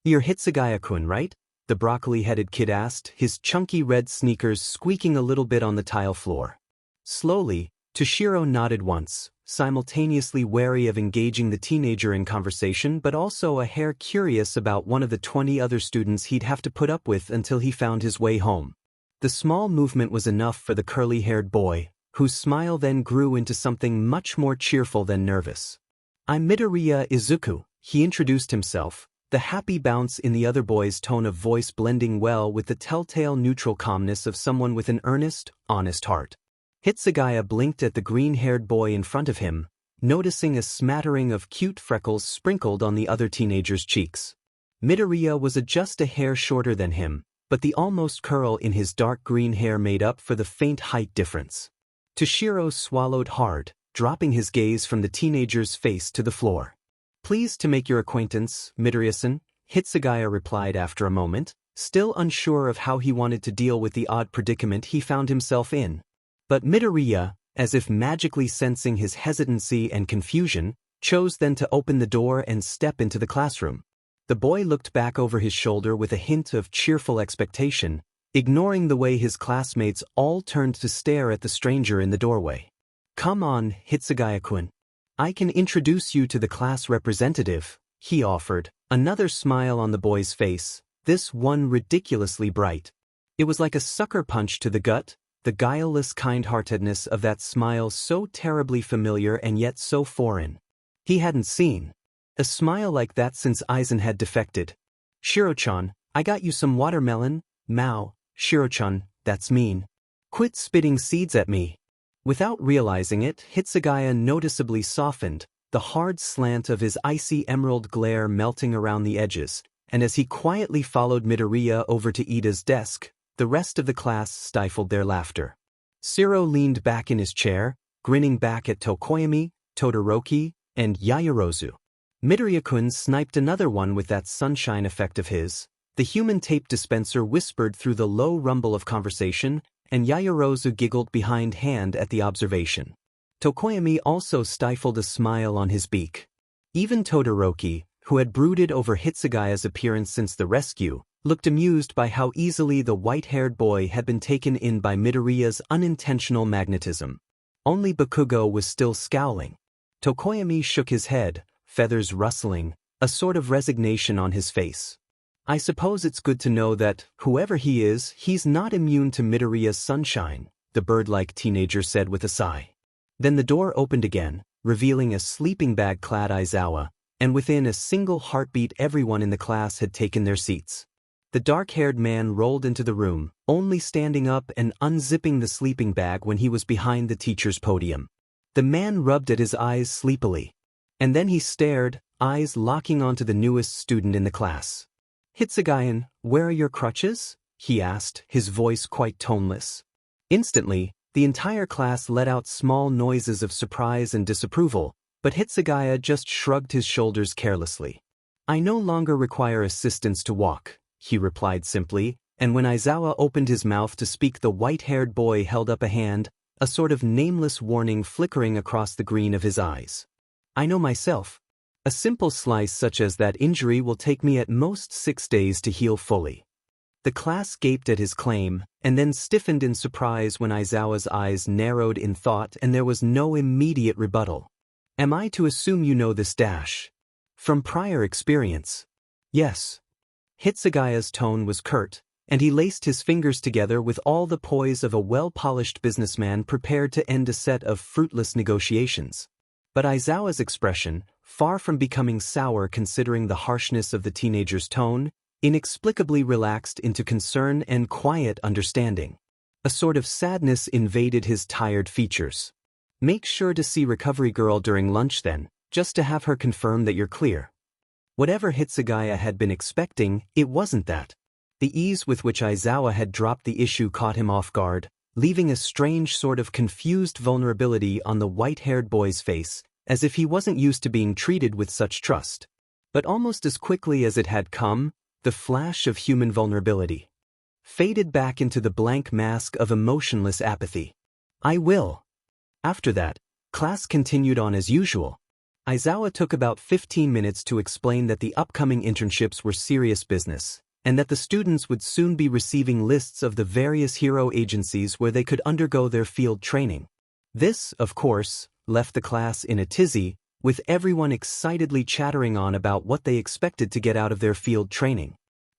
You're Hitsugaya-kun, right? The broccoli-headed kid asked, his chunky red sneakers squeaking a little bit on the tile floor. Slowly, Toshiro nodded once, simultaneously wary of engaging the teenager in conversation but also a hair curious about one of the 20 other students he'd have to put up with until he found his way home. The small movement was enough for the curly-haired boy, whose smile then grew into something much more cheerful than nervous. "I'm Midoriya Izuku," he introduced himself, the happy bounce in the other boy's tone of voice blending well with the telltale neutral calmness of someone with an earnest, honest heart. Hitsugaya blinked at the green-haired boy in front of him, noticing a smattering of cute freckles sprinkled on the other teenager's cheeks. Midoriya was just a hair shorter than him, but the almost curl in his dark green hair made up for the faint height difference. Toshiro swallowed hard, dropping his gaze from the teenager's face to the floor. "Pleased to make your acquaintance, Midoriya-san," Hitsugaya replied after a moment, still unsure of how he wanted to deal with the odd predicament he found himself in. But Midoriya, as if magically sensing his hesitancy and confusion, chose then to open the door and step into the classroom. The boy looked back over his shoulder with a hint of cheerful expectation, ignoring the way his classmates all turned to stare at the stranger in the doorway. "Come on, Hitsugaya-kun. I can introduce you to the class representative," he offered, another smile on the boy's face, this one ridiculously bright. It was like a sucker punch to the gut, the guileless kind-heartedness of that smile so terribly familiar and yet so foreign. He hadn't seen a smile like that since Aizen had defected. "Shiro-chan, I got you some watermelon." "Mao, Shiro-chan, that's mean. Quit spitting seeds at me." Without realizing it, Hitsugaya noticeably softened, the hard slant of his icy emerald glare melting around the edges, and as he quietly followed Midoriya over to Ida's desk, the rest of the class stifled their laughter. Shiro leaned back in his chair, grinning back at Tokoyami, Todoroki, and Yaoyorozu. Midoriya-kun sniped another one with that sunshine effect of his. The human tape dispenser whispered through the low rumble of conversation, and Yaoyorozu giggled behind hand at the observation. Tokoyami also stifled a smile on his beak. Even Todoroki, who had brooded over Hitsugaya's appearance since the rescue, looked amused by how easily the white-haired boy had been taken in by Midoriya's unintentional magnetism. Only Bakugo was still scowling. Tokoyami shook his head, feathers rustling, a sort of resignation on his face. "I suppose it's good to know that, whoever he is, he's not immune to Midoriya's sunshine," the bird-like teenager said with a sigh. Then the door opened again, revealing a sleeping bag-clad Aizawa, and within a single heartbeat everyone in the class had taken their seats. The dark-haired man rolled into the room, only standing up and unzipping the sleeping bag when he was behind the teacher's podium. The man rubbed at his eyes sleepily. And then he stared, eyes locking onto the newest student in the class. "Hitsugaya, where are your crutches?" he asked, his voice quite toneless. Instantly, the entire class let out small noises of surprise and disapproval, but Hitsugaya just shrugged his shoulders carelessly. "I no longer require assistance to walk," he replied simply, and when Aizawa opened his mouth to speak, the white-haired boy held up a hand, a sort of nameless warning flickering across the green of his eyes. "I know myself. A simple slice such as that injury will take me at most 6 days to heal fully." The class gaped at his claim, and then stiffened in surprise when Aizawa's eyes narrowed in thought and there was no immediate rebuttal. "Am I to assume you know this dash from prior experience?" "Yes." Hitsugaya's tone was curt, and he laced his fingers together with all the poise of a well-polished businessman prepared to end a set of fruitless negotiations. But Aizawa's expression, far from becoming sour considering the harshness of the teenager's tone, inexplicably relaxed into concern and quiet understanding. A sort of sadness invaded his tired features. "Make sure to see Recovery Girl during lunch then, just to have her confirm that you're clear." Whatever Hitsugaya had been expecting, it wasn't that. The ease with which Aizawa had dropped the issue caught him off guard, leaving a strange sort of confused vulnerability on the white-haired boy's face, as if he wasn't used to being treated with such trust. But almost as quickly as it had come, the flash of human vulnerability faded back into the blank mask of emotionless apathy. "I will." After that, class continued on as usual. Aizawa took about 15 minutes to explain that the upcoming internships were serious business, and that the students would soon be receiving lists of the various hero agencies where they could undergo their field training. This, of course, left the class in a tizzy, with everyone excitedly chattering on about what they expected to get out of their field training.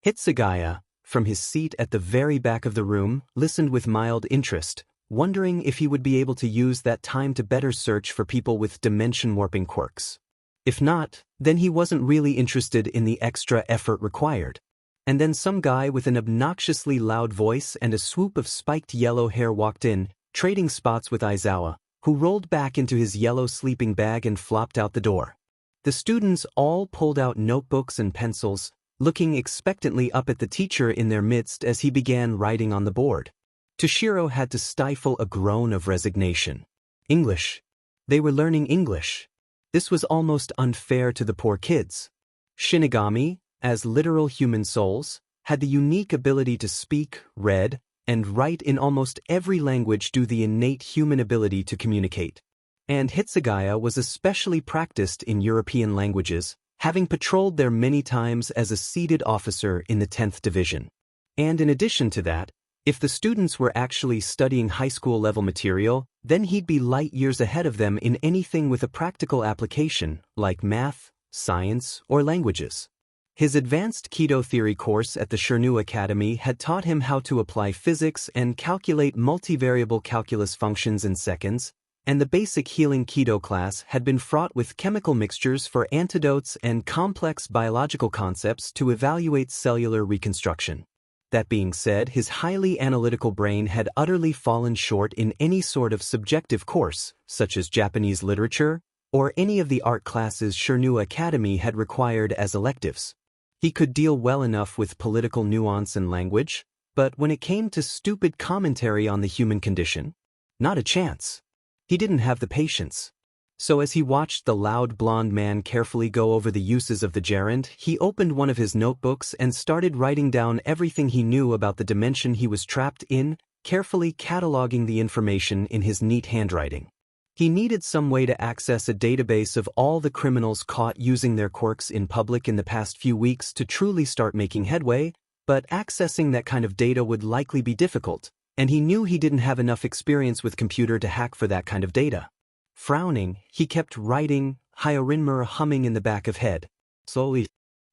Hitsugaya, from his seat at the very back of the room, listened with mild interest, wondering if he would be able to use that time to better search for people with dimension-warping quirks. If not, then he wasn't really interested in the extra effort required. And then some guy with an obnoxiously loud voice and a swoop of spiked yellow hair walked in, trading spots with Izuku, who rolled back into his yellow sleeping bag and flopped out the door. The students all pulled out notebooks and pencils, looking expectantly up at the teacher in their midst as he began writing on the board. Toshiro had to stifle a groan of resignation. English. They were learning English. This was almost unfair to the poor kids. Shinigami, as literal human souls, had the unique ability to speak, read, and write in almost every language due to the innate human ability to communicate. And Hitsugaya was especially practiced in European languages, having patrolled there many times as a seated officer in the 10th Division. And in addition to that, if the students were actually studying high school level material, then he'd be light years ahead of them in anything with a practical application, like math, science, or languages. His advanced Kido theory course at the Shirnu Academy had taught him how to apply physics and calculate multivariable calculus functions in seconds, and the basic healing Kido class had been fraught with chemical mixtures for antidotes and complex biological concepts to evaluate cellular reconstruction. That being said, his highly analytical brain had utterly fallen short in any sort of subjective course, such as Japanese literature, or any of the art classes Shirnu Academy had required as electives. He could deal well enough with political nuance and language, but when it came to stupid commentary on the human condition, not a chance. He didn't have the patience. So as he watched the loud blonde man carefully go over the uses of the gerund, he opened one of his notebooks and started writing down everything he knew about the dimension he was trapped in, carefully cataloging the information in his neat handwriting. He needed some way to access a database of all the criminals caught using their quirks in public in the past few weeks to truly start making headway, but accessing that kind of data would likely be difficult, and he knew he didn't have enough experience with computer to hack for that kind of data. Frowning, he kept writing, Hyorinmur humming in the back of head. Slowly,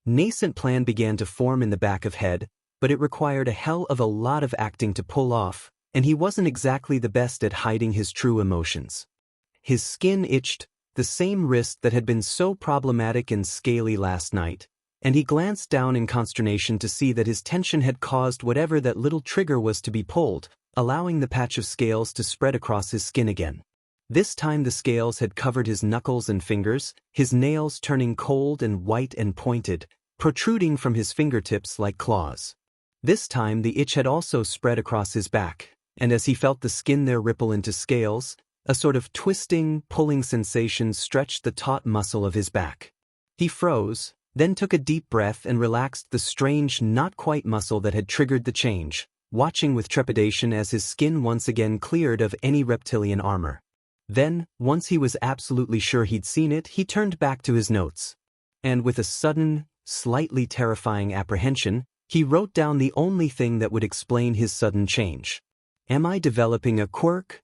nascent plan began to form in the back of head, but it required a hell of a lot of acting to pull off, and he wasn't exactly the best at hiding his true emotions. His skin itched, the same wrist that had been so problematic and scaly last night, and he glanced down in consternation to see that his tension had caused whatever that little trigger was to be pulled, allowing the patch of scales to spread across his skin again. This time the scales had covered his knuckles and fingers, his nails turning cold and white and pointed, protruding from his fingertips like claws. This time the itch had also spread across his back, and as he felt the skin there ripple into scales, a sort of twisting, pulling sensation stretched the taut muscle of his back. He froze, then took a deep breath and relaxed the strange, not-quite muscle that had triggered the change, watching with trepidation as his skin once again cleared of any reptilian armor. Then, once he was absolutely sure he'd seen it, he turned back to his notes. And with a sudden, slightly terrifying apprehension, he wrote down the only thing that would explain his sudden change. Am I developing a quirk?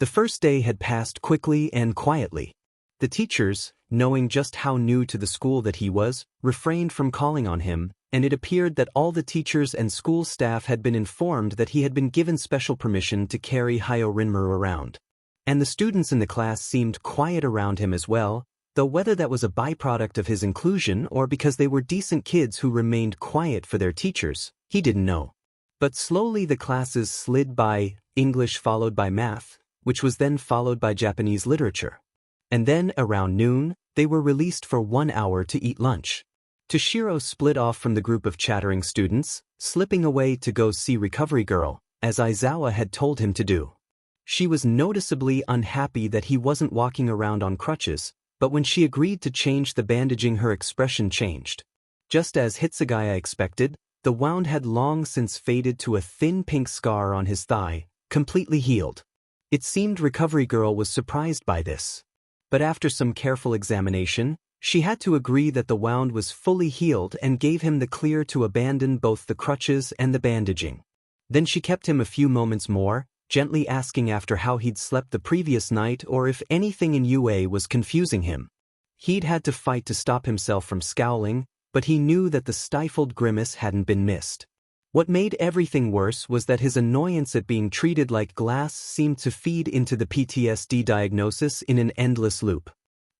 The first day had passed quickly and quietly. The teachers, knowing just how new to the school that he was, refrained from calling on him, and it appeared that all the teachers and school staff had been informed that he had been given special permission to carry Hyorinmur around. And the students in the class seemed quiet around him as well, though whether that was a byproduct of his inclusion or because they were decent kids who remained quiet for their teachers, he didn't know. But slowly the classes slid by, English followed by math, which was then followed by Japanese literature. And then, around noon, they were released for 1 hour to eat lunch. Toshiro split off from the group of chattering students, slipping away to go see Recovery Girl, as Izuku had told him to do. She was noticeably unhappy that he wasn't walking around on crutches, but when she agreed to change the bandaging, her expression changed. Just as Hitsugaya expected, the wound had long since faded to a thin pink scar on his thigh, completely healed. It seemed Recovery Girl was surprised by this. But after some careful examination, she had to agree that the wound was fully healed and gave him the clear to abandon both the crutches and the bandaging. Then she kept him a few moments more, gently asking after how he'd slept the previous night or if anything in UA was confusing him. He'd had to fight to stop himself from scowling, but he knew that the stifled grimace hadn't been missed. What made everything worse was that his annoyance at being treated like glass seemed to feed into the PTSD diagnosis in an endless loop.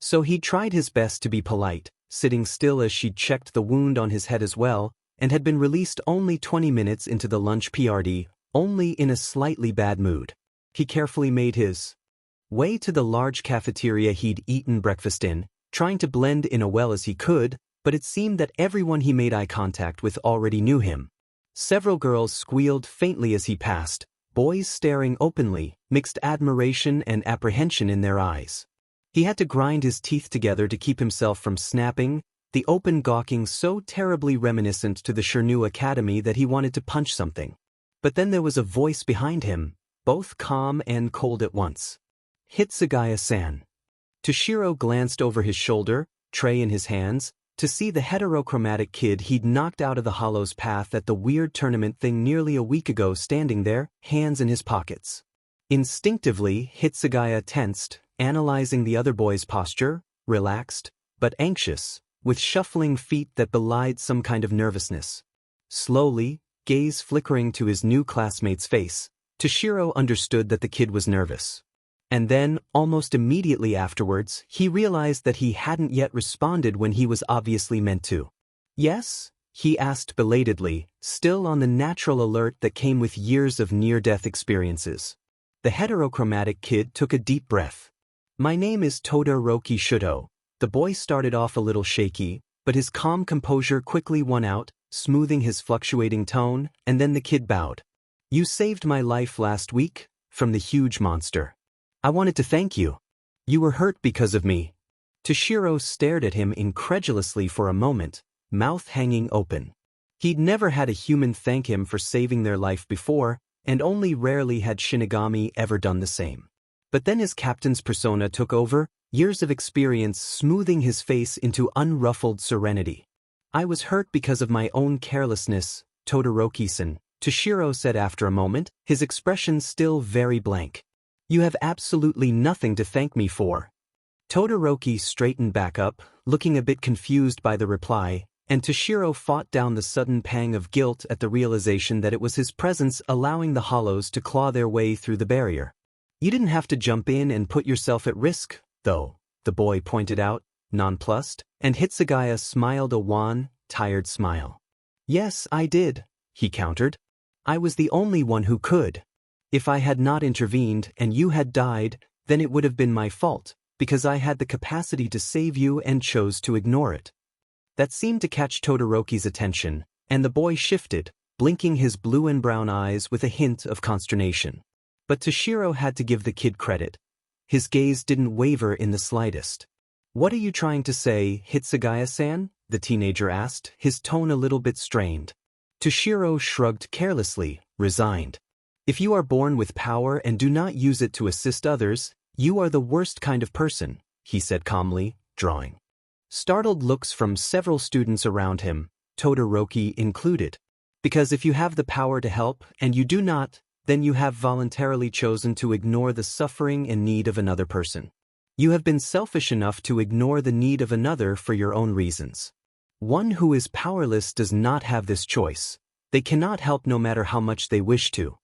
So he tried his best to be polite, sitting still as she checked the wound on his head as well, and had been released only 20 minutes into the lunch PRD, only in a slightly bad mood. He carefully made his way to the large cafeteria he'd eaten breakfast in, trying to blend in as well as he could, but it seemed that everyone he made eye contact with already knew him. Several girls squealed faintly as he passed, boys staring openly, mixed admiration and apprehension in their eyes. He had to grind his teeth together to keep himself from snapping, the open gawking so terribly reminiscent to the Shirnu Academy that he wanted to punch something. But then there was a voice behind him, both calm and cold at once. Hitsugaya-san. Toshiro glanced over his shoulder, tray in his hands, to see the heterochromatic kid he'd knocked out of the Hollow's path at the weird tournament thing nearly a week ago standing there, hands in his pockets. Instinctively, Hitsugaya tensed, analyzing the other boy's posture, relaxed, but anxious, with shuffling feet that belied some kind of nervousness. Slowly, gaze flickering to his new classmate's face, Toshiro understood that the kid was nervous. And then, almost immediately afterwards, he realized that he hadn't yet responded when he was obviously meant to. Yes? He asked belatedly, still on the natural alert that came with years of near-death experiences. The heterochromatic kid took a deep breath. My name is Todoroki Shudo. The boy started off a little shaky, but his calm composure quickly won out, smoothing his fluctuating tone, and then the kid bowed. You saved my life last week, from the huge monster. I wanted to thank you. You were hurt because of me. Toshiro stared at him incredulously for a moment, mouth hanging open. He'd never had a human thank him for saving their life before, and only rarely had Shinigami ever done the same. But then his captain's persona took over, years of experience smoothing his face into unruffled serenity. I was hurt because of my own carelessness, Todoroki-san, Toshiro said after a moment, his expression still very blank. You have absolutely nothing to thank me for. Todoroki straightened back up, looking a bit confused by the reply, and Toshiro fought down the sudden pang of guilt at the realization that it was his presence allowing the Hollows to claw their way through the barrier. You didn't have to jump in and put yourself at risk, though, the boy pointed out, nonplussed, and Hitsugaya smiled a wan, tired smile. Yes, I did, he countered. I was the only one who could. If I had not intervened and you had died, then it would have been my fault, because I had the capacity to save you and chose to ignore it. That seemed to catch Todoroki's attention, and the boy shifted, blinking his blue and brown eyes with a hint of consternation. But Toshiro had to give the kid credit. His gaze didn't waver in the slightest. What are you trying to say, Hitsugaya-san? The teenager asked, his tone a little bit strained. Toshiro shrugged carelessly, resigned. If you are born with power and do not use it to assist others, you are the worst kind of person, he said calmly, drawing. Startled looks from several students around him, Todoroki included. Because if you have the power to help and you do not, then you have voluntarily chosen to ignore the suffering and need of another person. You have been selfish enough to ignore the need of another for your own reasons. One who is powerless does not have this choice. They cannot help no matter how much they wish to.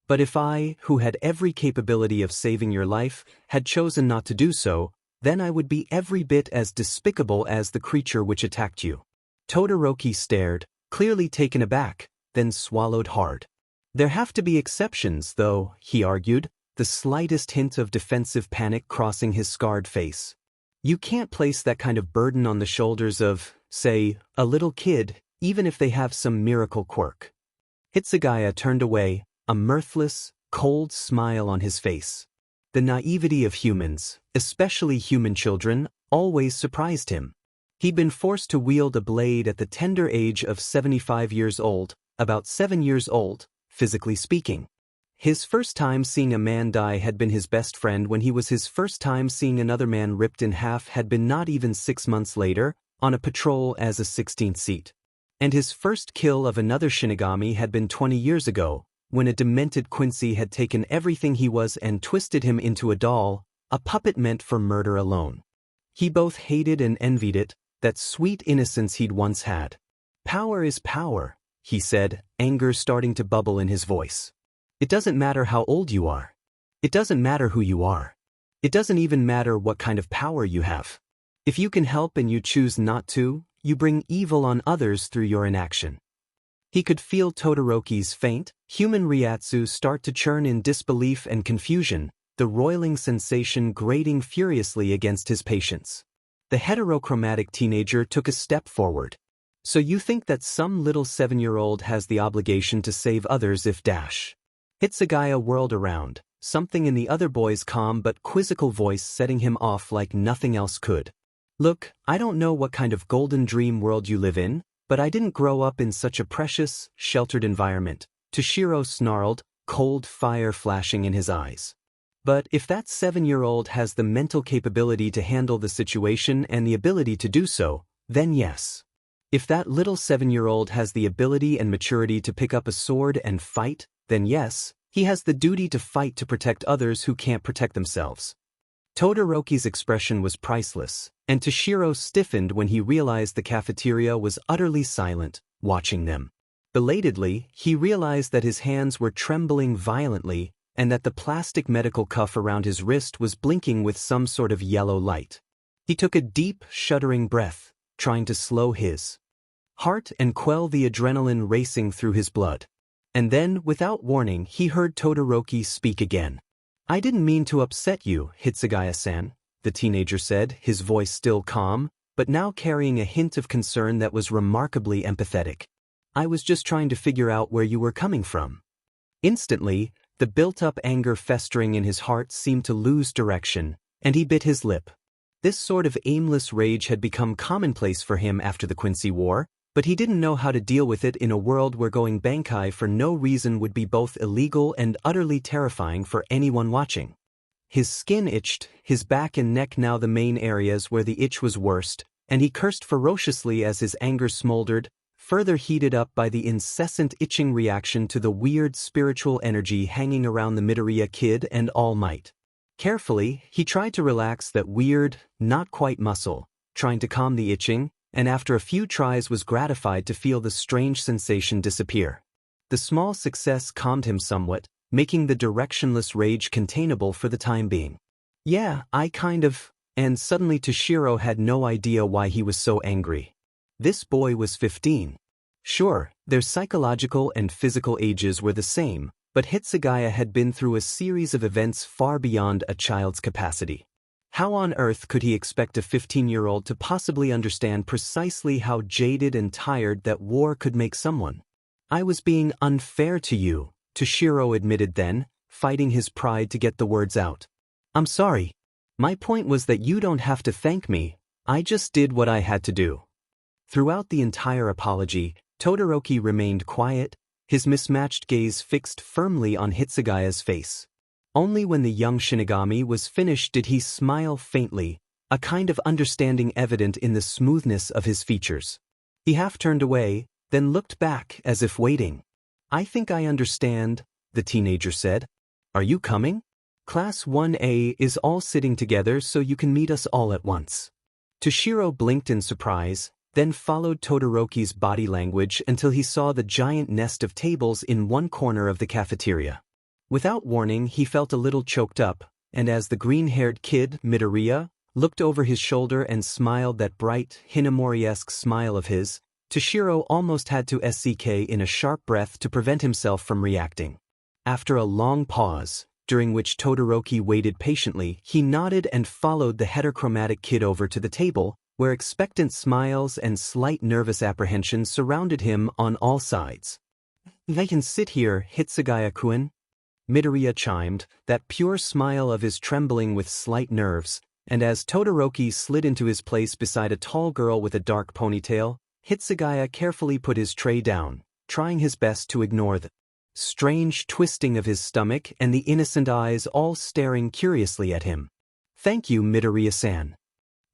But if I, who had every capability of saving your life, had chosen not to do so, then I would be every bit as despicable as the creature which attacked you. Todoroki stared, clearly taken aback, then swallowed hard. There have to be exceptions, though, he argued, the slightest hint of defensive panic crossing his scarred face. You can't place that kind of burden on the shoulders of, say, a little kid, even if they have some miracle quirk. Hitsugaya turned away, a mirthless, cold smile on his face. The naivety of humans, especially human children, always surprised him. He'd been forced to wield a blade at the tender age of 75 years old, about 7 years old, physically speaking. His first time seeing a man die had been his best friend when his first time seeing another man ripped in half had been not even 6 months later, on a patrol as a 16th seat. And his first kill of another Shinigami had been 20 years ago, when a demented Quincy had taken everything he was and twisted him into a doll, a puppet meant for murder alone. He both hated and envied it, that sweet innocence he'd once had. Power is power, he said, anger starting to bubble in his voice. It doesn't matter how old you are. It doesn't matter who you are. It doesn't even matter what kind of power you have. If you can help and you choose not to, you bring evil on others through your inaction. He could feel Todoroki's faint, human Ryatsu start to churn in disbelief and confusion, the roiling sensation grating furiously against his patience. The heterochromatic teenager took a step forward. So you think that some little 7-year-old has the obligation to save others if dash. Hitsugaya whirled around, something in the other boy's calm but quizzical voice setting him off like nothing else could. Look, I don't know what kind of golden dream world you live in, but I didn't grow up in such a precious, sheltered environment, Toshiro snarled, cold fire flashing in his eyes. But if that 7-year-old has the mental capability to handle the situation and the ability to do so, then yes. If that little 7-year-old has the ability and maturity to pick up a sword and fight, then yes, he has the duty to fight to protect others who can't protect themselves. Todoroki's expression was priceless, and Toshiro stiffened when he realized the cafeteria was utterly silent, watching them. Belatedly, he realized that his hands were trembling violently and that the plastic medical cuff around his wrist was blinking with some sort of yellow light. He took a deep, shuddering breath, trying to slow his heart and quell the adrenaline racing through his blood. And then, without warning, he heard Todoroki speak again. I didn't mean to upset you, Hitsugaya-san, the teenager said, his voice still calm, but now carrying a hint of concern that was remarkably empathetic. I was just trying to figure out where you were coming from. Instantly, the built-up anger festering in his heart seemed to lose direction, and he bit his lip. This sort of aimless rage had become commonplace for him after the Quincy War, but he didn't know how to deal with it in a world where going bankai for no reason would be both illegal and utterly terrifying for anyone watching. His skin itched, his back and neck now the main areas where the itch was worst, and he cursed ferociously as his anger smoldered, further heated up by the incessant itching reaction to the weird spiritual energy hanging around the Midoriya kid and All Might. Carefully, he tried to relax that weird, not quite muscle, trying to calm the itching, and after a few tries was gratified to feel the strange sensation disappear. The small success calmed him somewhat, making the directionless rage containable for the time being. Yeah, and suddenly Toshiro had no idea why he was so angry. This boy was 15. Sure, their psychological and physical ages were the same, but Hitsugaya had been through a series of events far beyond a child's capacity. How on earth could he expect a 15-year-old to possibly understand precisely how jaded and tired that war could make someone? I was being unfair to you, Toshiro admitted then, fighting his pride to get the words out. I'm sorry. My point was that you don't have to thank me, I just did what I had to do. Throughout the entire apology, Todoroki remained quiet, his mismatched gaze fixed firmly on Hitsugaya's face. Only when the young Shinigami was finished did he smile faintly, a kind of understanding evident in the smoothness of his features. He half turned away, then looked back as if waiting. I think I understand, the teenager said. Are you coming? Class 1A is all sitting together so you can meet us all at once. Toshiro blinked in surprise, then followed Todoroki's body language until he saw the giant nest of tables in one corner of the cafeteria. Without warning, he felt a little choked up, and as the green-haired kid, Midoriya, looked over his shoulder and smiled that bright, Hinamori-esque smile of his, Toshiro almost had to SCK in a sharp breath to prevent himself from reacting. After a long pause, during which Todoroki waited patiently, he nodded and followed the heterochromatic kid over to the table, where expectant smiles and slight nervous apprehension surrounded him on all sides. I can sit here, Hitsugaya-kun, Midoriya chimed, that pure smile of his trembling with slight nerves, and as Todoroki slid into his place beside a tall girl with a dark ponytail, Hitsugaya carefully put his tray down, trying his best to ignore the strange twisting of his stomach and the innocent eyes all staring curiously at him. Thank you, Midoriya-san.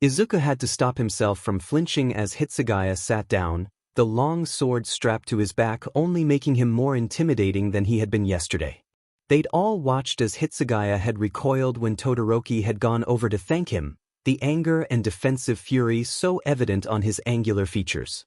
Izuku had to stop himself from flinching as Hitsugaya sat down, the long sword strapped to his back only making him more intimidating than he had been yesterday. They'd all watched as Hitsugaya had recoiled when Todoroki had gone over to thank him, the anger and defensive fury so evident on his angular features.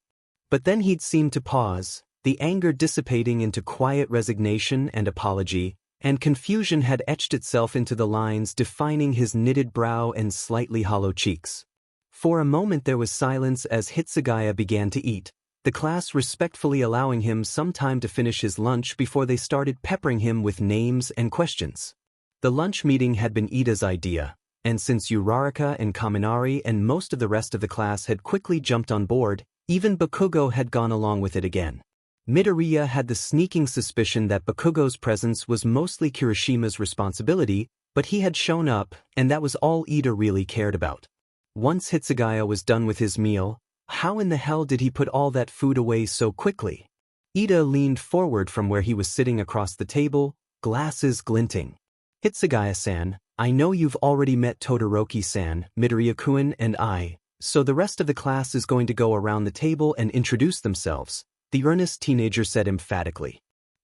But then he'd seemed to pause, the anger dissipating into quiet resignation and apology, and confusion had etched itself into the lines defining his knitted brow and slightly hollow cheeks. For a moment there was silence as Hitsugaya began to eat, the class respectfully allowing him some time to finish his lunch before they started peppering him with names and questions. The lunch meeting had been Ida's idea, and since Arrancar and Kaminari and most of the rest of the class had quickly jumped on board, even Bakugo had gone along with it again. Midoriya had the sneaking suspicion that Bakugo's presence was mostly Kirishima's responsibility, but he had shown up, and that was all Ida really cared about. Once Hitsugaya was done with his meal, how in the hell did he put all that food away so quickly? Ida leaned forward from where he was sitting across the table, glasses glinting. Hitsugaya-san, I know you've already met Todoroki-san, Midoriya-kun and I, so the rest of the class is going to go around the table and introduce themselves, the earnest teenager said emphatically.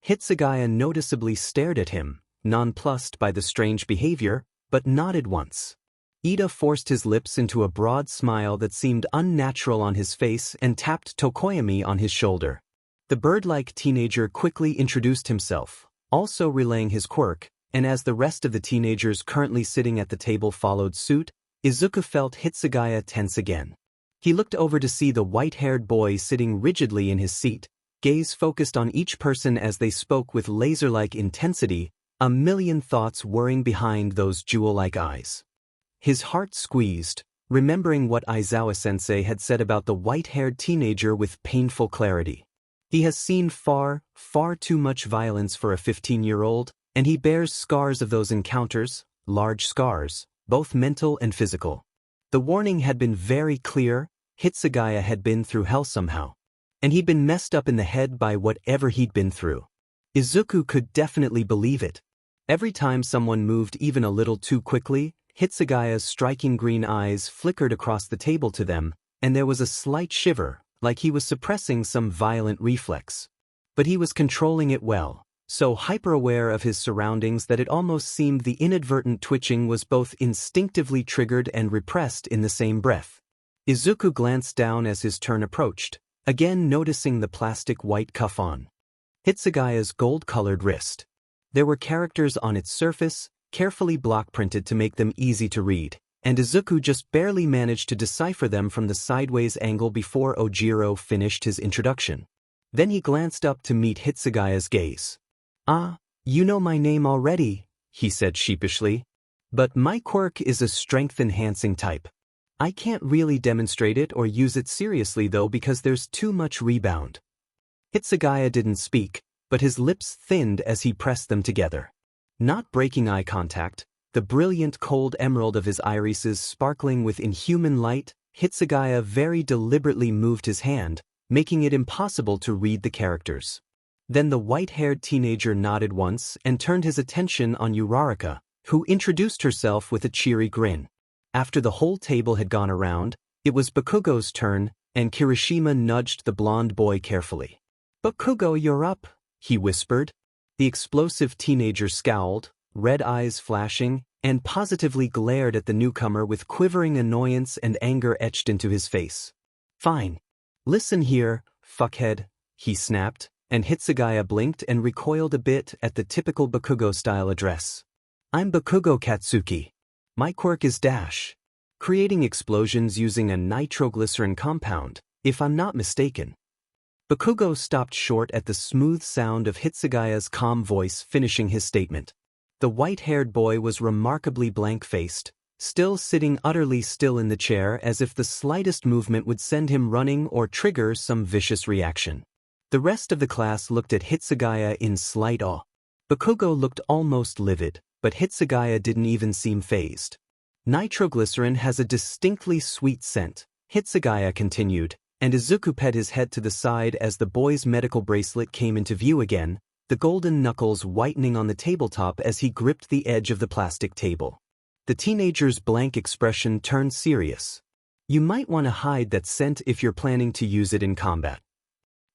Hitsugaya noticeably stared at him, nonplussed by the strange behavior, but nodded once. Ida forced his lips into a broad smile that seemed unnatural on his face and tapped Tokoyami on his shoulder. The bird-like teenager quickly introduced himself, also relaying his quirk, and as the rest of the teenagers currently sitting at the table followed suit, Izuku felt Hitsugaya tense again. He looked over to see the white-haired boy sitting rigidly in his seat, gaze focused on each person as they spoke with laser-like intensity, a million thoughts whirring behind those jewel-like eyes. His heart squeezed, remembering what Aizawa-sensei had said about the white-haired teenager with painful clarity. He has seen far, far too much violence for a 15-year-old, and he bears scars of those encounters, large scars, both mental and physical. The warning had been very clear. Hitsugaya had been through hell somehow. And he'd been messed up in the head by whatever he'd been through. Izuku could definitely believe it. Every time someone moved even a little too quickly, Hitsugaya's striking green eyes flickered across the table to them, and there was a slight shiver, like he was suppressing some violent reflex. But he was controlling it well, so hyper-aware of his surroundings that it almost seemed the inadvertent twitching was both instinctively triggered and repressed in the same breath. Izuku glanced down as his turn approached, again noticing the plastic white cuff on Hitsugaya's gold-colored wrist. There were characters on its surface, carefully block-printed to make them easy to read, and Izuku just barely managed to decipher them from the sideways angle before Ojiro finished his introduction. Then he glanced up to meet Hitsugaya's gaze. "Ah, you know my name already," he said sheepishly. "But my quirk is a strength-enhancing type. I can't really demonstrate it or use it seriously though because there's too much rebound." Hitsugaya didn't speak, but his lips thinned as he pressed them together. Not breaking eye contact, the brilliant cold emerald of his irises sparkling with inhuman light, Hitsugaya very deliberately moved his hand, making it impossible to read the characters. Then the white-haired teenager nodded once and turned his attention on Uraraka, who introduced herself with a cheery grin. After the whole table had gone around, it was Bakugo's turn, and Kirishima nudged the blonde boy carefully. "Bakugo, you're up," he whispered. The explosive teenager scowled, red eyes flashing, and positively glared at the newcomer with quivering annoyance and anger etched into his face. "Fine. Listen here, fuckhead," he snapped, and Hitsugaya blinked and recoiled a bit at the typical Bakugo-style address. "I'm Bakugo Katsuki. My quirk is Dash. Creating explosions using a nitroglycerin compound, if I'm not mistaken." Bakugo stopped short at the smooth sound of Hitsugaya's calm voice finishing his statement. The white-haired boy was remarkably blank-faced, still sitting utterly still in the chair as if the slightest movement would send him running or trigger some vicious reaction. The rest of the class looked at Hitsugaya in slight awe. Bakugo looked almost livid, but Hitsugaya didn't even seem fazed. "Nitroglycerin has a distinctly sweet scent," Hitsugaya continued, and Izuku pet his head to the side as the boy's medical bracelet came into view again, the golden knuckles whitening on the tabletop as he gripped the edge of the plastic table. The teenager's blank expression turned serious. "You might want to hide that scent if you're planning to use it in combat."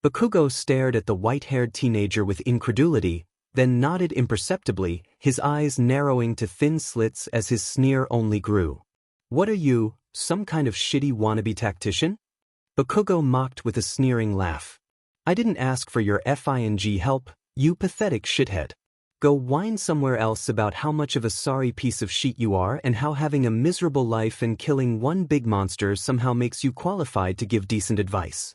Bakugo stared at the white-haired teenager with incredulity, then nodded imperceptibly, his eyes narrowing to thin slits as his sneer only grew. "What are you, some kind of shitty wannabe tactician?" Bakugo mocked with a sneering laugh. I didn't ask for your FING help, you pathetic shithead. Go whine somewhere else about how much of a sorry piece of shit you are and how having a miserable life and killing one big monster somehow makes you qualified to give decent advice.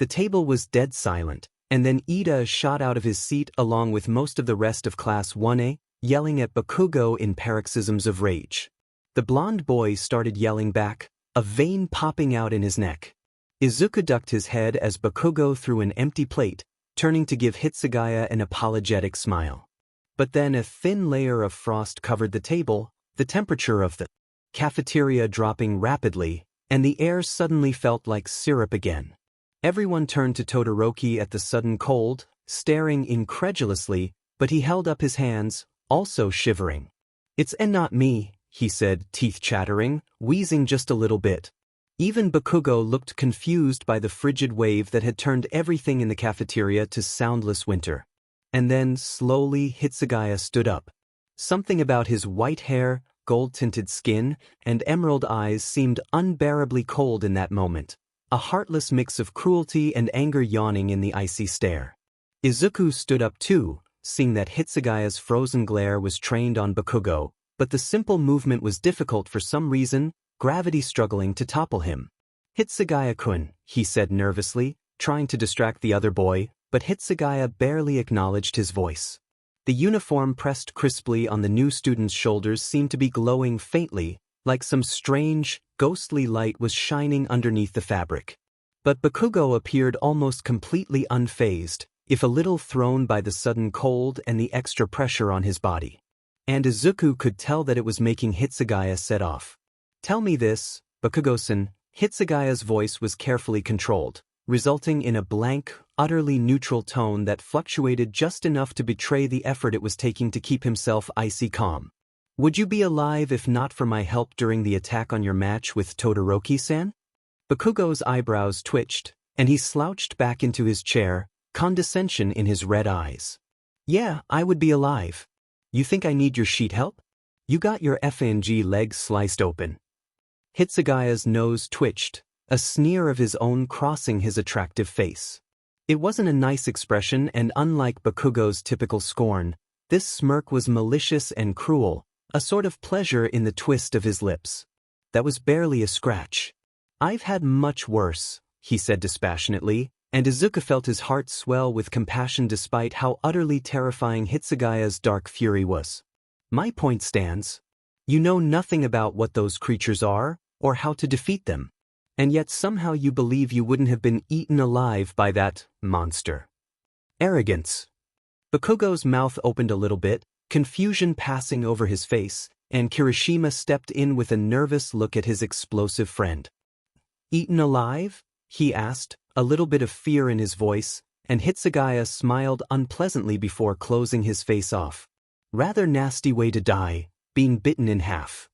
The table was dead silent, and then Ida shot out of his seat along with most of the rest of Class 1A, yelling at Bakugo in paroxysms of rage. The blonde boy started yelling back, a vein popping out in his neck. Izuku ducked his head as Bakugo threw an empty plate, turning to give Hitsugaya an apologetic smile. But then a thin layer of frost covered the table, the temperature of the cafeteria dropping rapidly, and the air suddenly felt like syrup again. Everyone turned to Todoroki at the sudden cold, staring incredulously, but he held up his hands, also shivering. It's not me, he said, teeth chattering, wheezing just a little bit. Even Bakugo looked confused by the frigid wave that had turned everything in the cafeteria to soundless winter. And then, slowly, Hitsugaya stood up. Something about his white hair, gold-tinted skin, and emerald eyes seemed unbearably cold in that moment, a heartless mix of cruelty and anger yawning in the icy stare. Izuku stood up too, seeing that Hitsugaya's frozen glare was trained on Bakugo, but the simple movement was difficult for some reason, gravity struggling to topple him. Hitsugaya-kun, he said nervously, trying to distract the other boy, but Hitsugaya barely acknowledged his voice. The uniform pressed crisply on the new student's shoulders seemed to be glowing faintly, like some strange, ghostly light was shining underneath the fabric. But Bakugo appeared almost completely unfazed, if a little thrown by the sudden cold and the extra pressure on his body. And Izuku could tell that it was making Hitsugaya set off. Tell me this, Bakugo-san. Hitsugaya's voice was carefully controlled, resulting in a blank, utterly neutral tone that fluctuated just enough to betray the effort it was taking to keep himself icy calm. Would you be alive if not for my help during the attack on your match with Todoroki-san? Bakugo's eyebrows twitched, and he slouched back into his chair, condescension in his red eyes. Yeah, I would be alive. You think I need your sheet help? You got your FNG leg sliced open. Hitsugaya's nose twitched, a sneer of his own crossing his attractive face. It wasn't a nice expression, and unlike Bakugo's typical scorn, this smirk was malicious and cruel, a sort of pleasure in the twist of his lips. That was barely a scratch. I've had much worse, he said dispassionately, and Izuku felt his heart swell with compassion despite how utterly terrifying Hitsugaya's dark fury was. My point stands. You know nothing about what those creatures are, or how to defeat them. And yet somehow you believe you wouldn't have been eaten alive by that monster. Arrogance. Bakugo's mouth opened a little bit, confusion passing over his face, and Kirishima stepped in with a nervous look at his explosive friend. Eaten alive? He asked, a little bit of fear in his voice, and Hitsugaya smiled unpleasantly before closing his face off. Rather nasty way to die, being bitten in half.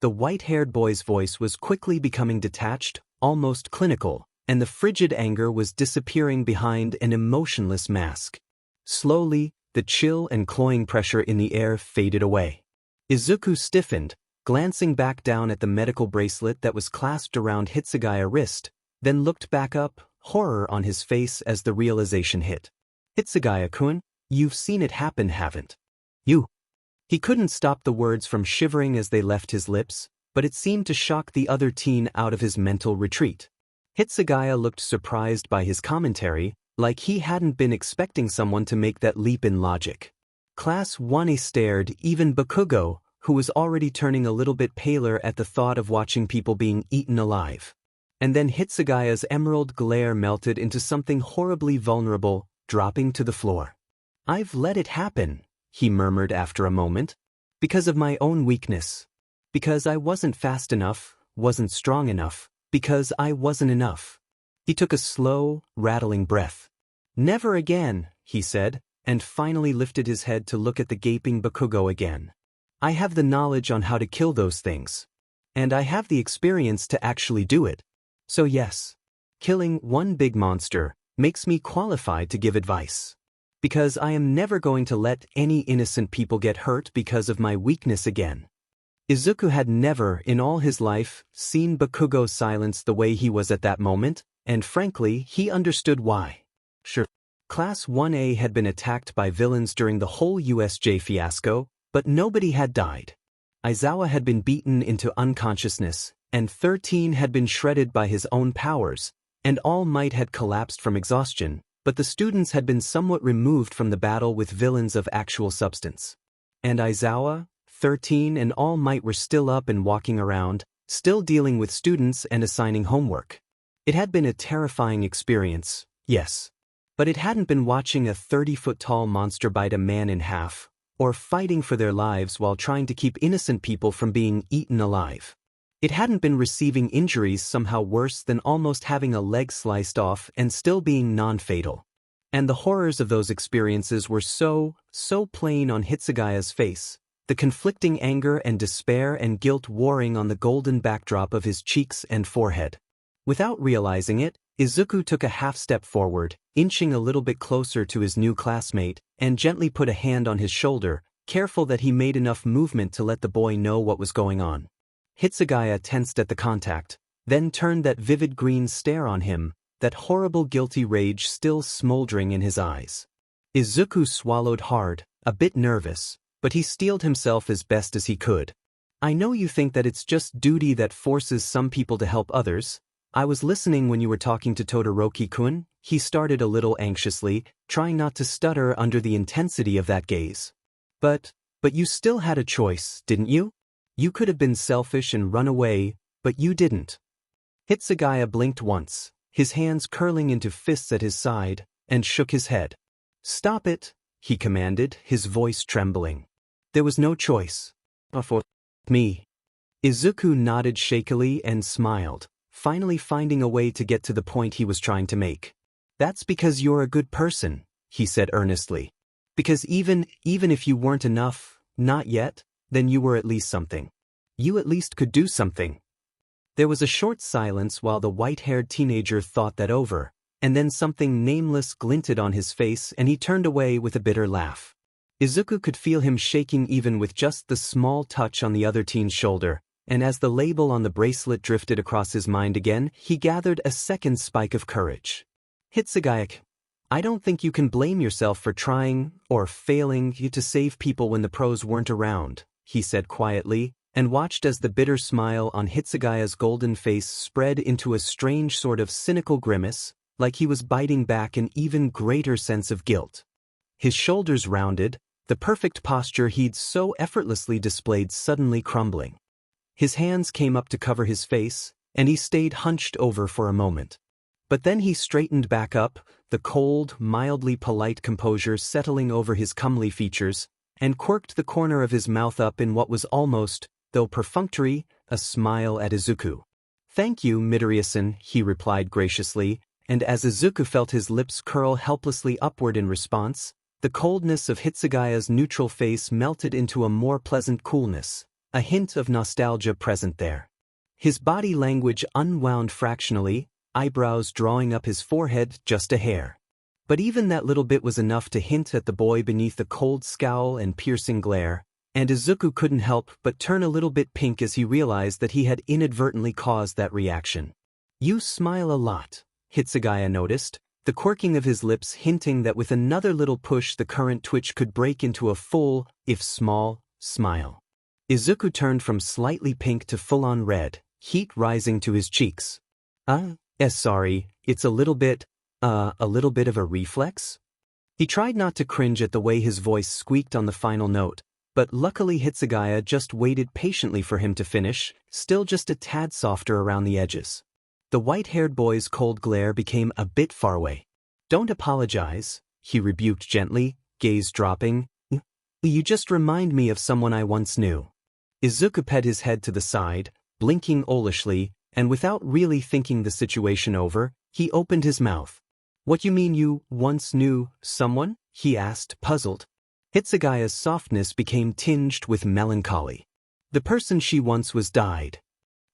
The white-haired boy's voice was quickly becoming detached, almost clinical, and the frigid anger was disappearing behind an emotionless mask. Slowly, the chill and cloying pressure in the air faded away. Izuku stiffened, glancing back down at the medical bracelet that was clasped around Hitsugaya's wrist, then looked back up, horror on his face as the realization hit. Hitsugaya-kun, you've seen it happen, haven't you? He couldn't stop the words from shivering as they left his lips, but it seemed to shock the other teen out of his mental retreat. Hitsugaya looked surprised by his commentary, like he hadn't been expecting someone to make that leap in logic. Class 1A stared, even Bakugo, who was already turning a little bit paler at the thought of watching people being eaten alive. And then Hitsugaya's emerald glare melted into something horribly vulnerable, dropping to the floor. I've let it happen, he murmured after a moment. Because of my own weakness. Because I wasn't fast enough, wasn't strong enough, because I wasn't enough. He took a slow, rattling breath. Never again, he said, and finally lifted his head to look at the gaping Bakugo again. I have the knowledge on how to kill those things. And I have the experience to actually do it. So yes, killing one big monster makes me qualified to give advice. Because I am never going to let any innocent people get hurt because of my weakness again. Izuku had never, in all his life, seen Bakugo silence the way he was at that moment, and frankly, he understood why. Sure. Class 1A had been attacked by villains during the whole USJ fiasco, but nobody had died. Izuku had been beaten into unconsciousness, and 13 had been shredded by his own powers, and All Might had collapsed from exhaustion, but the students had been somewhat removed from the battle with villains of actual substance. And Izuku, 13 and All Might were still up and walking around, still dealing with students and assigning homework. It had been a terrifying experience, yes. But it hadn't been watching a 30-foot-tall monster bite a man in half, or fighting for their lives while trying to keep innocent people from being eaten alive. It hadn't been receiving injuries somehow worse than almost having a leg sliced off and still being non-fatal. And the horrors of those experiences were so plain on Hitsugaya's face, the conflicting anger and despair and guilt warring on the golden backdrop of his cheeks and forehead. Without realizing it, Izuku took a half-step forward, inching a little bit closer to his new classmate, and gently put a hand on his shoulder, careful that he made enough movement to let the boy know what was going on. Hitsugaya tensed at the contact, then turned that vivid green stare on him, that horrible guilty rage still smoldering in his eyes. Izuku swallowed hard, a bit nervous, but he steeled himself as best as he could. I know you think that it's just duty that forces some people to help others. I was listening when you were talking to Todoroki-kun, he started a little anxiously, trying not to stutter under the intensity of that gaze. But you still had a choice, didn't you? You could have been selfish and run away, but you didn't. Hitsugaya blinked once, his hands curling into fists at his side, and shook his head. Stop it, he commanded, his voice trembling. There was no choice. For me. Izuku nodded shakily and smiled, finally finding a way to get to the point he was trying to make. That's because you're a good person, he said earnestly. Because even if you weren't enough, not yet, then you were at least something. You at least could do something. There was a short silence while the white-haired teenager thought that over, and then something nameless glinted on his face and he turned away with a bitter laugh. Izuku could feel him shaking even with just the small touch on the other teen's shoulder, and as the label on the bracelet drifted across his mind again, he gathered a second spike of courage. Hitsugaya, I don't think you can blame yourself for trying, or failing, to save people when the pros weren't around, he said quietly, and watched as the bitter smile on Hitsugaya's golden face spread into a strange sort of cynical grimace, like he was biting back an even greater sense of guilt. His shoulders rounded, the perfect posture he'd so effortlessly displayed suddenly crumbling. His hands came up to cover his face, and he stayed hunched over for a moment. But then he straightened back up, the cold, mildly polite composure settling over his comely features, and quirked the corner of his mouth up in what was almost, though perfunctory, a smile at Izuku. Thank you, Midoriya-san, he replied graciously, and as Izuku felt his lips curl helplessly upward in response, the coldness of Hitsugaya's neutral face melted into a more pleasant coolness, a hint of nostalgia present there. His body language unwound fractionally, eyebrows drawing up his forehead just a hair. But even that little bit was enough to hint at the boy beneath the cold scowl and piercing glare, and Izuku couldn't help but turn a little bit pink as he realized that he had inadvertently caused that reaction. You smile a lot, Hitsugaya noticed, the quirking of his lips hinting that with another little push the current twitch could break into a full, if small, smile. Izuku turned from slightly pink to full-on red, heat rising to his cheeks. Sorry, it's a little bit of a reflex? He tried not to cringe at the way his voice squeaked on the final note, but luckily Hitsugaya just waited patiently for him to finish, still just a tad softer around the edges. The white-haired boy's cold glare became a bit far away. Don't apologize, he rebuked gently, gaze dropping. You just remind me of someone I once knew. Izuku pet his head to the side, blinking owlishly, and without really thinking the situation over, he opened his mouth. What you mean you once knew someone? He asked, puzzled. Hitsugaya's softness became tinged with melancholy. The person she once was died.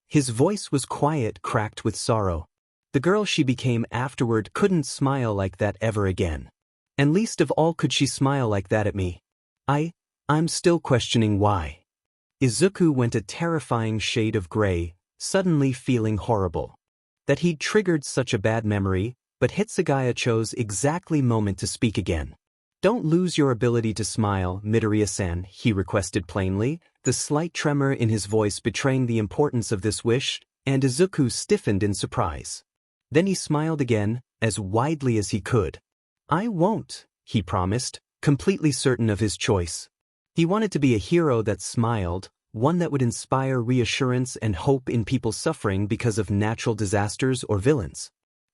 His voice was quiet, cracked with sorrow. The girl she became afterward couldn't smile like that ever again. And least of all could she smile like that at me. I'm still questioning why. Izuku went a terrifying shade of gray, suddenly feeling horrible. That he'd triggered such a bad memory, but Hitsugaya chose exactly moment to speak again. Don't lose your ability to smile, Midoriya-san, he requested plainly, the slight tremor in his voice betraying the importance of this wish, and Izuku stiffened in surprise. Then he smiled again, as widely as he could. I won't, he promised, completely certain of his choice. He wanted to be a hero that smiled, one that would inspire reassurance and hope in people suffering because of natural disasters or villains.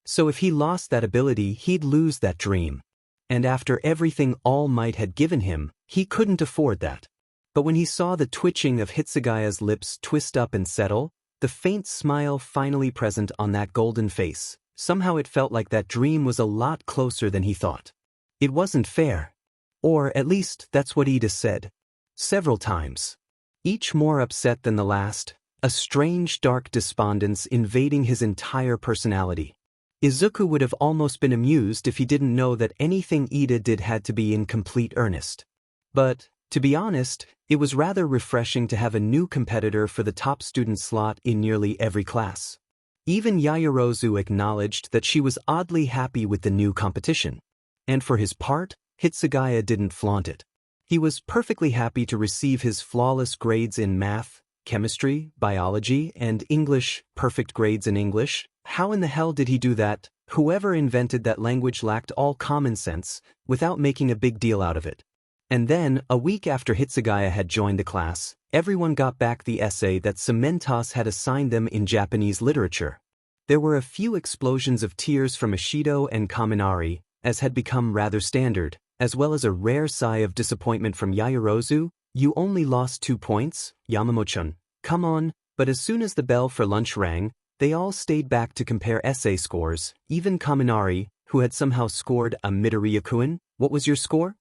So if he lost that ability, he'd lose that dream. And after everything All Might had given him, he couldn't afford that. But when he saw the twitching of Hitsugaya's lips twist up and settle, the faint smile finally present on that golden face, somehow it felt like that dream was a lot closer than he thought. It wasn't fair. Or at least that's what Ida said. Several times. Each more upset than the last, a strange dark despondence invading his entire personality. Izuku would have almost been amused if he didn't know that anything Ida did had to be in complete earnest. But, to be honest, it was rather refreshing to have a new competitor for the top student slot in nearly every class. Even Yaoyorozu acknowledged that she was oddly happy with the new competition. And for his part, Hitsugaya didn't flaunt it. He was perfectly happy to receive his flawless grades in math, chemistry, biology, and English, perfect grades in English. How in the hell did he do that? Whoever invented that language lacked all common sense, without making a big deal out of it. And then, a week after Hitsugaya had joined the class, everyone got back the essay that Cementos had assigned them in Japanese literature. There were a few explosions of tears from Ishido and Kaminari, as had become rather standard, as well as a rare sigh of disappointment from Yaoyorozu. You only lost 2 points, Yamamoto-chan. Come on. But as soon as the bell for lunch rang, they all stayed back to compare essay scores, even Kaminari, who had somehow scored a Midoriya-kun. What was your score?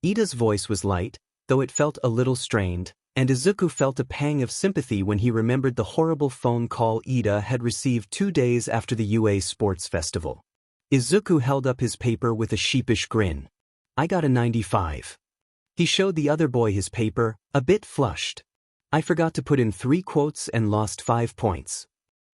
Ida's voice was light, though it felt a little strained, and Izuku felt a pang of sympathy when he remembered the horrible phone call Ida had received 2 days after the UA Sports Festival. Izuku held up his paper with a sheepish grin. I got a 95. He showed the other boy his paper, a bit flushed. I forgot to put in 3 quotes and lost 5 points.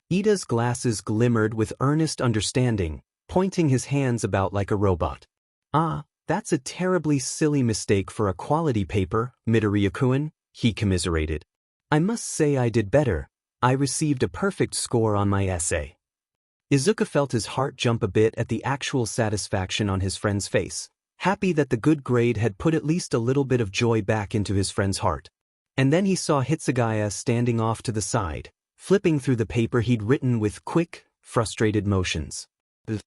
Ida's glasses glimmered with earnest understanding, pointing his hands about like a robot. Ah, that's a terribly silly mistake for a quality paper, Midoriya-kun, he commiserated. I must say I did better. I received a perfect score on my essay. Izuku felt his heart jump a bit at the actual satisfaction on his friend's face, happy that the good grade had put at least a little bit of joy back into his friend's heart. And then he saw Hitsugaya standing off to the side, flipping through the paper he'd written with quick, frustrated motions. The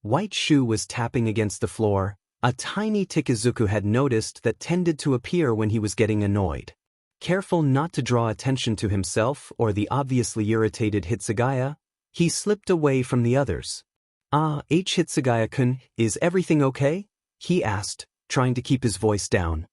white shoe was tapping against the floor, a tiny tick Izuku had noticed that tended to appear when he was getting annoyed. Careful not to draw attention to himself or the obviously irritated Hitsugaya, he slipped away from the others. Hitsugaya-kun, is everything okay? He asked, trying to keep his voice down.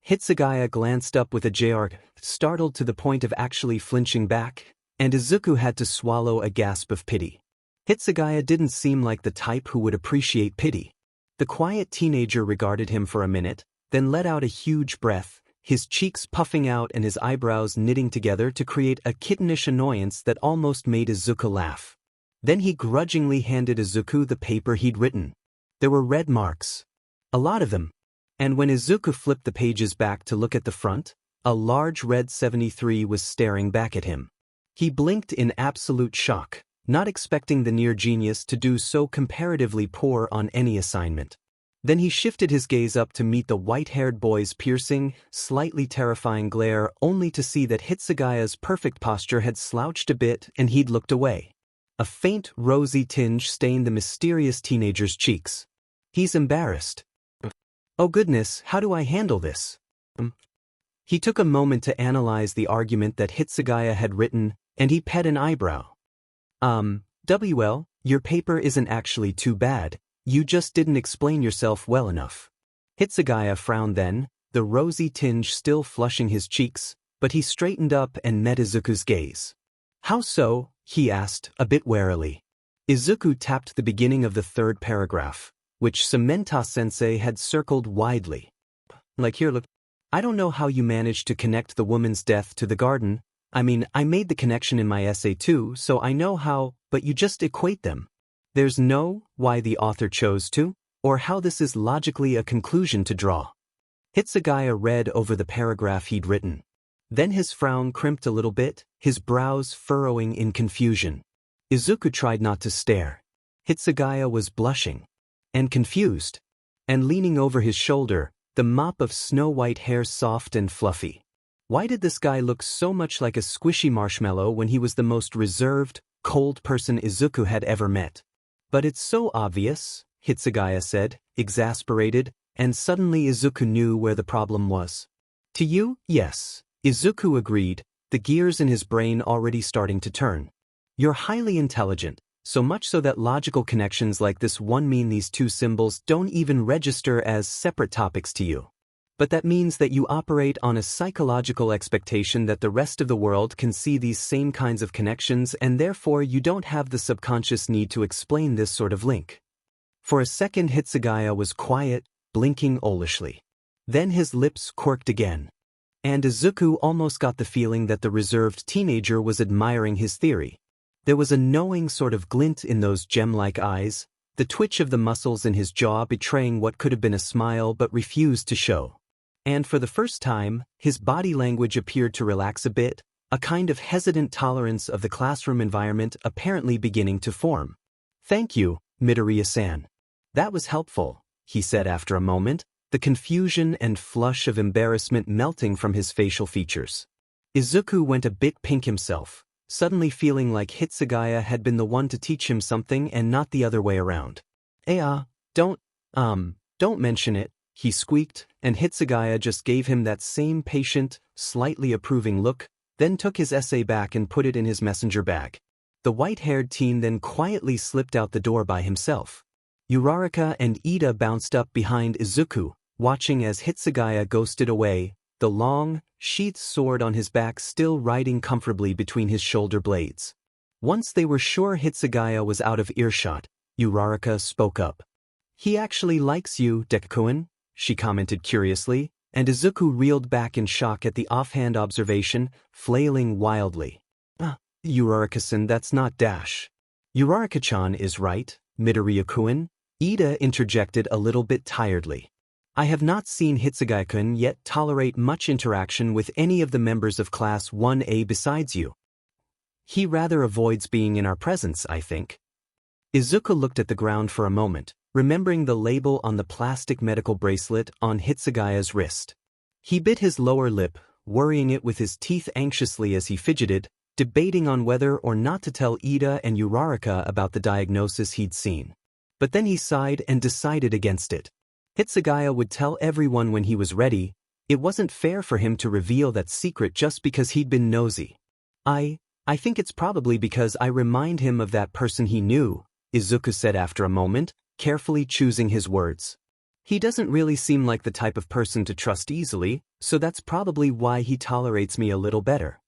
Hitsugaya glanced up with a jerk, startled to the point of actually flinching back, and Izuku had to swallow a gasp of pity. Hitsugaya didn't seem like the type who would appreciate pity. The quiet teenager regarded him for a minute, then let out a huge breath, his cheeks puffing out and his eyebrows knitting together to create a kittenish annoyance that almost made Izuku laugh. Then he grudgingly handed Izuku the paper he'd written. There were red marks. A lot of them. And when Izuku flipped the pages back to look at the front, a large red 73 was staring back at him. He blinked in absolute shock, not expecting the near genius to do so comparatively poor on any assignment. Then he shifted his gaze up to meet the white-haired boy's piercing, slightly terrifying glare, only to see that Hitsugaya's perfect posture had slouched a bit and he'd looked away. A faint, rosy tinge stained the mysterious teenager's cheeks. He's embarrassed. Oh goodness, how do I handle this? He took a moment to analyze the argument that Hitsugaya had written, and he pet an eyebrow. Your paper isn't actually too bad, you just didn't explain yourself well enough. Hitsugaya frowned then, the rosy tinge still flushing his cheeks, but he straightened up and met Izuku's gaze. How so? He asked, a bit warily. Izuku tapped the beginning of the 3rd paragraph, which Cementos-sensei had circled widely. Like here, look. I don't know how you managed to connect the woman's death to the garden. I mean, I made the connection in my essay too, so I know how, but you just equate them. There's no why the author chose to, or how this is logically a conclusion to draw. Hitsugaya read over the paragraph he'd written. Then his frown crimped a little bit, his brows furrowing in confusion. Izuku tried not to stare. Hitsugaya was blushing. And confused. And leaning over his shoulder, the mop of snow-white hair soft and fluffy. Why did this guy look so much like a squishy marshmallow when he was the most reserved, cold person Izuku had ever met? But it's so obvious, Hitsugaya said, exasperated, and suddenly Izuku knew where the problem was. To you, yes, Izuku agreed, the gears in his brain already starting to turn. You're highly intelligent, so much so that logical connections like this one mean these two symbols don't even register as separate topics to you. But that means that you operate on a psychological expectation that the rest of the world can see these same kinds of connections, and therefore you don't have the subconscious need to explain this sort of link. For a second Hitsugaya was quiet, blinking owlishly. Then his lips quirked again. And Izuku almost got the feeling that the reserved teenager was admiring his theory. There was a knowing sort of glint in those gem-like eyes, the twitch of the muscles in his jaw betraying what could have been a smile but refused to show. And for the first time, his body language appeared to relax a bit, a kind of hesitant tolerance of the classroom environment apparently beginning to form. "Thank you, Midoriya-san. That was helpful," he said after a moment, the confusion and flush of embarrassment melting from his facial features. Izuku went a bit pink himself, suddenly feeling like Hitsugaya had been the one to teach him something and not the other way around. Don't mention it," he squeaked, and Hitsugaya just gave him that same patient, slightly approving look, then took his essay back and put it in his messenger bag. The white-haired teen then quietly slipped out the door by himself. Uraraka and Ida bounced up behind Izuku, watching as Hitsugaya ghosted away, the long, sheathed sword on his back still riding comfortably between his shoulder blades. Once they were sure Hitsugaya was out of earshot, Uraraka spoke up. "He actually likes you, Deku-kun," she commented curiously, and Izuku reeled back in shock at the offhand observation, flailing wildly. Uraraka-san, that's not dash." "Uraraka-chan is right, Midoriya-kun," Ida interjected a little bit tiredly. "I have not seen Hitsugaya-kun yet tolerate much interaction with any of the members of Class 1A besides you. He rather avoids being in our presence, I think." Izuku looked at the ground for a moment, remembering the label on the plastic medical bracelet on Hitsugaya's wrist. He bit his lower lip, worrying it with his teeth anxiously as he fidgeted, debating on whether or not to tell Ida and Uraraka about the diagnosis he'd seen. But then he sighed and decided against it. Hitsugaya would tell everyone when he was ready. It wasn't fair for him to reveal that secret just because he'd been nosy. I think it's probably because I remind him of that person he knew," Izuku said after a moment, carefully choosing his words. "He doesn't really seem like the type of person to trust easily, so that's probably why he tolerates me a little better."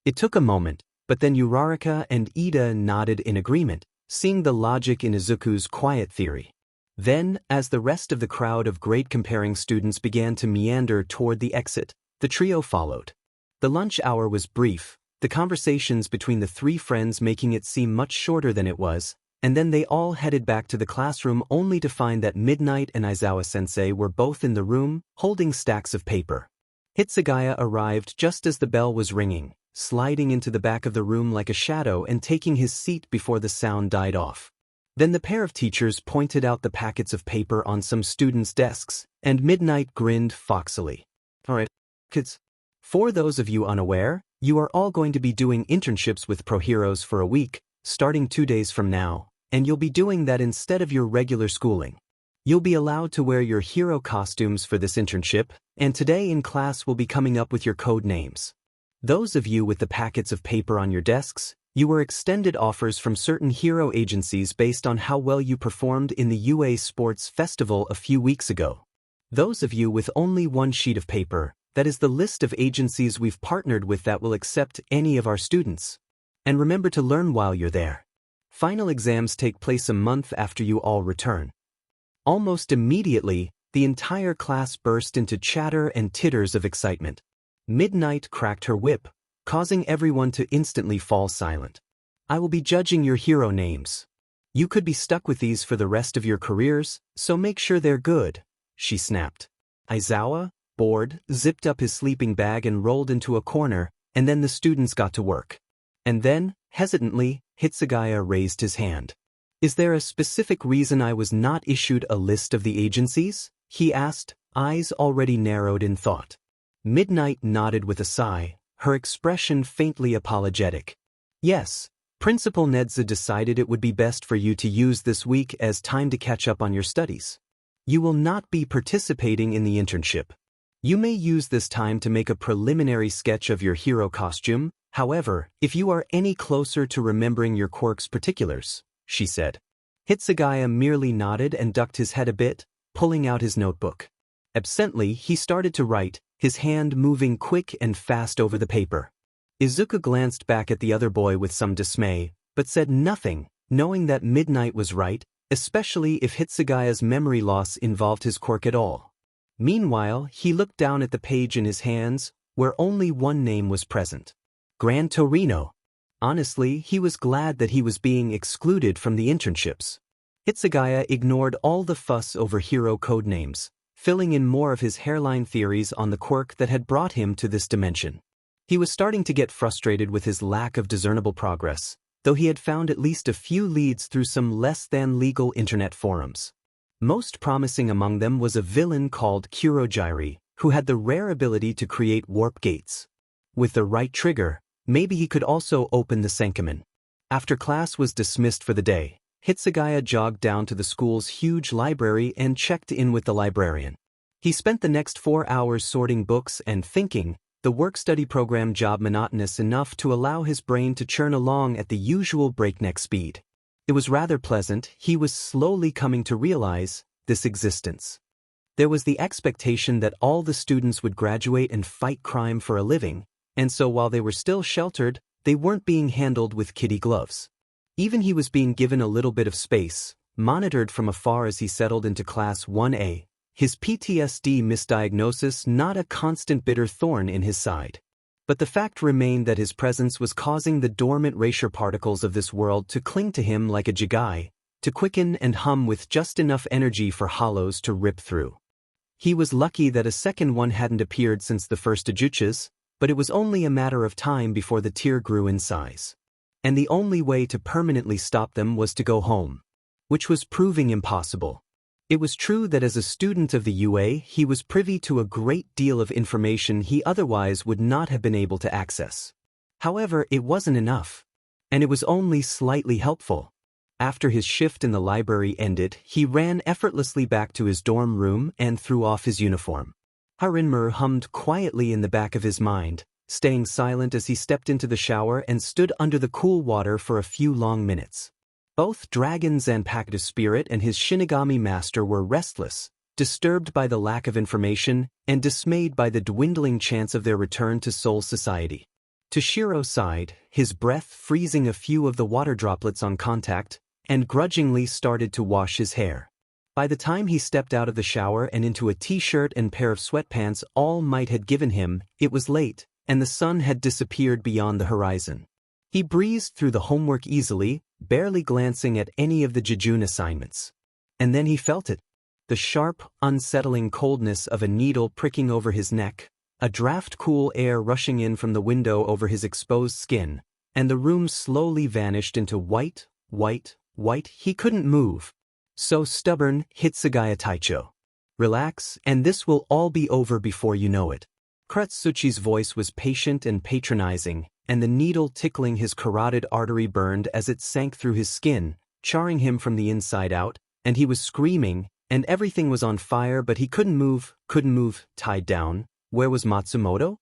It took a moment, but then Uraraka and Ida nodded in agreement, seeing the logic in Izuku's quiet theory. Then, as the rest of the crowd of great comparing students began to meander toward the exit, the trio followed. The lunch hour was brief, the conversations between the three friends making it seem much shorter than it was, and then they all headed back to the classroom only to find that Midnight and Aizawa-sensei were both in the room, holding stacks of paper. Hitsugaya arrived just as the bell was ringing, sliding into the back of the room like a shadow and taking his seat before the sound died off. Then the pair of teachers pointed out the packets of paper on some students' desks, and Midnight grinned foxily. "All right, kids. For those of you unaware, you are all going to be doing internships with ProHeroes for a week, starting 2 days from now, and you'll be doing that instead of your regular schooling. You'll be allowed to wear your hero costumes for this internship, and today in class we'll be coming up with your code names. Those of you with the packets of paper on your desks, you were extended offers from certain hero agencies based on how well you performed in the UA Sports Festival a few weeks ago. Those of you with only one sheet of paper, that is the list of agencies we've partnered with that will accept any of our students. And remember to learn while you're there. Final exams take place a month after you all return." Almost immediately, the entire class burst into chatter and titters of excitement. Midnight cracked her whip, causing everyone to instantly fall silent. "I will be judging your hero names. You could be stuck with these for the rest of your careers, so make sure they're good, she snapped. Aizawa, bored, zipped up his sleeping bag and rolled into a corner, and then the students got to work. And then, hesitantly, Hitsugaya raised his hand. Is there a specific reason I was not issued a list of the agencies? He asked, eyes already narrowed in thought. Midnight nodded with a sigh, her expression faintly apologetic. Yes, Principal Nedza decided it would be best for you to use this week as time to catch up on your studies. You will not be participating in the internship. You may use this time to make a preliminary sketch of your hero costume, however, if you are any closer to remembering your Quirk's particulars, she said. Hitsugaya merely nodded and ducked his head a bit, pulling out his notebook. Absently, he started to write, his hand moving quick and fast over the paper. Izuku glanced back at the other boy with some dismay, but said nothing, knowing that Midnight was right, especially if Hitsugaya's memory loss involved his Quirk at all. Meanwhile, he looked down at the page in his hands, where only one name was present. Gran Torino. Honestly, he was glad that he was being excluded from the internships. Hitsugaya ignored all the fuss over hero codenames, filling in more of his hairline theories on the Quirk that had brought him to this dimension. He was starting to get frustrated with his lack of discernible progress, though he had found at least a few leads through some less-than-legal internet forums. Most promising among them was a villain called Kurogiri, who had the rare ability to create warp gates. With the right trigger, maybe he could also open the Senkamen. After class was dismissed for the day, Hitsugaya jogged down to the school's huge library and checked in with the librarian. He spent the next 4 hours sorting books and thinking, the work-study program job monotonous enough to allow his brain to churn along at the usual breakneck speed. It was rather pleasant. He was slowly coming to realize this existence. There was the expectation that all the students would graduate and fight crime for a living, and so while they were still sheltered, they weren't being handled with kiddy gloves. Even he was being given a little bit of space, monitored from afar as he settled into Class 1A, his PTSD misdiagnosis not a constant bitter thorn in his side. But the fact remained that his presence was causing the dormant erasure particles of this world to cling to him like a jigai, to quicken and hum with just enough energy for hollows to rip through. He was lucky that a second one hadn't appeared since the first Ajuchas, but it was only a matter of time before the tear grew in size. And the only way to permanently stop them was to go home, which was proving impossible. It was true that as a student of the UA, he was privy to a great deal of information he otherwise would not have been able to access. However, it wasn't enough. And it was only slightly helpful. After his shift in the library ended, he ran effortlessly back to his dorm room and threw off his uniform. Harinmur hummed quietly in the back of his mind, staying silent as he stepped into the shower and stood under the cool water for a few long minutes. Both Dragon Zanpakuto's spirit and his Shinigami master were restless, disturbed by the lack of information, and dismayed by the dwindling chance of their return to Soul Society. Toshiro sighed, his breath freezing a few of the water droplets on contact, and grudgingly started to wash his hair. By the time he stepped out of the shower and into a t-shirt and pair of sweatpants All Might had given him, it was late, and the sun had disappeared beyond the horizon. He breezed through the homework easily, barely glancing at any of the Jejun assignments. And then he felt it. The sharp, unsettling coldness of a needle pricking over his neck, a draft-cool air rushing in from the window over his exposed skin, and the room slowly vanished into white. He couldn't move. So stubborn, Hitsugaya Taicho. Relax, and this will all be over before you know it. Kurotsuchi's voice was patient and patronizing, and the needle tickling his carotid artery burned as it sank through his skin, charring him from the inside out, and he was screaming, and everything was on fire but he couldn't move, tied down. Where was Matsumoto?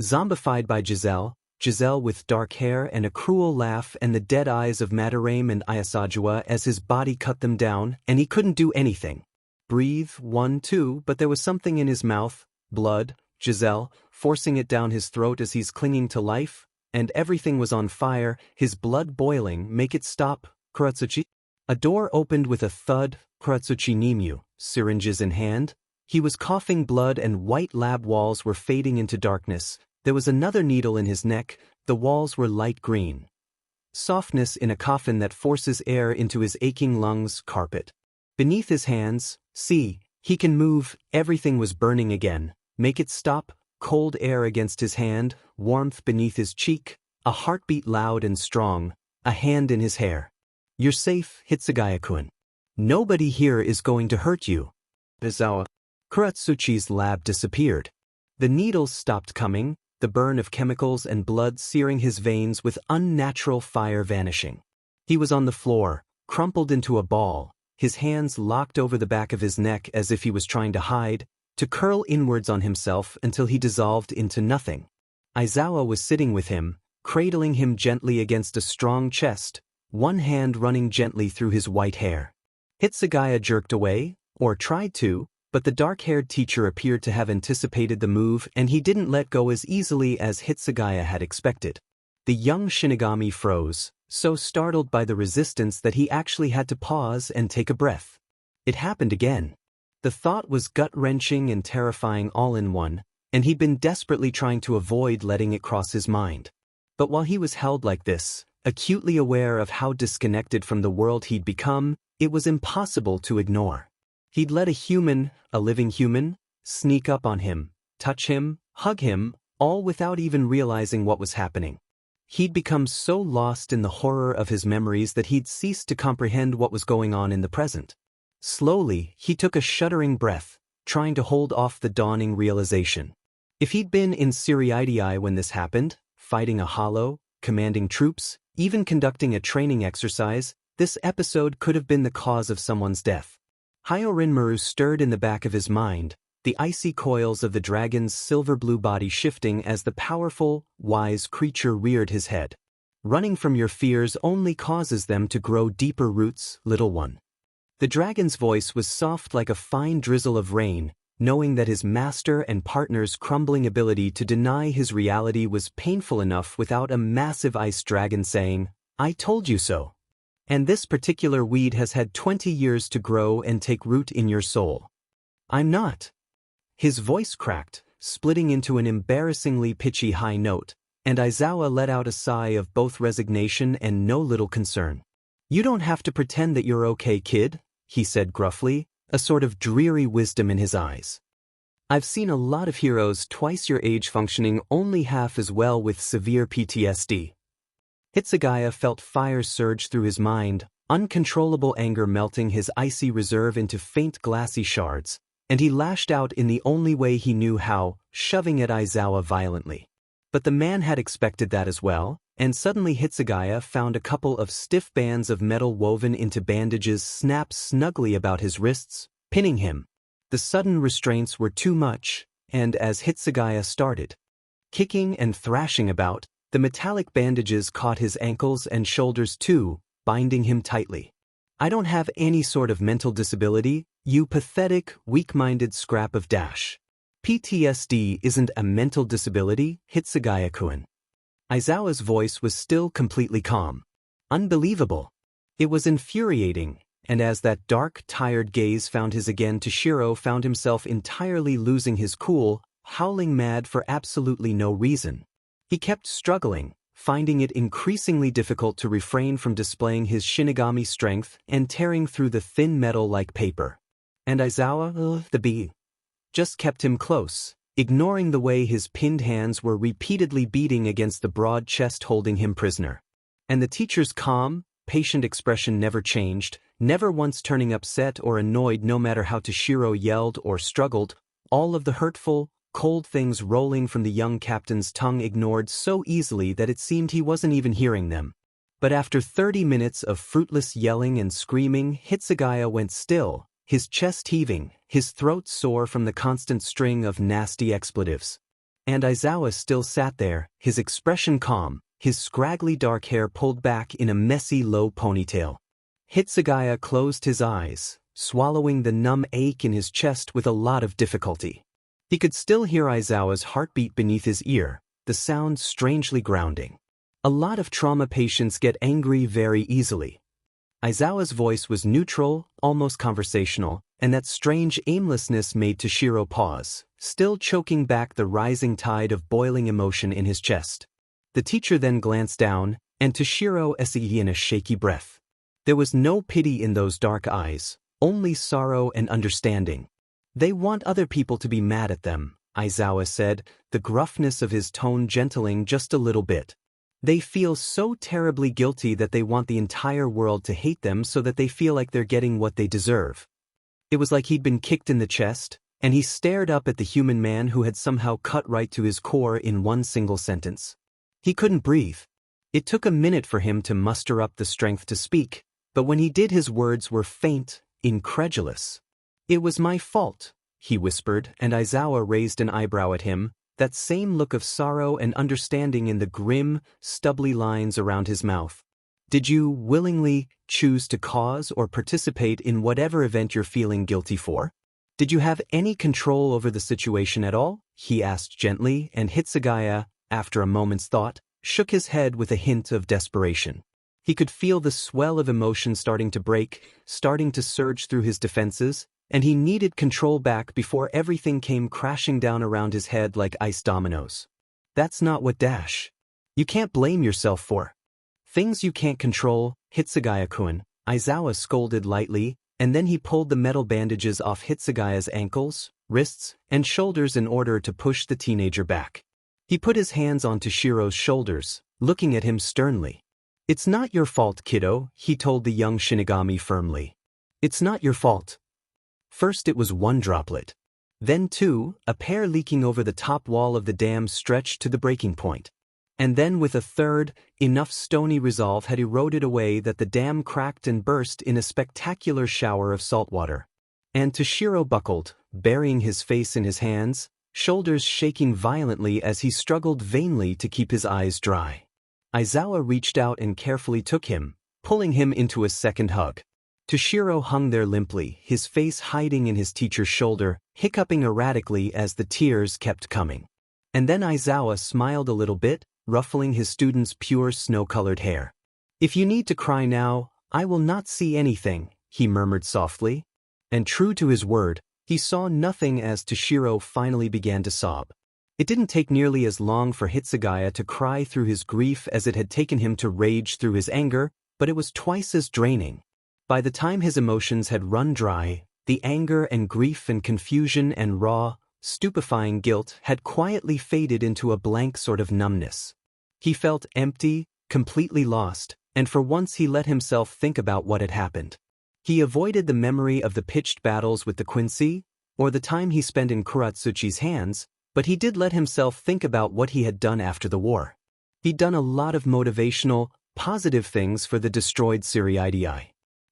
Zombified by Giselle with dark hair and a cruel laugh and the dead eyes of Madarame and Ayasajua as his body cut them down, and he couldn't do anything. Breathe, 1, 2, but there was something in his mouth, blood, Giselle, forcing it down his throat as he's clinging to life, and everything was on fire, his blood boiling. Make it stop, Kurotsuchi. A door opened with a thud, Kurotsuchi Nimyu, syringes in hand. He was coughing blood and white lab walls were fading into darkness. There was another needle in his neck, the walls were light green. softness in a coffin that forces air into his aching lungs. Carpet. Beneath his hands, see, he can move. Everything was burning again. Make it stop. Cold air against his hand, warmth beneath his cheek, a heartbeat loud and strong, a hand in his hair. You're safe, Hitsugaya-kun. Nobody here is going to hurt you. Izawa. Kuratsuchi's lab disappeared. The needles stopped coming, the burn of chemicals and blood searing his veins with unnatural fire vanishing. He was on the floor, crumpled into a ball, his hands locked over the back of his neck as if he was trying to hide, to curl inwards on himself until he dissolved into nothing. Izawa was sitting with him, cradling him gently against a strong chest, one hand running gently through his white hair. Hitsugaya jerked away, or tried to, but the dark-haired teacher appeared to have anticipated the move and he didn't let go as easily as Hitsugaya had expected. The young Shinigami froze, so startled by the resistance that he actually had to pause and take a breath. It happened again. The thought was gut-wrenching and terrifying all in one, and he'd been desperately trying to avoid letting it cross his mind. But while he was held like this, acutely aware of how disconnected from the world he'd become, it was impossible to ignore. He'd let a living human, sneak up on him, touch him, hug him, all without even realizing what was happening. He'd become so lost in the horror of his memories that he'd ceased to comprehend what was going on in the present. Slowly, he took a shuddering breath, trying to hold off the dawning realization. If he'd been in Siriidii when this happened, fighting a hollow, commanding troops, even conducting a training exercise, this episode could have been the cause of someone's death. Hyorinmaru stirred in the back of his mind, the icy coils of the dragon's silver-blue body shifting as the powerful, wise creature reared his head. Running from your fears only causes them to grow deeper roots, little one. The dragon's voice was soft like a fine drizzle of rain, knowing that his master and partner's crumbling ability to deny his reality was painful enough without a massive ice dragon saying, "I told you so." And this particular weed has had 20 years to grow and take root in your soul. I'm not. His voice cracked, splitting into an embarrassingly pitchy high note, and Izawa let out a sigh of both resignation and no little concern. You don't have to pretend that you're okay, kid, he said gruffly, a sort of dreary wisdom in his eyes. I've seen a lot of heroes twice your age functioning only half as well with severe PTSD. Hitsugaya felt fire surge through his mind, uncontrollable anger melting his icy reserve into faint glassy shards, and he lashed out in the only way he knew how, shoving at Izawa violently. But the man had expected that as well, and suddenly Hitsugaya found a couple of stiff bands of metal woven into bandages snap snugly about his wrists, pinning him. The sudden restraints were too much, and as Hitsugaya started kicking and thrashing about, the metallic bandages caught his ankles and shoulders too, binding him tightly. I don't have any sort of mental disability, you pathetic, weak-minded scrap of dash. PTSD isn't a mental disability, Hitsugaya-kun. Izawa's voice was still completely calm. Unbelievable. It was infuriating, and as that dark, tired gaze found his again, Toshiro found himself entirely losing his cool, howling mad for absolutely no reason. He kept struggling, finding it increasingly difficult to refrain from displaying his Shinigami strength and tearing through the thin metal like paper. And Izawa, the bee, just kept him close, ignoring the way his pinned hands were repeatedly beating against the broad chest holding him prisoner. And the teacher's calm, patient expression never changed, never once turning upset or annoyed no matter how Toshiro yelled or struggled, all of the hurtful, cold things rolling from the young captain's tongue ignored so easily that it seemed he wasn't even hearing them. But after 30 minutes of fruitless yelling and screaming, Hitsugaya went still, his chest heaving, his throat sore from the constant string of nasty expletives. And Izawa still sat there, his expression calm, his scraggly dark hair pulled back in a messy low ponytail. Hitsugaya closed his eyes, swallowing the numb ache in his chest with a lot of difficulty. He could still hear Izawa's heartbeat beneath his ear, the sound strangely grounding. A lot of trauma patients get angry very easily. Izawa's voice was neutral, almost conversational, and that strange aimlessness made Toshiro pause, still choking back the rising tide of boiling emotion in his chest. The teacher then glanced down, And Toshiro said in a shaky breath. There was no pity in those dark eyes, only sorrow and understanding. They want other people to be mad at them, Izuku said, the gruffness of his tone gentling just a little bit. They feel so terribly guilty that they want the entire world to hate them so that they feel like they're getting what they deserve. It was like he'd been kicked in the chest, and he stared up at the human man who had somehow cut right to his core in one single sentence. He couldn't breathe. It took a minute for him to muster up the strength to speak, but when he did his words were faint, incredulous. "It was my fault," he whispered, and Izuku raised an eyebrow at him, that same look of sorrow and understanding in the grim, stubbly lines around his mouth. "Did you willingly choose to cause or participate in whatever event you're feeling guilty for? Did you have any control over the situation at all?" he asked gently, and Hitsugaya, after a moment's thought, shook his head with a hint of desperation. He could feel the swell of emotion starting to break, starting to surge through his defenses, and he needed control back before everything came crashing down around his head like ice dominoes. "That's not what you can't blame yourself for. Things you can't control, Hitsugaya-kun," Izuku scolded lightly, and then he pulled the metal bandages off Hitsugaya's ankles, wrists, and shoulders in order to push the teenager back. He put his hands on Toshiro's shoulders, looking at him sternly. "It's not your fault, kiddo," he told the young Shinigami firmly. "It's not your fault. First it was one droplet. Then two, a pair leaking over the top wall of the dam stretched to the breaking point. And then with a third, enough stony resolve had eroded away that the dam cracked and burst in a spectacular shower of salt water. And Toshiro buckled, burying his face in his hands, shoulders shaking violently as he struggled vainly to keep his eyes dry. Izuku reached out and carefully took him, pulling him into a second hug. Toshiro hung there limply, his face hiding in his teacher's shoulder, hiccuping erratically as the tears kept coming. And then Izuku smiled a little bit, ruffling his student's pure snow-colored hair. "If you need to cry now, I will not see anything," he murmured softly. And true to his word, he saw nothing as Toshiro finally began to sob. It didn't take nearly as long for Hitsugaya to cry through his grief as it had taken him to rage through his anger, but it was twice as draining. By the time his emotions had run dry, the anger and grief and confusion and raw, stupefying guilt had quietly faded into a blank sort of numbness. He felt empty, completely lost, and for once he let himself think about what had happened. He avoided the memory of the pitched battles with the Quincy, or the time he spent in Kuratsuchi's hands, but he did let himself think about what he had done after the war. He'd done a lot of motivational, positive things for the destroyed Swordsman.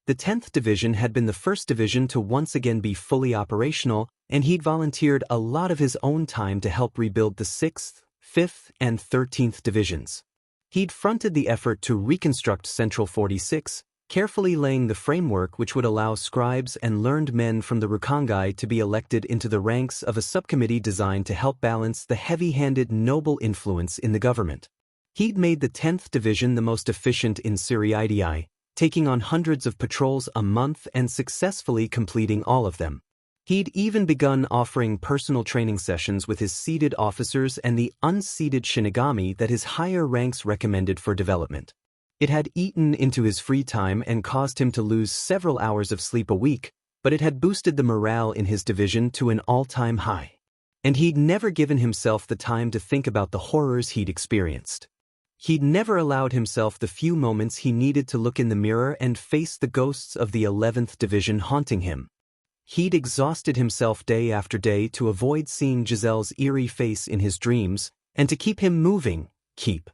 The 10th Division had been the first division to once again be fully operational, and he'd volunteered a lot of his own time to help rebuild the 6th, 5th, and 13th Divisions. He'd fronted the effort to reconstruct Central 46, carefully laying the framework which would allow scribes and learned men from the Rukangai to be elected into the ranks of a subcommittee designed to help balance the heavy-handed noble influence in the government. He'd made the 10th Division the most efficient in Swordsman, taking on hundreds of patrols a month and successfully completing all of them. He'd even begun offering personal training sessions with his seated officers and the unseated Shinigami that his higher ranks recommended for development. It had eaten into his free time and caused him to lose several hours of sleep a week, but it had boosted the morale in his division to an all-time high. And he'd never given himself the time to think about the horrors he'd experienced. He'd never allowed himself the few moments he needed to look in the mirror and face the ghosts of the 11th Division haunting him. He'd exhausted himself day after day to avoid seeing Giselle's eerie face in his dreams, and to keep him moving, keep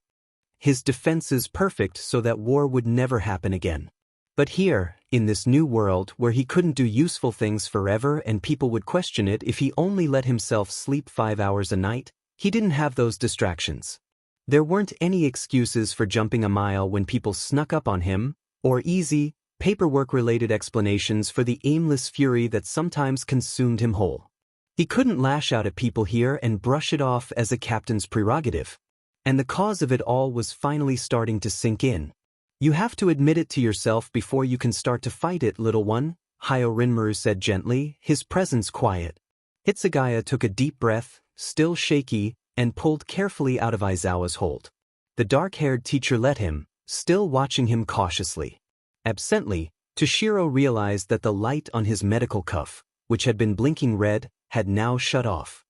his defenses perfect so that war would never happen again. But here, in this new world where he couldn't do useful things forever and people would question it if he only let himself sleep 5 hours a night, he didn't have those distractions. There weren't any excuses for jumping a mile when people snuck up on him, or easy, paperwork-related explanations for the aimless fury that sometimes consumed him whole. He couldn't lash out at people here and brush it off as a captain's prerogative. And the cause of it all was finally starting to sink in. "You have to admit it to yourself before you can start to fight it, little one," Hyo Rinmaru said gently, his presence quiet. Hitsugaya took a deep breath, still shaky, and pulled carefully out of Izuku's hold. The dark-haired teacher let him, still watching him cautiously. Absently, Toshiro realized that the light on his medical cuff, which had been blinking red, had now shut off.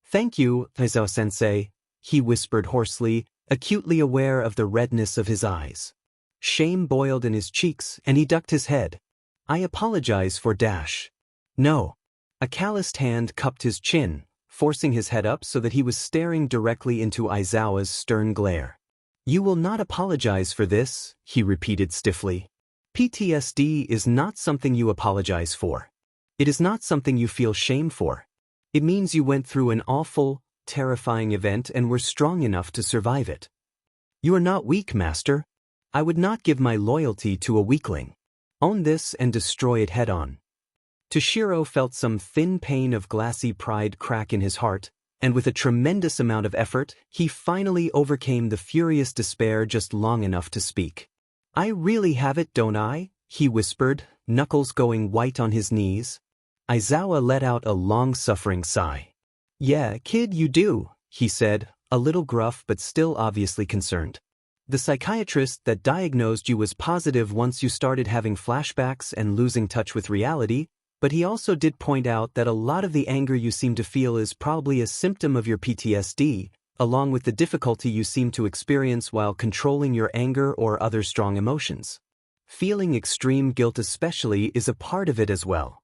"Thank you, Aizawa-sensei," he whispered hoarsely, acutely aware of the redness of his eyes. Shame boiled in his cheeks, and he ducked his head. "I apologize for dash." "No." A calloused hand cupped his chin, forcing his head up so that he was staring directly into Aizawa's stern glare. "You will not apologize for this," he repeated stiffly. "PTSD is not something you apologize for. It is not something you feel shame for. It means you went through an awful, terrifying event and were strong enough to survive it. You are not weak, master. I would not give my loyalty to a weakling. Own this and destroy it head-on." Toshiro felt some thin pain of glassy pride crack in his heart, and with a tremendous amount of effort, he finally overcame the furious despair just long enough to speak. "I really have it, don't I?" he whispered, knuckles going white on his knees. Aizawa let out a long-suffering sigh. "Yeah, kid, you do," he said, a little gruff but still obviously concerned. "The psychiatrist that diagnosed you was positive once you started having flashbacks and losing touch with reality, but he also did point out that a lot of the anger you seem to feel is probably a symptom of your PTSD, along with the difficulty you seem to experience while controlling your anger or other strong emotions. Feeling extreme guilt especially is a part of it as well."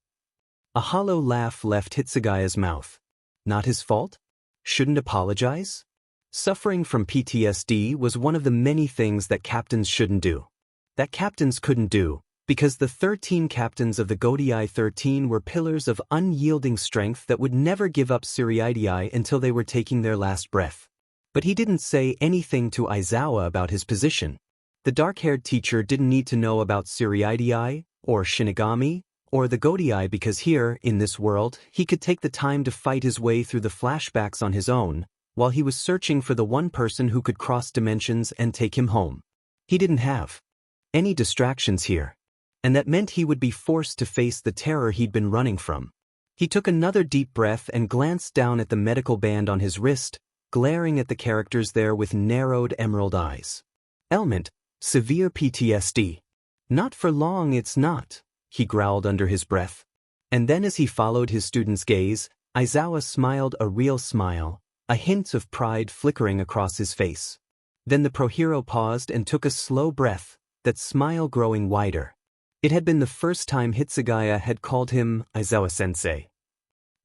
A hollow laugh left Hitsugaya's mouth. Not his fault? Shouldn't apologize? Suffering from PTSD was one of the many things that captains shouldn't do. That captains couldn't do, because the 13 captains of the Godii 13 were pillars of unyielding strength that would never give up Siriidii until they were taking their last breath. But he didn't say anything to Aizawa about his position. The dark-haired teacher didn't need to know about Siriidii, or Shinigami, or the Godii because here, in this world, he could take the time to fight his way through the flashbacks on his own, while he was searching for the one person who could cross dimensions and take him home. He didn't have any distractions here. And that meant he would be forced to face the terror he'd been running from. He took another deep breath and glanced down at the medical band on his wrist, glaring at the characters there with narrowed emerald eyes. "Ailment, severe PTSD. Not for long, it's not," he growled under his breath. And then as he followed his student's gaze, Aizawa smiled a real smile, a hint of pride flickering across his face. Then the pro-hero paused and took a slow breath, that smile growing wider. It had been the first time Hitsugaya had called him Aizawa-sensei.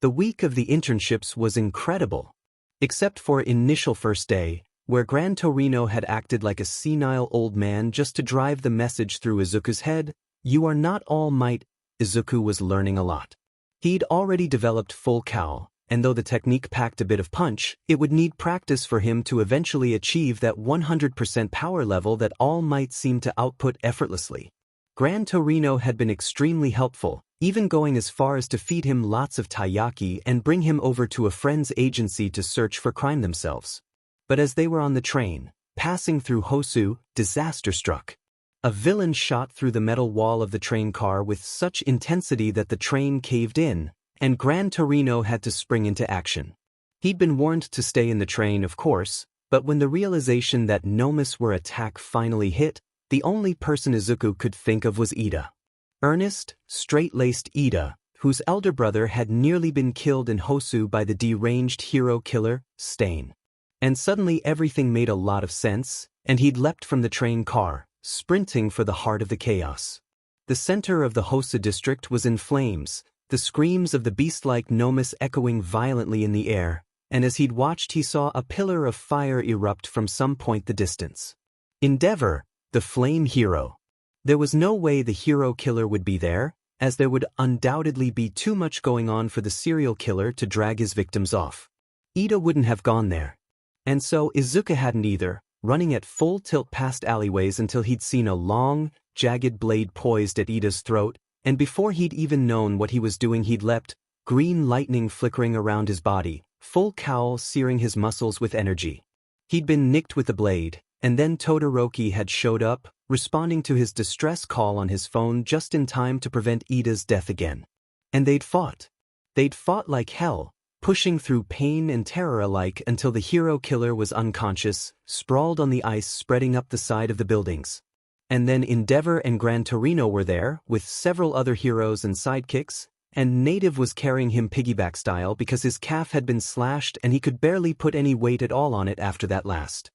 The week of the internships was incredible. Except for initial first day, where Gran Torino had acted like a senile old man just to drive the message through Izuku's head, "You are not all might." Izuku was learning a lot. He'd already developed full cowl, and though the technique packed a bit of punch, it would need practice for him to eventually achieve that 100% power level that All Might seemed to output effortlessly. Gran Torino had been extremely helpful, even going as far as to feed him lots of taiyaki and bring him over to a friend's agency to search for crime themselves. But as they were on the train, passing through Hosu, disaster struck. A villain shot through the metal wall of the train car with such intensity that the train caved in, and Gran Torino had to spring into action. He'd been warned to stay in the train, of course, but when the realization that Nomus were attack finally hit, the only person Izuku could think of was Ida. Earnest, straight-laced Ida, whose elder brother had nearly been killed in Hosu by the deranged hero killer, Stain. And suddenly everything made a lot of sense, and he'd leapt from the train car, sprinting for the heart of the chaos. The center of the Hosu district was in flames, the screams of the beast-like Nomus echoing violently in the air, and as he'd watched he saw a pillar of fire erupt from some point the distance. Endeavor, the flame hero. There was no way the hero killer would be there, as there would undoubtedly be too much going on for the serial killer to drag his victims off. Ida wouldn't have gone there. And so Izuku hadn't either, running at full tilt past alleyways until he'd seen a long, jagged blade poised at Ida's throat, and before he'd even known what he was doing he'd leapt, green lightning flickering around his body, full cowl searing his muscles with energy. He'd been nicked with the blade, and then Todoroki had showed up, responding to his distress call on his phone just in time to prevent Ida's death again. And they'd fought. They'd fought like hell, pushing through pain and terror alike until the hero killer was unconscious, sprawled on the ice spreading up the side of the buildings. And then Endeavor and Gran Torino were there, with several other heroes and sidekicks, and Native was carrying him piggyback style because his calf had been slashed and he could barely put any weight at all on it after that last.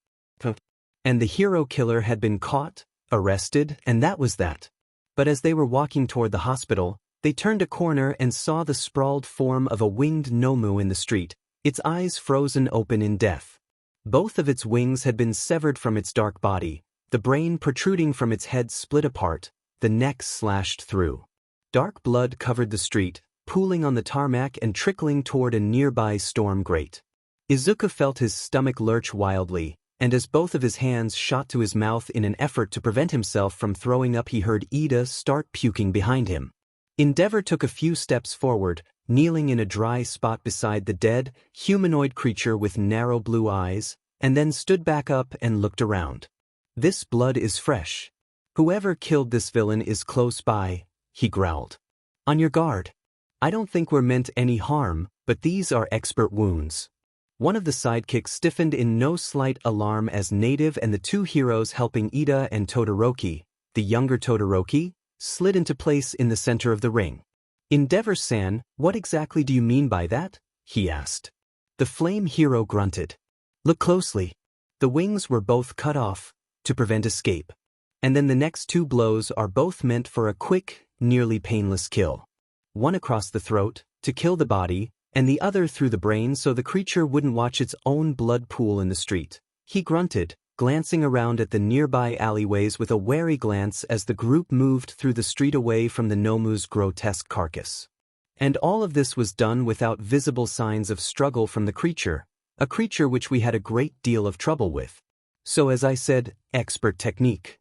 And the hero killer had been caught, arrested, and that was that. But as they were walking toward the hospital, they turned a corner and saw the sprawled form of a winged Nomu in the street, its eyes frozen open in death. Both of its wings had been severed from its dark body, the brain protruding from its head split apart, the neck slashed through. Dark blood covered the street, pooling on the tarmac and trickling toward a nearby storm grate. Izuku felt his stomach lurch wildly, and as both of his hands shot to his mouth in an effort to prevent himself from throwing up, he heard Ida start puking behind him. Endeavor took a few steps forward, kneeling in a dry spot beside the dead, humanoid creature with narrow blue eyes, and then stood back up and looked around. "This blood is fresh. Whoever killed this villain is close by," he growled. "On your guard. I don't think we're meant any harm, but these are expert wounds." One of the sidekicks stiffened in no slight alarm as Native and the two heroes helping Ida and Todoroki, the younger Todoroki, slid into place in the center of the ring. "Endeavor-san, what exactly do you mean by that?" he asked. The flame hero grunted. "Look closely. The wings were both cut off, to prevent escape. And then the next two blows are both meant for a quick, nearly painless kill. One across the throat, to kill the body, and the other through the brain so the creature wouldn't watch its own blood pool in the street." He grunted, glancing around at the nearby alleyways with a wary glance as the group moved through the street away from the Nomu's grotesque carcass. And all of this was done without visible signs of struggle from the creature, a creature which we had a great deal of trouble with. So as I said, expert technique.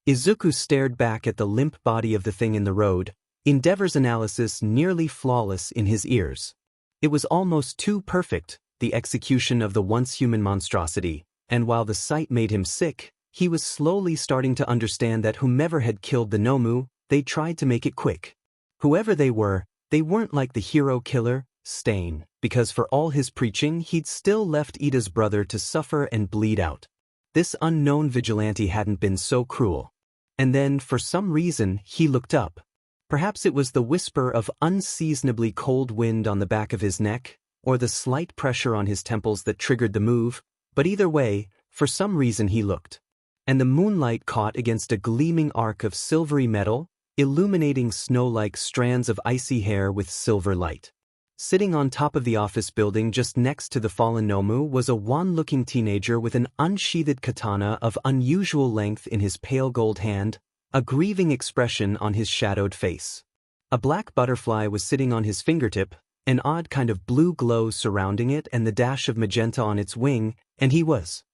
Izuku stared back at the limp body of the thing in the road, Endeavor's analysis nearly flawless in his ears. It was almost too perfect, the execution of the once-human monstrosity, and while the sight made him sick, he was slowly starting to understand that whomever had killed the Nomu, they tried to make it quick. Whoever they weren't like the hero killer, Stain, because for all his preaching he'd still left Ida's brother to suffer and bleed out. This unknown vigilante hadn't been so cruel. And then, for some reason, he looked up. Perhaps it was the whisper of unseasonably cold wind on the back of his neck, or the slight pressure on his temples that triggered the move, but either way, for some reason he looked. And the moonlight caught against a gleaming arc of silvery metal, illuminating snow-like strands of icy hair with silver light. Sitting on top of the office building just next to the fallen Nomu was a wan-looking teenager with an unsheathed katana of unusual length in his pale gold hand, a grieving expression on his shadowed face. A black butterfly was sitting on his fingertip, an odd kind of blue glow surrounding it and the dash of magenta on its wing, and he was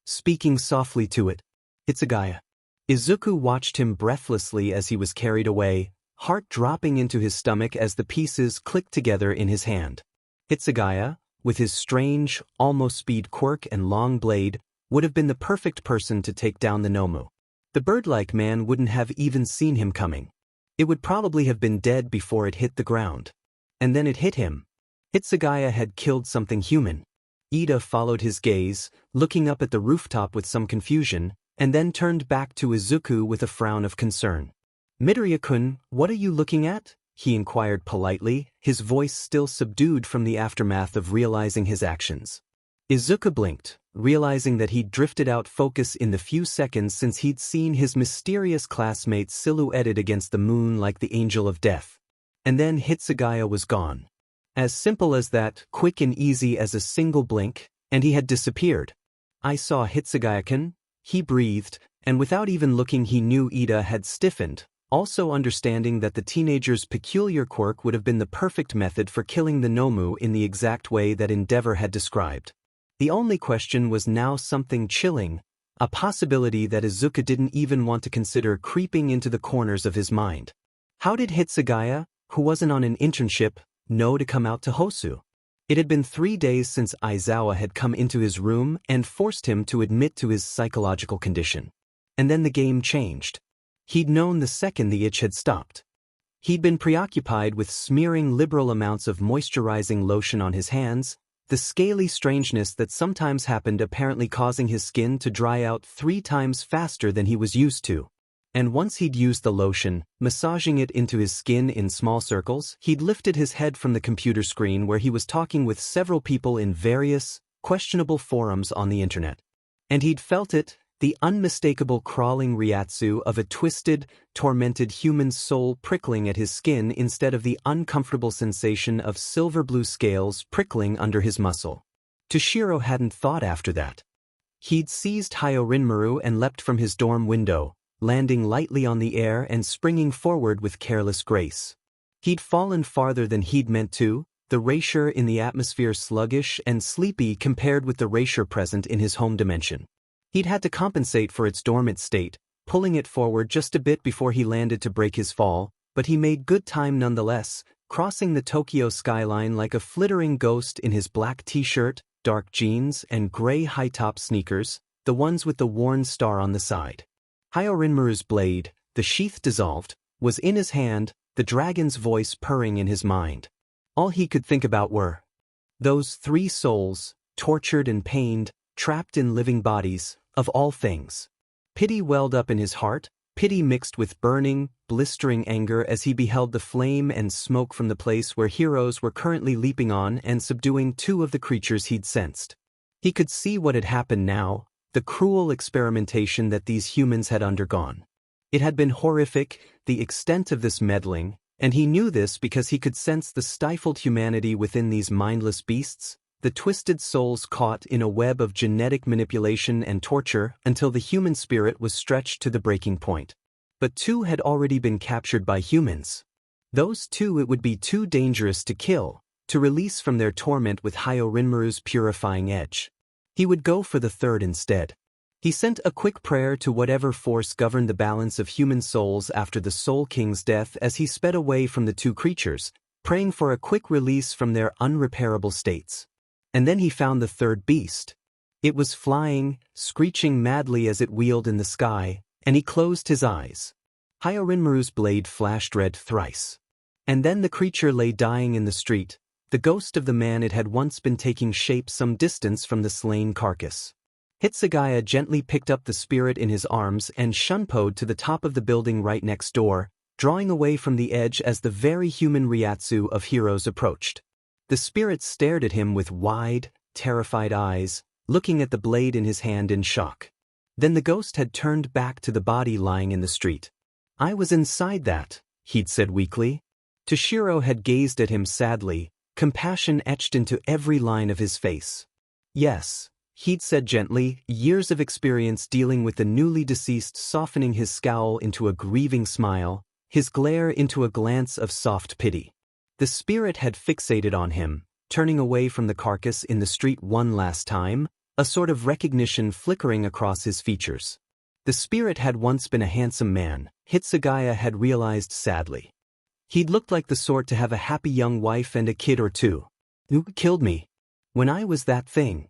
speaking softly to it. "Hitsugaya." Izuku watched him breathlessly as he was carried away, heart dropping into his stomach as the pieces clicked together in his hand. Hitsugaya, with his strange, almost speed quirk and long blade, would have been the perfect person to take down the Nomu. The bird-like man wouldn't have even seen him coming. It would probably have been dead before it hit the ground. And then it hit him. Hitsugaya had killed something human. Ida followed his gaze, looking up at the rooftop with some confusion, and then turned back to Izuku with a frown of concern. "Midoriya-kun, what are you looking at?" he inquired politely, his voice still subdued from the aftermath of realizing his actions. Izuku blinked, realizing that he'd drifted out focus in the few seconds since he'd seen his mysterious classmate silhouetted against the moon like the angel of death. And then Hitsugaya was gone. As simple as that, quick and easy as a single blink, and he had disappeared. "I saw Hitsugaya-kun," he breathed, and without even looking he knew Ida had stiffened, also understanding that the teenager's peculiar quirk would have been the perfect method for killing the Nomu in the exact way that Endeavor had described. The only question was now something chilling, a possibility that Izuku didn't even want to consider creeping into the corners of his mind. How did Hitsugaya, who wasn't on an internship, know to come out to Hosu? It had been 3 days since Aizawa had come into his room and forced him to admit to his psychological condition. And then the game changed. He'd known the second the itch had stopped. He'd been preoccupied with smearing liberal amounts of moisturizing lotion on his hands, the scaly strangeness that sometimes happened apparently causing his skin to dry out 3 times faster than he was used to. And once he'd used the lotion, massaging it into his skin in small circles, he'd lifted his head from the computer screen where he was talking with several people in various, questionable forums on the internet. And he'd felt it, the unmistakable crawling ryatsu of a twisted, tormented human soul prickling at his skin instead of the uncomfortable sensation of silver blue scales prickling under his muscle. Toshiro hadn't thought after that. He'd seized Rinmaru and leapt from his dorm window, landing lightly on the air and springing forward with careless grace. He'd fallen farther than he'd meant to, the erasure in the atmosphere sluggish and sleepy compared with the erasure present in his home dimension. He'd had to compensate for its dormant state, pulling it forward just a bit before he landed to break his fall, but he made good time nonetheless, crossing the Tokyo skyline like a flittering ghost in his black t-shirt, dark jeans, and gray high-top sneakers, the ones with the worn star on the side. Rinmaru's blade, the sheath dissolved, was in his hand, the dragon's voice purring in his mind. All he could think about were those 3 souls, tortured and pained, trapped in living bodies, of all things. Pity welled up in his heart, pity mixed with burning, blistering anger as he beheld the flame and smoke from the place where heroes were currently leaping on and subduing 2 of the creatures he'd sensed. He could see what had happened now, the cruel experimentation that these humans had undergone. It had been horrific, the extent of this meddling, and he knew this because he could sense the stifled humanity within these mindless beasts, the twisted souls caught in a web of genetic manipulation and torture until the human spirit was stretched to the breaking point. But 2 had already been captured by humans. Those 2 it would be too dangerous to kill, to release from their torment with Rinmaru's purifying edge. He would go for the 3rd instead. He sent a quick prayer to whatever force governed the balance of human souls after the Soul King's death as he sped away from the 2 creatures, praying for a quick release from their unrepairable states. And then he found the 3rd beast. It was flying, screeching madly as it wheeled in the sky, and he closed his eyes. Rinmaru's blade flashed red thrice. And then the creature lay dying in the street, the ghost of the man it had once been taking shape some distance from the slain carcass. Hitsugaya gently picked up the spirit in his arms and shunpoed to the top of the building right next door, drawing away from the edge as the very human ryatsu of heroes approached. The spirit stared at him with wide, terrified eyes, looking at the blade in his hand in shock. Then the ghost had turned back to the body lying in the street. "I was inside that," he'd said weakly. Toshiro had gazed at him sadly, compassion etched into every line of his face. "Yes," he'd said gently, years of experience dealing with the newly deceased softening his scowl into a grieving smile, his glare into a glance of soft pity. The spirit had fixated on him, turning away from the carcass in the street one last time, a sort of recognition flickering across his features. The spirit had once been a handsome man, Hitsugaya had realized sadly. He'd looked like the sort to have a happy young wife and a kid or 2. "Who killed me? When I was that thing?"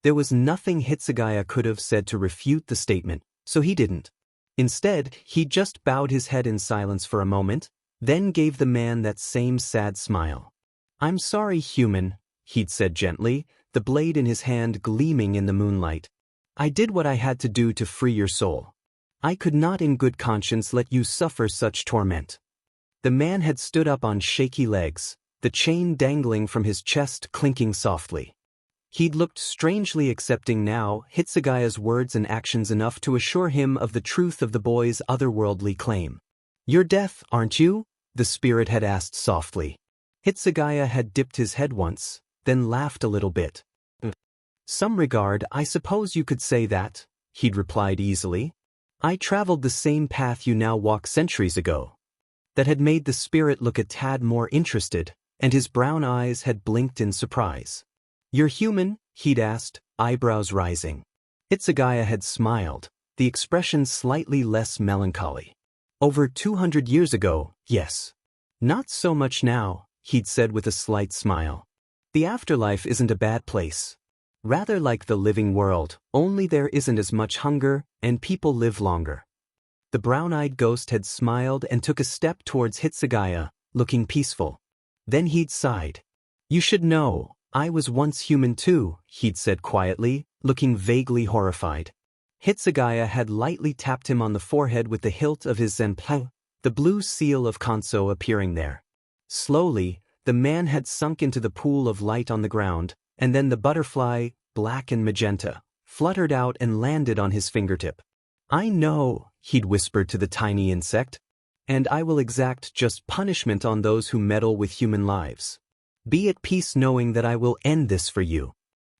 There was nothing Hitsugaya could have said to refute the statement, so he didn't. Instead, he just bowed his head in silence for a moment, then gave the man that same sad smile. "I'm sorry, human," he'd said gently, the blade in his hand gleaming in the moonlight. "I did what I had to do to free your soul. I could not in good conscience let you suffer such torment." The man had stood up on shaky legs, the chain dangling from his chest clinking softly. He'd looked strangely accepting now, Hitsugaya's words and actions enough to assure him of the truth of the boy's otherworldly claim. "You're deaf, aren't you?" the spirit had asked softly. Hitsugaya had dipped his head once, then laughed a little bit. "Some regard, I suppose you could say that," he'd replied easily. "I traveled the same path you now walk centuries ago." That had made the spirit look a tad more interested, and his brown eyes had blinked in surprise. "You're human?" he'd asked, eyebrows rising. Hitsugaya had smiled, the expression slightly less melancholy. "Over 200 years ago, yes. Not so much now," he'd said with a slight smile. "The afterlife isn't a bad place. Rather like the living world, only there isn't as much hunger, and people live longer." The brown-eyed ghost had smiled and took a step towards Hitsugaya, looking peaceful. Then he'd sighed. "You should know, I was once human too," he'd said quietly, looking vaguely horrified. Hitsugaya had lightly tapped him on the forehead with the hilt of his zenpao, the blue seal of Kanso appearing there. Slowly, the man had sunk into the pool of light on the ground, and then the butterfly, black and magenta, fluttered out and landed on his fingertip. "I know," he'd whispered to the tiny insect, "and I will exact just punishment on those who meddle with human lives. Be at peace knowing that I will end this for you."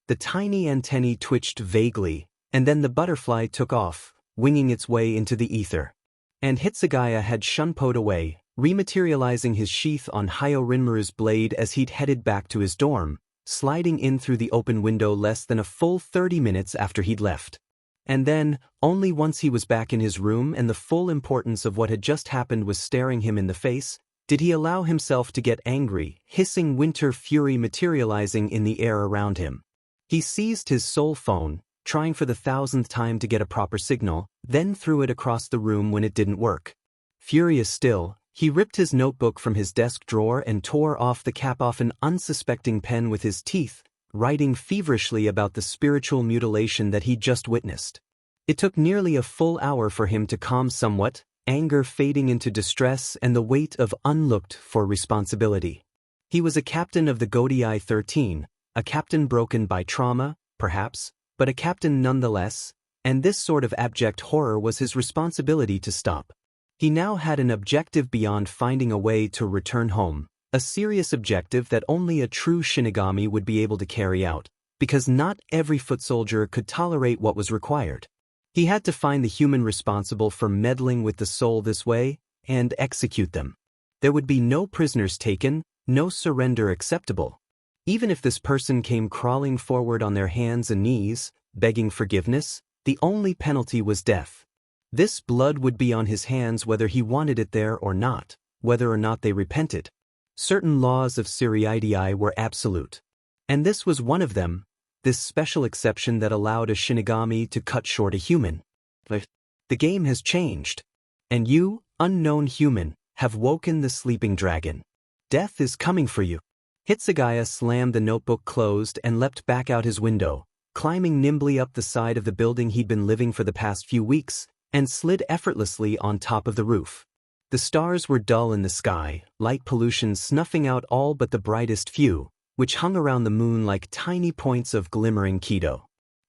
The tiny antennae twitched vaguely, and then the butterfly took off, winging its way into the ether. And Hitsugaya had shunpoed away, rematerializing his sheath on Rinmaru's blade as he'd headed back to his dorm, sliding in through the open window less than a full 30 minutes after he'd left. And then, only once he was back in his room and the full importance of what had just happened was staring him in the face, did he allow himself to get angry, hissing winter fury materializing in the air around him. He seized his soul phone, trying for the 1,000th time to get a proper signal, then threw it across the room when it didn't work. Furious still, he ripped his notebook from his desk drawer and tore off the cap off an unsuspecting pen with his teeth, writing feverishly about the spiritual mutilation that he'd just witnessed. It took nearly a full hour for him to calm somewhat, anger fading into distress and the weight of unlooked-for responsibility. He was a captain of the Godii 13, a captain broken by trauma, perhaps, but a captain nonetheless, and this sort of abject horror was his responsibility to stop. He now had an objective beyond finding a way to return home, a serious objective that only a true Shinigami would be able to carry out, because not every foot soldier could tolerate what was required. He had to find the human responsible for meddling with the soul this way, and execute them. There would be no prisoners taken, no surrender acceptable. Even if this person came crawling forward on their hands and knees, begging forgiveness, the only penalty was death. This blood would be on his hands whether he wanted it there or not, whether or not they repented. Certain laws of Seriidii were absolute. And this was one of them, this special exception that allowed a Shinigami to cut short a human. But the game has changed. And you, unknown human, have woken the sleeping dragon. Death is coming for you. Hitsugaya slammed the notebook closed and leapt back out his window, climbing nimbly up the side of the building he'd been living for the past few weeks, and slid effortlessly on top of the roof. The stars were dull in the sky, light pollution snuffing out all but the brightest few, which hung around the moon like tiny points of glimmering Kido.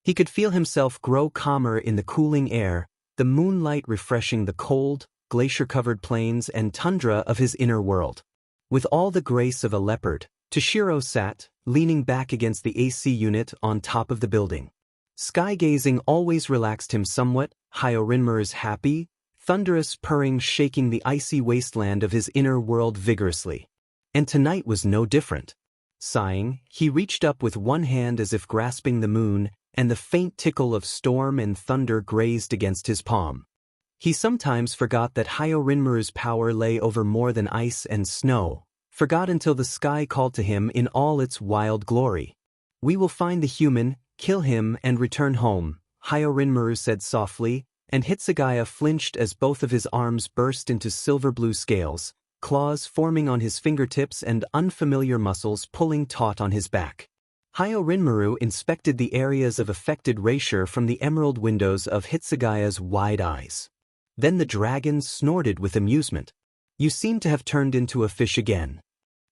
He could feel himself grow calmer in the cooling air, the moonlight refreshing the cold, glacier-covered plains and tundra of his inner world. With all the grace of a leopard, Toshiro sat, leaning back against the AC unit on top of the building. Sky-gazing always relaxed him somewhat, Rinmaru's happy, thunderous purring shaking the icy wasteland of his inner world vigorously. And tonight was no different. Sighing, he reached up with one hand as if grasping the moon, and the faint tickle of storm and thunder grazed against his palm. He sometimes forgot that Rinmaru's power lay over more than ice and snow, forgot until the sky called to him in all its wild glory. "We will find the human, kill him and return home," Rinmaru said softly, and Hitsugaya flinched as both of his arms burst into silver-blue scales, claws forming on his fingertips and unfamiliar muscles pulling taut on his back. Rinmaru inspected the areas of affected erasure from the emerald windows of Hitsugaya's wide eyes. Then the dragon snorted with amusement. "You seem to have turned into a fish again."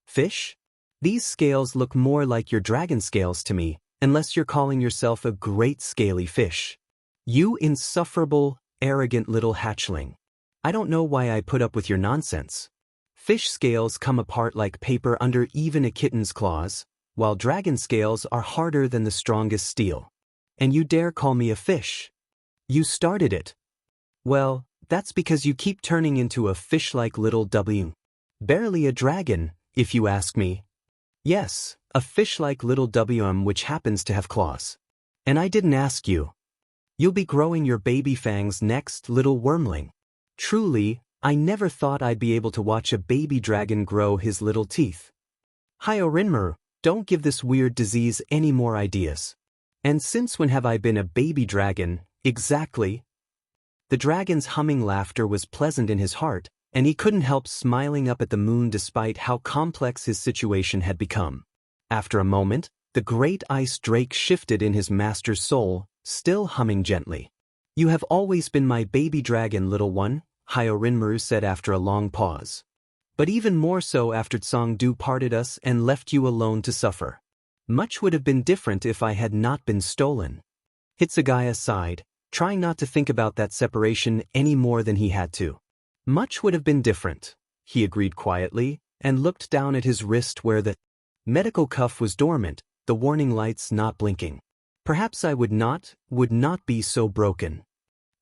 "Fish? These scales look more like your dragon scales to me, unless you're calling yourself a great scaly fish. You insufferable, arrogant little hatchling. I don't know why I put up with your nonsense. Fish scales come apart like paper under even a kitten's claws, while dragon scales are harder than the strongest steel. And you dare call me a fish? You started it. Well, that's because you keep turning into a fish-like little W. Barely a dragon, if you ask me. Yes, a fish-like little WM which happens to have claws. And I didn't ask you. You'll be growing your baby fangs next, little wormling. Truly, I never thought I'd be able to watch a baby dragon grow his little teeth. Rinmaru, don't give this weird disease any more ideas. And since when have I been a baby dragon, exactly? The dragon's humming laughter was pleasant in his heart, and he couldn't help smiling up at the moon despite how complex his situation had become. After a moment, the great ice drake shifted in his master's soul, still humming gently. "You have always been my baby dragon, little one," Hyorinmaru said after a long pause. "But even more so after Tsangdu parted us and left you alone to suffer. Much would have been different if I had not been stolen." Hitsugaya sighed, trying not to think about that separation any more than he had to. "Much would have been different," he agreed quietly, and looked down at his wrist where the medical cuff was dormant, the warning lights not blinking. "Perhaps I would not be so broken."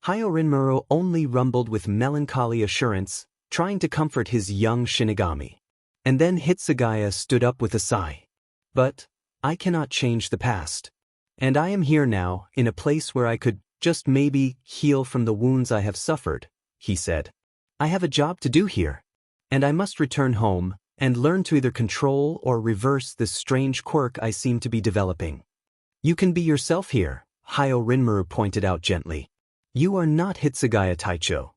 Hyorinmaru only rumbled with melancholy assurance, trying to comfort his young Shinigami. And then Hitsugaya stood up with a sigh. "But I cannot change the past. And I am here now, in a place where I could, just maybe, heal from the wounds I have suffered," he said. "I have a job to do here. And I must return home, and learn to either control or reverse this strange quirk I seem to be developing." "You can be yourself here," Hyorinmaru pointed out gently. "You are not Hitsugaya Taicho."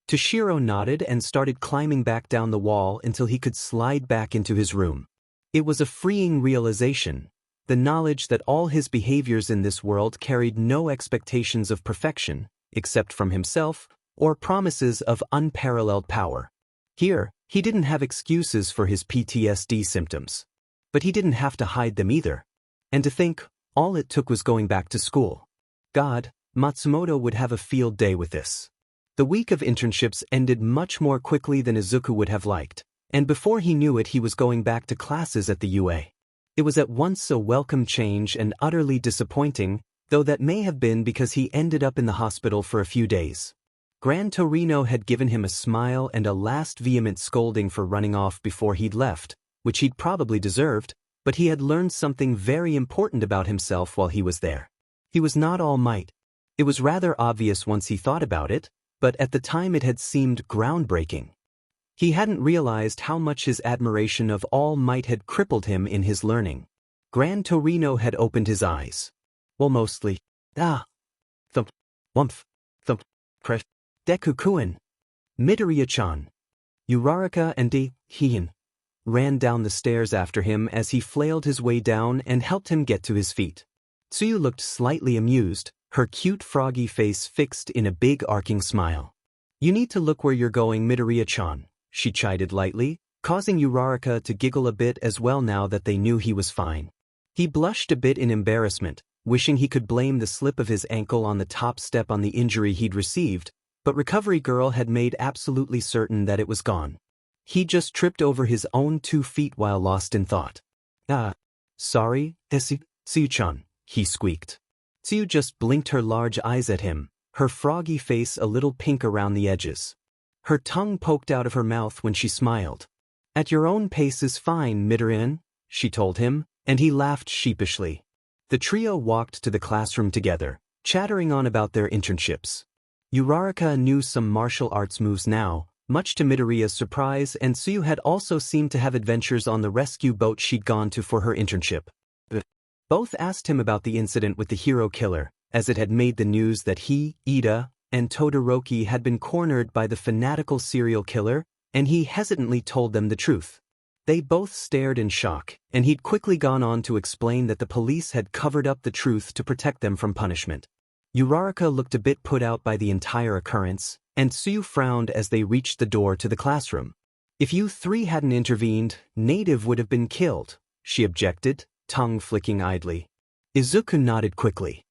Toshiro nodded and started climbing back down the wall until he could slide back into his room. It was a freeing realization, the knowledge that all his behaviors in this world carried no expectations of perfection, except from himself, or promises of unparalleled power. Here, he didn't have excuses for his PTSD symptoms. But he didn't have to hide them either. And to think, all it took was going back to school. God, Matsumoto would have a field day with this. The week of internships ended much more quickly than Izuku would have liked, and before he knew it he was going back to classes at the UA. It was at once a welcome change and utterly disappointing, though that may have been because he ended up in the hospital for a few days. Gran Torino had given him a smile and a last vehement scolding for running off before he'd left, which he'd probably deserved, but he had learned something very important about himself while he was there. He was not All Might. It was rather obvious once he thought about it, but at the time it had seemed groundbreaking. He hadn't realized how much his admiration of All Might had crippled him in his learning. Gran Torino had opened his eyes. Well, mostly. Thump. Wumph. Thump. Crash. Deku-kun. Midoriya-chan. Uraraka and Heian ran down the stairs after him as he flailed his way down and helped him get to his feet. Tsuyu looked slightly amused, her cute froggy face fixed in a big arcing smile. "You need to look where you're going, Midoriya-chan," she chided lightly, causing Uraraka to giggle a bit as well now that they knew he was fine. He blushed a bit in embarrassment, wishing he could blame the slip of his ankle on the top step on the injury he'd received, but Recovery Girl had made absolutely certain that it was gone. He just tripped over his own 2 feet while lost in thought. Sorry, Tsuyu-chan," he squeaked. Tsuyu just blinked her large eyes at him, her froggy face a little pink around the edges. Her tongue poked out of her mouth when she smiled. "At your own pace is fine, Midoriya," she told him, and he laughed sheepishly. The trio walked to the classroom together, chattering on about their internships. Uraraka knew some martial arts moves now, much to Midoriya's surprise, and Tsuyu had also seemed to have adventures on the rescue boat she'd gone to for her internship. Both asked him about the incident with the hero killer, as it had made the news that he, Ida, and Todoroki had been cornered by the fanatical serial killer, and he hesitantly told them the truth. They both stared in shock, and he'd quickly gone on to explain that the police had covered up the truth to protect them from punishment. Uraraka looked a bit put out by the entire occurrence, and Tsuyu frowned as they reached the door to the classroom. "If you 3 hadn't intervened, Native would have been killed," she objected, tongue flicking idly. Izuku nodded quickly.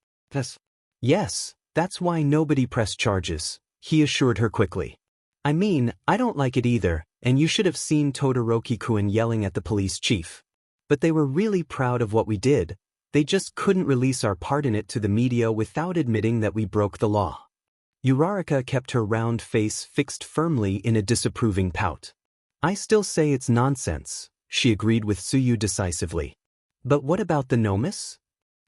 Yes, that's why nobody pressed charges," he assured her quickly. "I mean, I don't like it either, and you should have seen Todoroki-kun yelling at the police chief. But they were really proud of what we did. They just couldn't release our part in it to the media without admitting that we broke the law." Uraraka kept her round face fixed firmly in a disapproving pout. "I still say it's nonsense," she agreed with Tsuyu decisively. "But what about the Nomus?"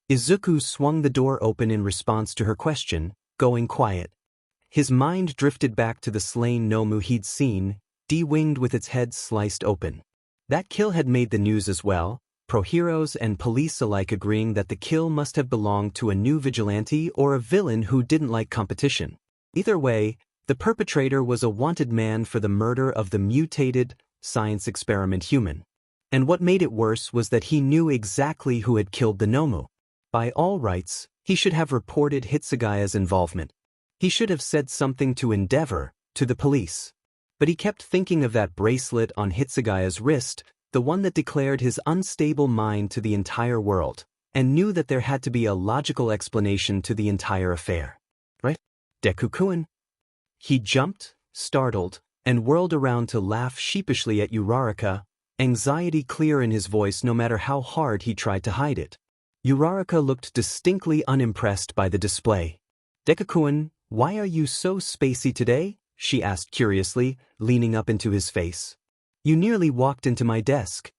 Izuku swung the door open in response to her question, going quiet. His mind drifted back to the slain Nomu he'd seen, de-winged with its head sliced open. That kill had made the news as well, pro-heroes and police alike agreeing that the kill must have belonged to a new vigilante or a villain who didn't like competition. Either way, the perpetrator was a wanted man for the murder of the mutated, science experiment human. And what made it worse was that he knew exactly who had killed the Nomu. By all rights, he should have reported Hitsugaya's involvement. He should have said something to Endeavor, to the police. But he kept thinking of that bracelet on Hitsugaya's wrist, the one that declared his unstable mind to the entire world, and knew that there had to be a logical explanation to the entire affair. Right? Deku-kun. He jumped, startled, and whirled around to laugh sheepishly at Uraraka, anxiety clear in his voice no matter how hard he tried to hide it. Uraraka looked distinctly unimpressed by the display. Deku-kun, why are you so spacey today? She asked curiously, leaning up into his face. You nearly walked into my desk.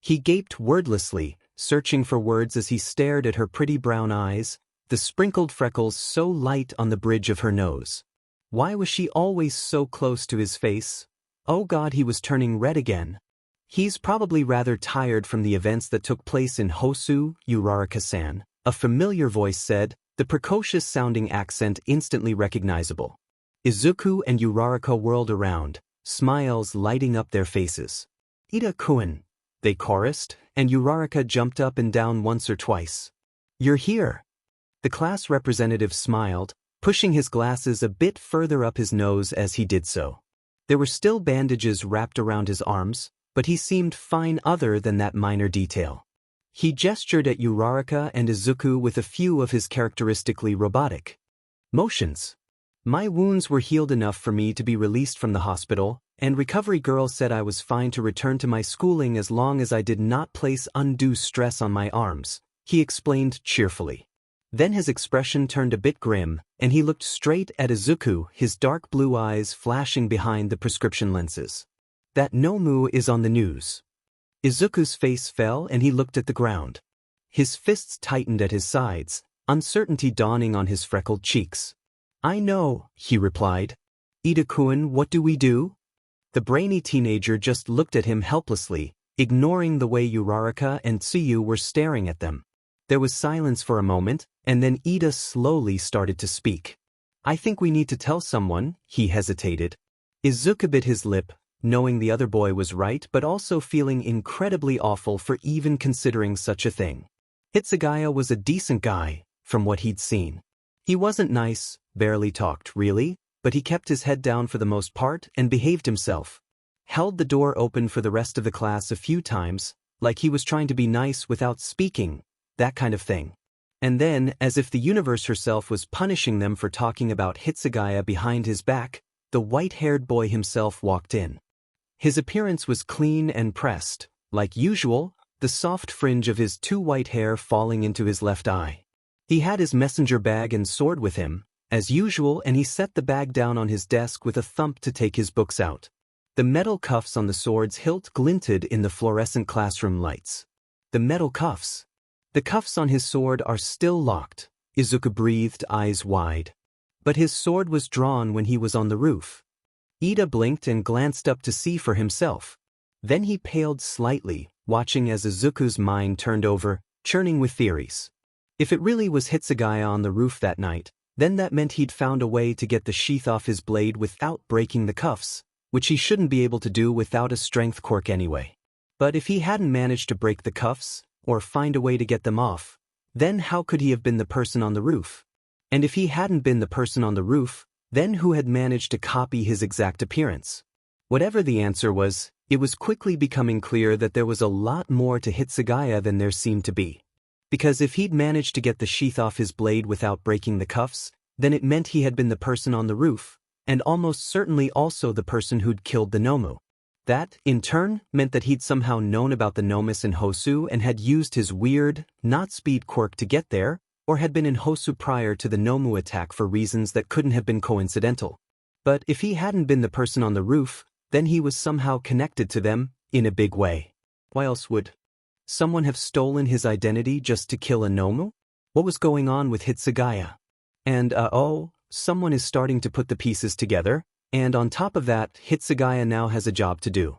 He gaped wordlessly, searching for words as he stared at her pretty brown eyes, the sprinkled freckles so light on the bridge of her nose. Why was she always so close to his face? Oh God, he was turning red again. He's probably rather tired from the events that took place in Hosu, Uraraka-san, a familiar voice said, the precocious-sounding accent instantly recognizable. Izuku and Uraraka whirled around, smiles lighting up their faces. Ida-kun, they chorused, and Uraraka jumped up and down once or twice. You're here. The class representative smiled, pushing his glasses a bit further up his nose as he did so. There were still bandages wrapped around his arms, but he seemed fine other than that minor detail. He gestured at Uraraka and Izuku with a few of his characteristically robotic motions. My wounds were healed enough for me to be released from the hospital, and recovery girl said I was fine to return to my schooling as long as I did not place undue stress on my arms, he explained cheerfully. Then his expression turned a bit grim, and he looked straight at Izuku, his dark blue eyes flashing behind the prescription lenses. That Nomu is on the news. Izuku's face fell and he looked at the ground. His fists tightened at his sides, uncertainty dawning on his freckled cheeks. I know, he replied. Ida-kun, what do we do? The brainy teenager just looked at him helplessly, ignoring the way Uraraka and Tsuyu were staring at them. There was silence for a moment, and then Ida slowly started to speak. I think we need to tell someone, he hesitated. Izuku bit his lip, knowing the other boy was right but also feeling incredibly awful for even considering such a thing. Hitsugaya was a decent guy, from what he'd seen. He wasn't nice, barely talked, really, but he kept his head down for the most part and behaved himself. Held the door open for the rest of the class a few times, like he was trying to be nice without speaking, that kind of thing. And then, as if the universe herself was punishing them for talking about Hitsugaya behind his back, the white-haired boy himself walked in. His appearance was clean and pressed, like usual, the soft fringe of his too white hair falling into his left eye. He had his messenger bag and sword with him, as usual, and he set the bag down on his desk with a thump to take his books out. The metal cuffs on the sword's hilt glinted in the fluorescent classroom lights. The metal cuffs. The cuffs on his sword are still locked, Izuku breathed, eyes wide. But his sword was drawn when he was on the roof. Ida blinked and glanced up to see for himself. Then he paled slightly, watching as Izuku's mind turned over, churning with theories. If it really was Hitsugaya on the roof that night, then that meant he'd found a way to get the sheath off his blade without breaking the cuffs, which he shouldn't be able to do without a strength quirk anyway. But if he hadn't managed to break the cuffs, or find a way to get them off, then how could he have been the person on the roof? And if he hadn't been the person on the roof, then who had managed to copy his exact appearance? Whatever the answer was, it was quickly becoming clear that there was a lot more to Hitsugaya than there seemed to be. Because if he'd managed to get the sheath off his blade without breaking the cuffs, then it meant he had been the person on the roof, and almost certainly also the person who'd killed the Nomu. That, in turn, meant that he'd somehow known about the Nomus in Hosu and had used his weird, not-speed quirk to get there, or had been in Hosu prior to the Nomu attack for reasons that couldn't have been coincidental. But if he hadn't been the person on the roof, then he was somehow connected to them, in a big way. Why else would someone have stolen his identity just to kill a Nomu? What was going on with Hitsugaya? And someone is starting to put the pieces together, and on top of that, Hitsugaya now has a job to do.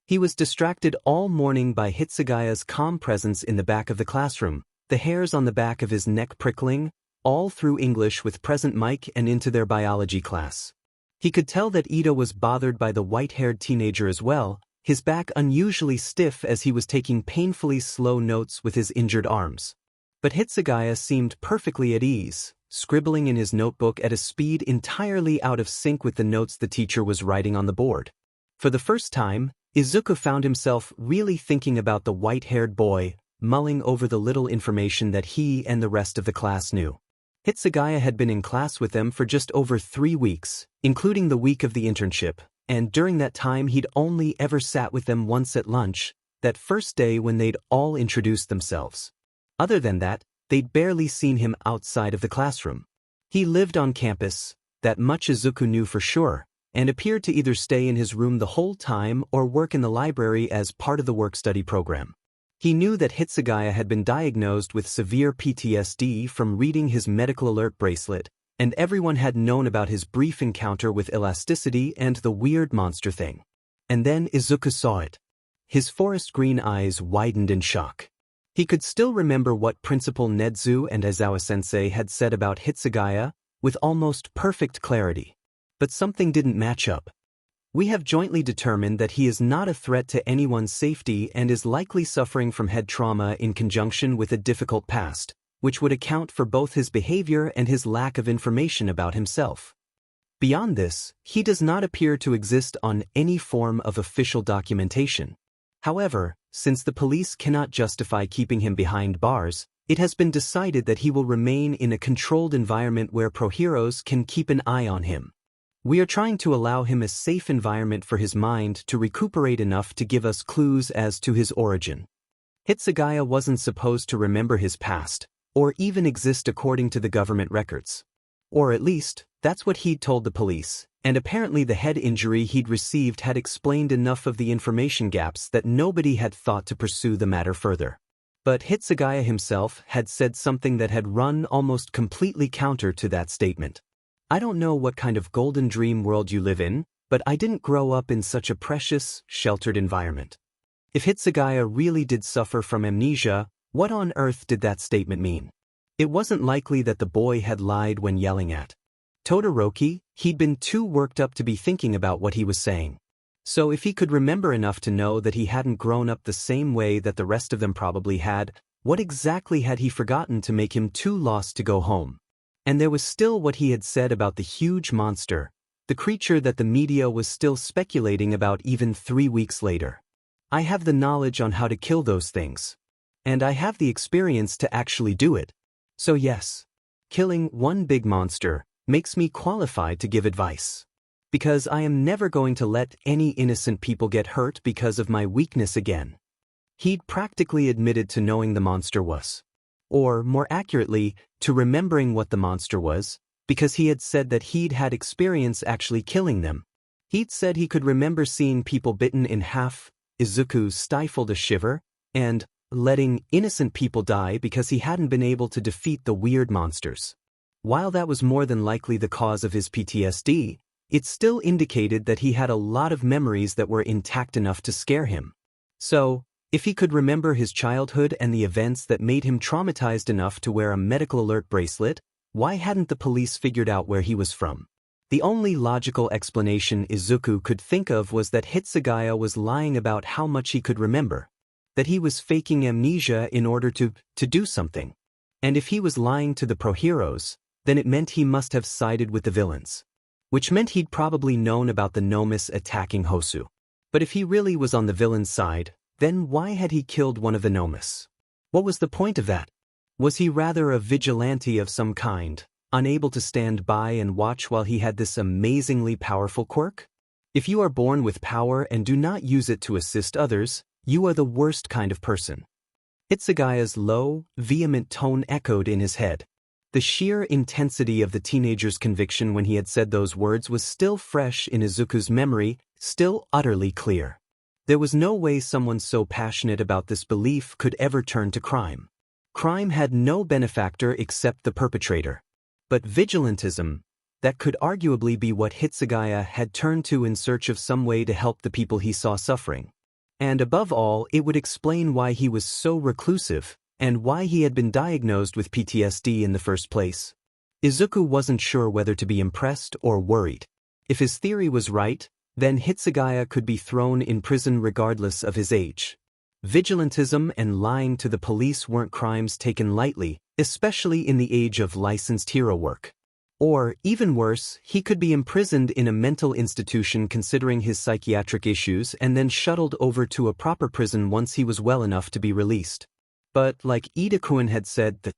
He was distracted all morning by Hitsugaya's calm presence in the back of the classroom, the hairs on the back of his neck prickling, all through English with present mic and into their biology class. He could tell that Ito was bothered by the white-haired teenager as well, his back unusually stiff as he was taking painfully slow notes with his injured arms. But Hitsugaya seemed perfectly at ease, scribbling in his notebook at a speed entirely out of sync with the notes the teacher was writing on the board. For the first time, Izuku found himself really thinking about the white-haired boy, mulling over the little information that he and the rest of the class knew. Hitsugaya had been in class with them for just over 3 weeks, including the week of the internship, and during that time he'd only ever sat with them once at lunch, that first day when they'd all introduced themselves. Other than that, they'd barely seen him outside of the classroom. He lived on campus, that much Izuku knew for sure, and appeared to either stay in his room the whole time or work in the library as part of the work-study program. He knew that Hitsugaya had been diagnosed with severe PTSD from reading his medical alert bracelet, and everyone had known about his brief encounter with elasticity and the weird monster thing. And then Izuku saw it. His forest green eyes widened in shock. He could still remember what Principal Nedzu and Aizawa-sensei had said about Hitsugaya with almost perfect clarity. But something didn't match up. We have jointly determined that he is not a threat to anyone's safety and is likely suffering from head trauma in conjunction with a difficult past, which would account for both his behavior and his lack of information about himself. Beyond this, he does not appear to exist on any form of official documentation. However, since the police cannot justify keeping him behind bars, it has been decided that he will remain in a controlled environment where pro-heroes can keep an eye on him. We are trying to allow him a safe environment for his mind to recuperate enough to give us clues as to his origin. Hitsugaya wasn't supposed to remember his past, or even exist according to the government records. Or at least, that's what he'd told the police, and apparently the head injury he'd received had explained enough of the information gaps that nobody had thought to pursue the matter further. But Hitsugaya himself had said something that had run almost completely counter to that statement. I don't know what kind of golden dream world you live in, but I didn't grow up in such a precious, sheltered environment. If Hitsugaya really did suffer from amnesia, what on earth did that statement mean? It wasn't likely that the boy had lied when yelling at Todoroki. He'd been too worked up to be thinking about what he was saying. So if he could remember enough to know that he hadn't grown up the same way that the rest of them probably had, what exactly had he forgotten to make him too lost to go home? And there was still what he had said about the huge monster, the creature that the media was still speculating about even 3 weeks later. I have the knowledge on how to kill those things. And I have the experience to actually do it. So yes, killing one big monster makes me qualified to give advice. Because I am never going to let any innocent people get hurt because of my weakness again. He'd practically admitted to knowing the monster was. Or, more accurately, to remembering what the monster was, because he had said that he'd had experience actually killing them. He'd said he could remember seeing people bitten in half, Izuku stifled a shiver, and letting innocent people die because he hadn't been able to defeat the weird monsters. While that was more than likely the cause of his PTSD, it still indicated that he had a lot of memories that were intact enough to scare him. So, if he could remember his childhood and the events that made him traumatized enough to wear a medical alert bracelet, why hadn't the police figured out where he was from? The only logical explanation Izuku could think of was that Hitsugaya was lying about how much he could remember. That he was faking amnesia in order to do something. And if he was lying to the pro-heroes, then it meant he must have sided with the villains. Which meant he'd probably known about the Nomus attacking Hosu. But if he really was on the villain's side, then why had he killed one of the Nomus? What was the point of that? Was he rather a vigilante of some kind, unable to stand by and watch while he had this amazingly powerful quirk? If you are born with power and do not use it to assist others, you are the worst kind of person. Hitsugaya's low, vehement tone echoed in his head. The sheer intensity of the teenager's conviction when he had said those words was still fresh in Izuku's memory, still utterly clear. There was no way someone so passionate about this belief could ever turn to crime. Crime had no benefactor except the perpetrator. But vigilantism, that could arguably be what Hitsugaya had turned to in search of some way to help the people he saw suffering. And above all, it would explain why he was so reclusive, and why he had been diagnosed with PTSD in the first place. Izuku wasn't sure whether to be impressed or worried. If his theory was right, then Hitsugaya could be thrown in prison regardless of his age. Vigilantism and lying to the police weren't crimes taken lightly, especially in the age of licensed hero work. Or, even worse, he could be imprisoned in a mental institution considering his psychiatric issues and then shuttled over to a proper prison once he was well enough to be released. But, like Deku had said, that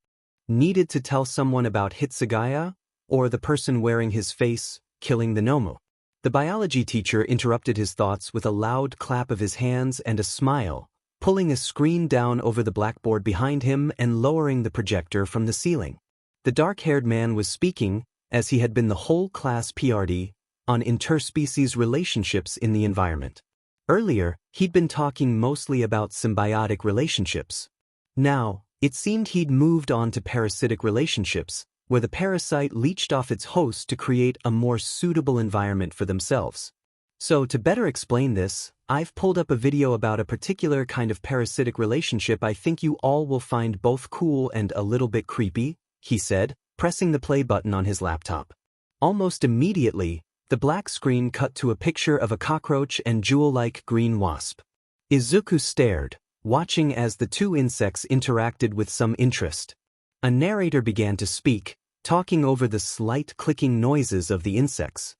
needed to tell someone about Hitsugaya, or the person wearing his face, killing the Nomu. The biology teacher interrupted his thoughts with a loud clap of his hands and a smile, pulling a screen down over the blackboard behind him and lowering the projector from the ceiling. The dark-haired man was speaking, as he had been the whole class PRD, on interspecies relationships in the environment. Earlier, he'd been talking mostly about symbiotic relationships. Now, it seemed he'd moved on to parasitic relationships, where the parasite leached off its host to create a more suitable environment for themselves. So to better explain this, I've pulled up a video about a particular kind of parasitic relationship I think you all will find both cool and a little bit creepy, he said, pressing the play button on his laptop. Almost immediately, the black screen cut to a picture of a cockroach and jewel-like green wasp. Izuku stared, watching as the two insects interacted with some interest. A narrator began to speak, talking over the slight clicking noises of the insects.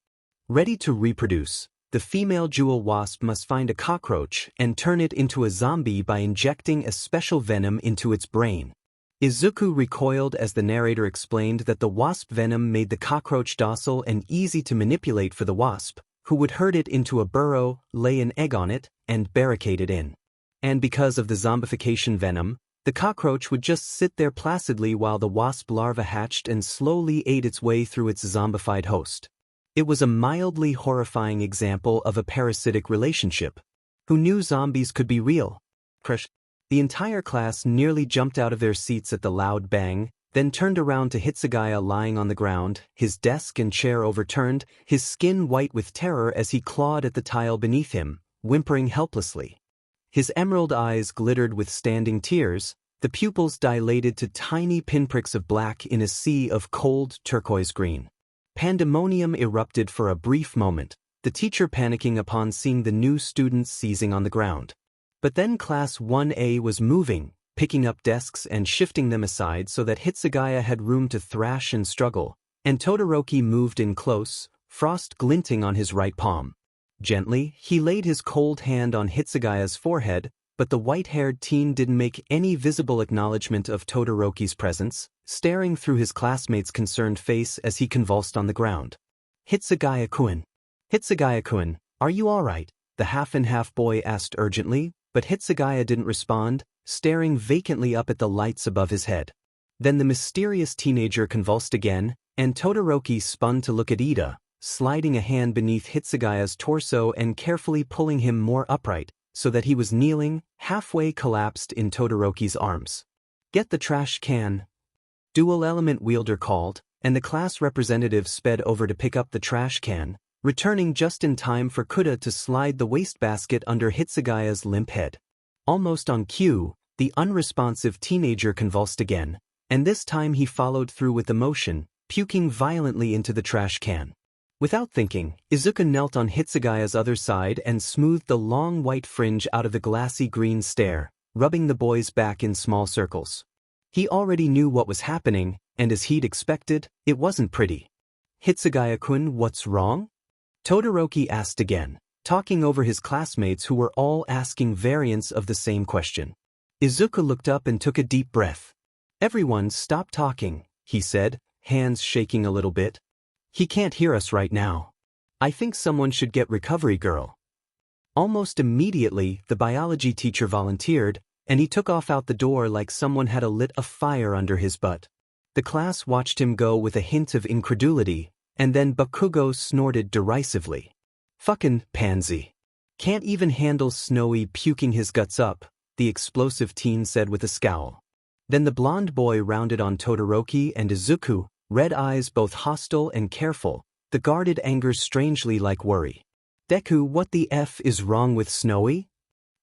Ready to reproduce, the female jewel wasp must find a cockroach and turn it into a zombie by injecting a special venom into its brain. Izuku recoiled as the narrator explained that the wasp venom made the cockroach docile and easy to manipulate for the wasp, who would herd it into a burrow, lay an egg on it, and barricade it in. And because of the zombification venom, the cockroach would just sit there placidly while the wasp larva hatched and slowly ate its way through its zombified host. It was a mildly horrifying example of a parasitic relationship. Who knew zombies could be real? Crush. The entire class nearly jumped out of their seats at the loud bang, then turned around to Hitsugaya lying on the ground, his desk and chair overturned, his skin white with terror as he clawed at the tile beneath him, whimpering helplessly. His emerald eyes glittered with standing tears, the pupils dilated to tiny pinpricks of black in a sea of cold turquoise green. Pandemonium erupted for a brief moment, the teacher panicking upon seeing the new students seizing on the ground. But then Class 1A was moving, picking up desks and shifting them aside so that Hitsugaya had room to thrash and struggle, and Todoroki moved in close, frost glinting on his right palm. Gently, he laid his cold hand on Hitsugaya's forehead, but the white-haired teen didn't make any visible acknowledgement of Todoroki's presence, staring through his classmate's concerned face as he convulsed on the ground. Hitsugaya-kun. Hitsugaya-kun, are you all right? The half-and-half boy asked urgently, but Hitsugaya didn't respond, staring vacantly up at the lights above his head. Then the mysterious teenager convulsed again, and Todoroki spun to look at Ida, sliding a hand beneath Hitsugaya's torso and carefully pulling him more upright, so that he was kneeling, halfway collapsed in Todoroki's arms. Get the trash can. Dual element wielder called, and the class representative sped over to pick up the trash can, returning just in time for Kuda to slide the wastebasket under Hitsugaya's limp head. Almost on cue, the unresponsive teenager convulsed again, and this time he followed through with the motion, puking violently into the trash can. Without thinking, Izuku knelt on Hitsugaya's other side and smoothed the long white fringe out of the glassy green stare, rubbing the boy's back in small circles. He already knew what was happening, and as he'd expected, it wasn't pretty. Hitsugaya-kun, what's wrong? Todoroki asked again, talking over his classmates who were all asking variants of the same question. Izuku looked up and took a deep breath. Everyone stop talking, he said, hands shaking a little bit. He can't hear us right now. I think someone should get recovery girl. Almost immediately, the biology teacher volunteered, and he took off out the door like someone had lit a fire under his butt. The class watched him go with a hint of incredulity, and then Bakugo snorted derisively. Fucking pansy. Can't even handle Snowy puking his guts up, the explosive teen said with a scowl. Then the blonde boy rounded on Todoroki and Izuku, red eyes both hostile and careful, the guarded anger strangely like worry. Deku, what the F is wrong with Snowy?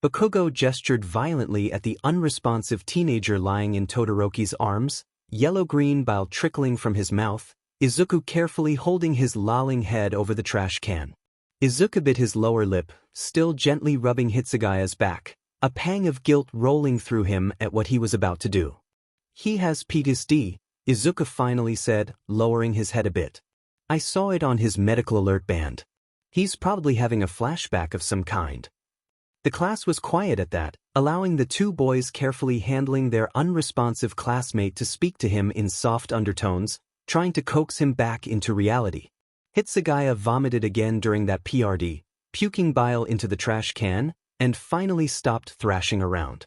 Bakugo gestured violently at the unresponsive teenager lying in Todoroki's arms, yellow-green bile trickling from his mouth, Izuku carefully holding his lolling head over the trash can. Izuku bit his lower lip, still gently rubbing Hitsugaya's back, a pang of guilt rolling through him at what he was about to do. "He has PTSD," Izuku finally said, lowering his head a bit. "I saw it on his medical alert band. He's probably having a flashback of some kind." The class was quiet at that, allowing the two boys carefully handling their unresponsive classmate to speak to him in soft undertones, trying to coax him back into reality. Hitsugaya vomited again during that PRD, puking bile into the trash can, and finally stopped thrashing around.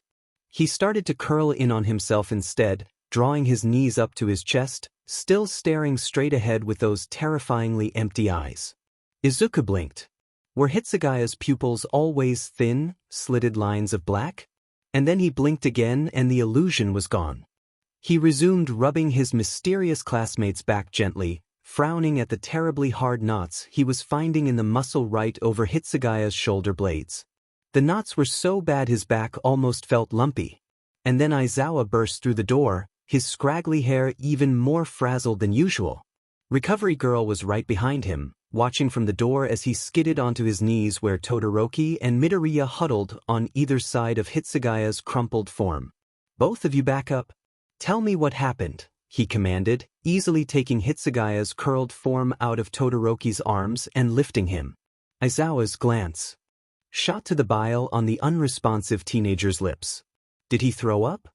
He started to curl in on himself instead, drawing his knees up to his chest, still staring straight ahead with those terrifyingly empty eyes. Izuku blinked. Were Hitsugaya's pupils always thin, slitted lines of black? And then he blinked again and the illusion was gone. He resumed rubbing his mysterious classmate's back gently, frowning at the terribly hard knots he was finding in the muscle right over Hitsugaya's shoulder blades. The knots were so bad his back almost felt lumpy. And then Aizawa burst through the door, his scraggly hair even more frazzled than usual. Recovery Girl was right behind him, watching from the door as he skidded onto his knees where Todoroki and Midoriya huddled on either side of Hitsugaya's crumpled form. "Both of you back up. Tell me what happened," he commanded, easily taking Hitsugaya's curled form out of Todoroki's arms and lifting him. Aizawa's glance shot to the bile on the unresponsive teenager's lips. "Did he throw up?"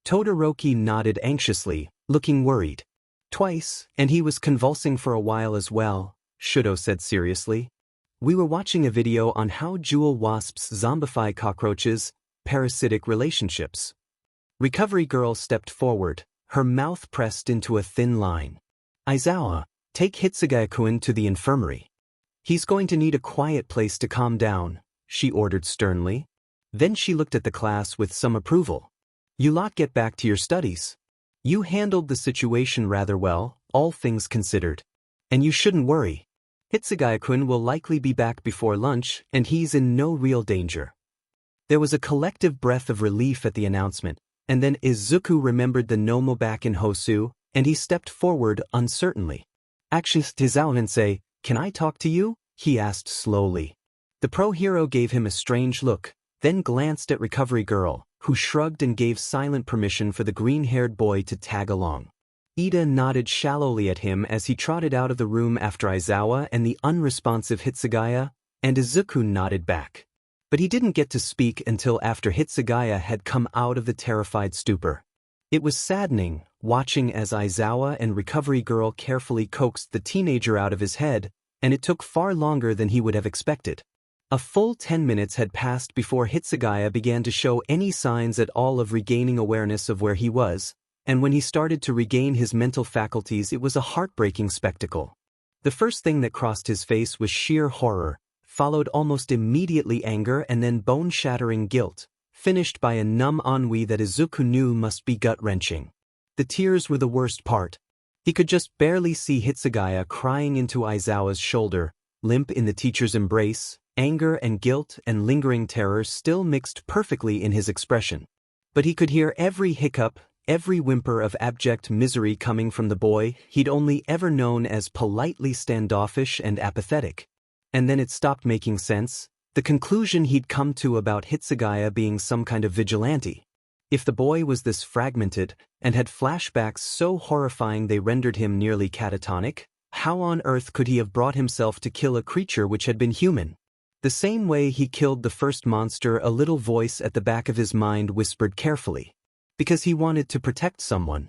Todoroki nodded anxiously, looking worried. "Twice, and he was convulsing for a while as well," Shudo said seriously. "We were watching a video on how jewel wasps zombify cockroaches, parasitic relationships." Recovery Girl stepped forward, her mouth pressed into a thin line. "Aizawa, take Hitsugaya-kun to the infirmary. He's going to need a quiet place to calm down," she ordered sternly. Then she looked at the class with some approval. "You lot get back to your studies. You handled the situation rather well, all things considered. And you shouldn't worry. Hitsugaya-kun will likely be back before lunch, and he's in no real danger." There was a collective breath of relief at the announcement, and then Izuku remembered the Nomo back in Hosu, and he stepped forward uncertainly. "Actually, Tizao-sensei, can I talk to you?" he asked slowly. The pro-hero gave him a strange look, then glanced at Recovery Girl, who shrugged and gave silent permission for the green-haired boy to tag along. Ida nodded shallowly at him as he trotted out of the room after Aizawa and the unresponsive Hitsugaya, and Izuku nodded back. But he didn't get to speak until after Hitsugaya had come out of the terrified stupor. It was saddening, watching as Aizawa and Recovery Girl carefully coaxed the teenager out of his head, and it took far longer than he would have expected. A full 10 minutes had passed before Hitsugaya began to show any signs at all of regaining awareness of where he was, and when he started to regain his mental faculties it was a heartbreaking spectacle. The first thing that crossed his face was sheer horror, followed almost immediately anger and then bone-shattering guilt, finished by a numb ennui that Izuku knew must be gut-wrenching. The tears were the worst part. He could just barely see Hitsugaya crying into Aizawa's shoulder, limp in the teacher's embrace, anger and guilt and lingering terror still mixed perfectly in his expression. But he could hear every hiccup, every whimper of abject misery coming from the boy he'd only ever known as politely standoffish and apathetic. And then it stopped making sense, the conclusion he'd come to about Hitsugaya being some kind of vigilante. If the boy was this fragmented, and had flashbacks so horrifying they rendered him nearly catatonic, how on earth could he have brought himself to kill a creature which had been human? The same way he killed the first monster, a little voice at the back of his mind whispered carefully. Because he wanted to protect someone.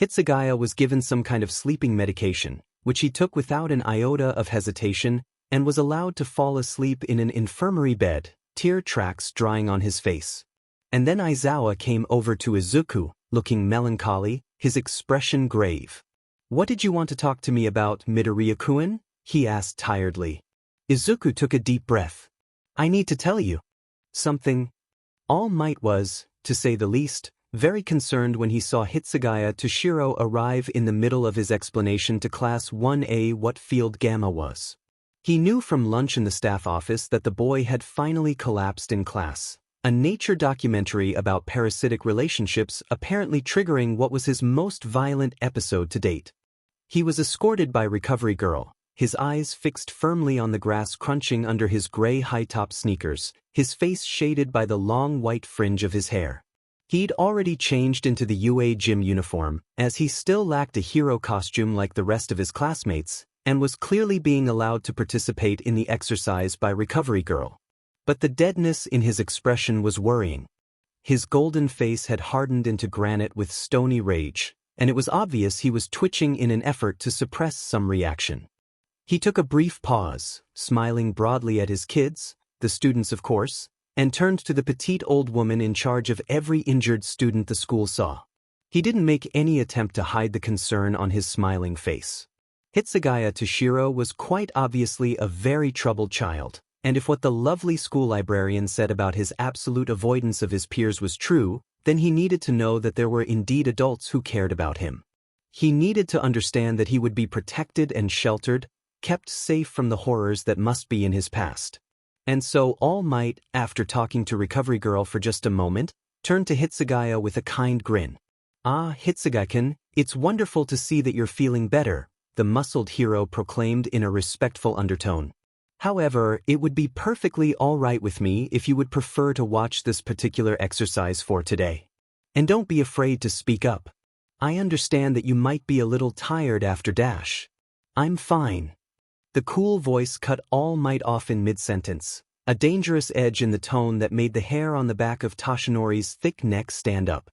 Hitsugaya was given some kind of sleeping medication, which he took without an iota of hesitation, and was allowed to fall asleep in an infirmary bed, tear tracks drying on his face. And then Aizawa came over to Izuku, looking melancholy, his expression grave. "What did you want to talk to me about, Midoriya-kun?" he asked tiredly. Izuku took a deep breath. "I need to tell you something." All Might was, to say the least, very concerned when he saw Hitsugaya Toshiro arrive in the middle of his explanation to Class 1A what Field Gamma was. He knew from lunch in the staff office that the boy had finally collapsed in class, a nature documentary about parasitic relationships apparently triggering what was his most violent episode to date. He was escorted by Recovery Girl, his eyes fixed firmly on the grass crunching under his gray high-top sneakers, his face shaded by the long white fringe of his hair. He'd already changed into the UA gym uniform, as he still lacked a hero costume like the rest of his classmates, and was clearly being allowed to participate in the exercise by Recovery Girl. But the deadness in his expression was worrying. His golden face had hardened into granite with stony rage, and it was obvious he was twitching in an effort to suppress some reaction. He took a brief pause, smiling broadly at his kids, the students of course, and turned to the petite old woman in charge of every injured student the school saw. He didn't make any attempt to hide the concern on his smiling face. Hitsugaya Toshiro was quite obviously a very troubled child, and if what the lovely school librarian said about his absolute avoidance of his peers was true, then he needed to know that there were indeed adults who cared about him. He needed to understand that he would be protected and sheltered, kept safe from the horrors that must be in his past. And so All Might, after talking to Recovery Girl for just a moment, turned to Hitsugaya with a kind grin. "Ah, Hitsugaya-kun, it's wonderful to see that you're feeling better," the muscled hero proclaimed in a respectful undertone. "However, it would be perfectly all right with me if you would prefer to watch this particular exercise for today. And don't be afraid to speak up. I understand that you might be a little tired after Dash. I'm fine." The cool voice cut All Might off in mid-sentence, a dangerous edge in the tone that made the hair on the back of Toshinori's thick neck stand up.